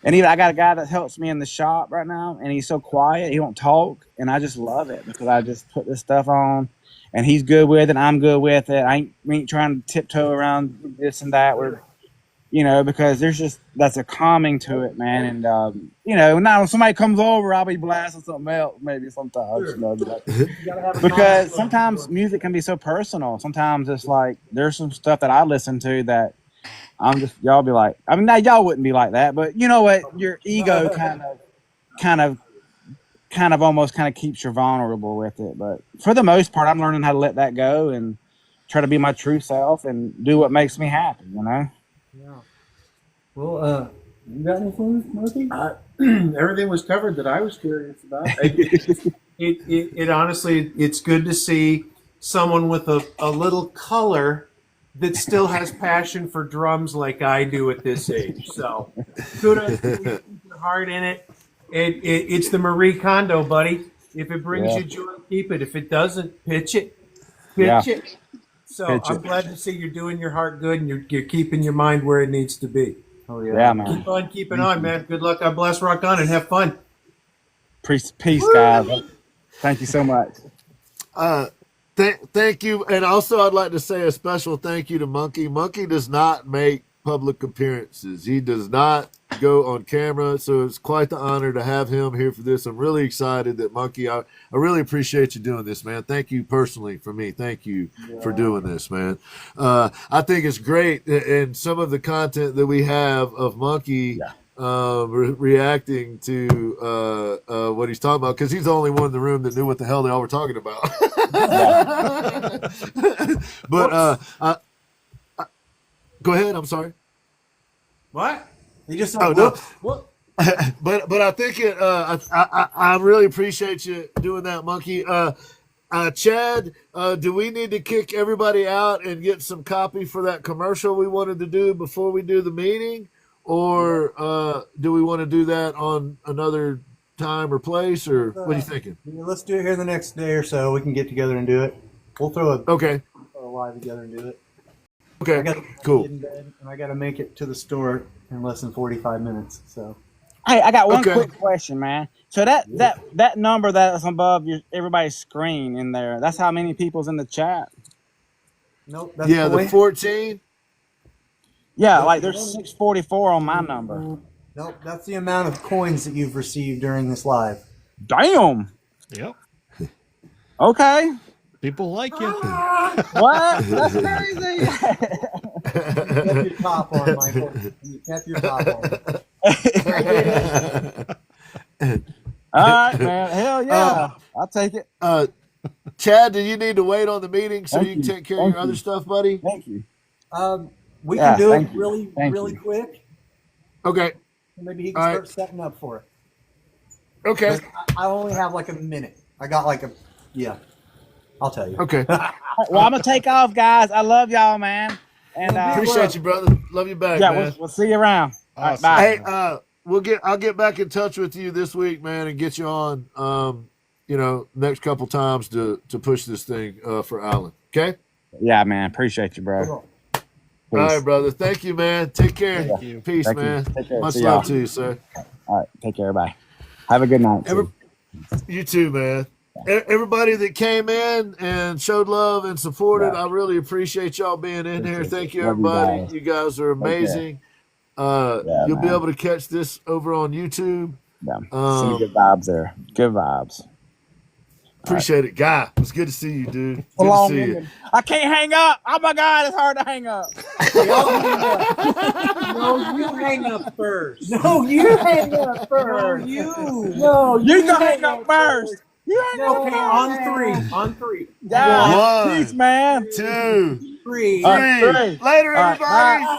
And even I got a guy that helps me in the shop right now, and he's so quiet, he don't talk, and I just love it because I just put this stuff on, and he's good with it, I'm good with it. We ain't trying to tiptoe around this and that. Because that's a calming to it, man. And now when somebody comes over, I'll be blasting something else maybe sometimes. Sure. Because sometimes music can be so personal. Sometimes it's like there's some stuff that I listen to that I'm just y'all be like. I mean, now y'all wouldn't be like that, but you know what? Your ego kind of almost kind of keeps you vulnerable with it. But for the most part, I'm learning how to let that go and try to be my true self and do what makes me happy. You know. Yeah. Well, you got any clues, Murphy? Everything was covered that I was curious about. It honestly, it's good to see someone with a little color that still has passion for drums like I do at this age. So kudos to you. Keep your heart in it. It's the Marie Kondo, buddy. If it brings you joy, keep it. If it doesn't, pitch it. Pitch it. So Pitch I'm it. glad to see you're doing your heart good and you're keeping your mind where it needs to be. Oh yeah. Yeah, man. Keep on keeping on, man. Good luck. God bless. Rock on and have fun. Peace, guys. Thank you so much. Thank you. And also, I'd like to say a special thank you to Monkey. Monkey does not make public appearances. He does not go on camera. So it's quite the honor to have him here for this. I'm really excited that Monkey, I really appreciate you doing this, man. Thank you personally for me. Thank you for doing this, man. I think it's great. And some of the content that we have of Monkey reacting to what he's talking about, because he's the only one in the room that knew what the hell they all were talking about. But go ahead. I'm sorry. What? You just no. But I think I really appreciate you doing that, Monkey. Chad, do we need to kick everybody out and get some copy for that commercial we wanted to do before we do the meeting? Or do we want to do that on another time or place? Or what are you thinking? Let's do it here the next day or so. We can get together and do it. We'll throw a live together and do it. Okay, cool. In bed, and I got to make it to the store in less than 45 minutes. So, hey, I got one quick question, man. So that number that's above everybody's screen in there, that's how many people's in the chat? Nope. That's the 14. Yeah, like there's 644 on my number. Nope, that's the amount of coins that you've received during this live. Damn. Yep. Okay. People like you. What? That's crazy. You kept your top on, Michael. You kept your top on. All right, man. Hell yeah. I'll take it. Chad, do you need to wait on the meeting so you can take care of your other stuff, buddy? Thank you. We can do it really quick. Okay. Maybe he can start setting up for it. Okay. I only have like a minute. I got like I'll tell you. Okay. Well, I'm gonna take off, guys. I love y'all, man. And appreciate you, brother. Love you back, man. We'll see you around. Awesome. All right, bye. Hey, I'll get back in touch with you this week, man, and get you on next couple times to push this thing for Alan. Okay? Yeah, man. Appreciate you, bro. All right, brother. Thank you, man. Take care. Thank you. Peace, Thank man. you. Take care. Much See love y'all. to you, sir. All right. Take care. Bye. Have a good night. You too, man. Everybody that came in and showed love and supported, I really appreciate y'all being in here. Thank you, Love you everybody. guys. You guys are amazing. You'll be able to catch this over on YouTube. Yeah. Some good vibes there. Good vibes. Appreciate it, Guy. It was good to see you, dude. So Good long, to see you. woman. I can't hang up. Oh my God, it's hard to hang up. No, you hang up first. No, you hang up first. No, You can hang up first. You hang up Okay, first. on three. Yeah. One, Peace, man. 2, 3. 3. Three. Later, All right, everybody. bye.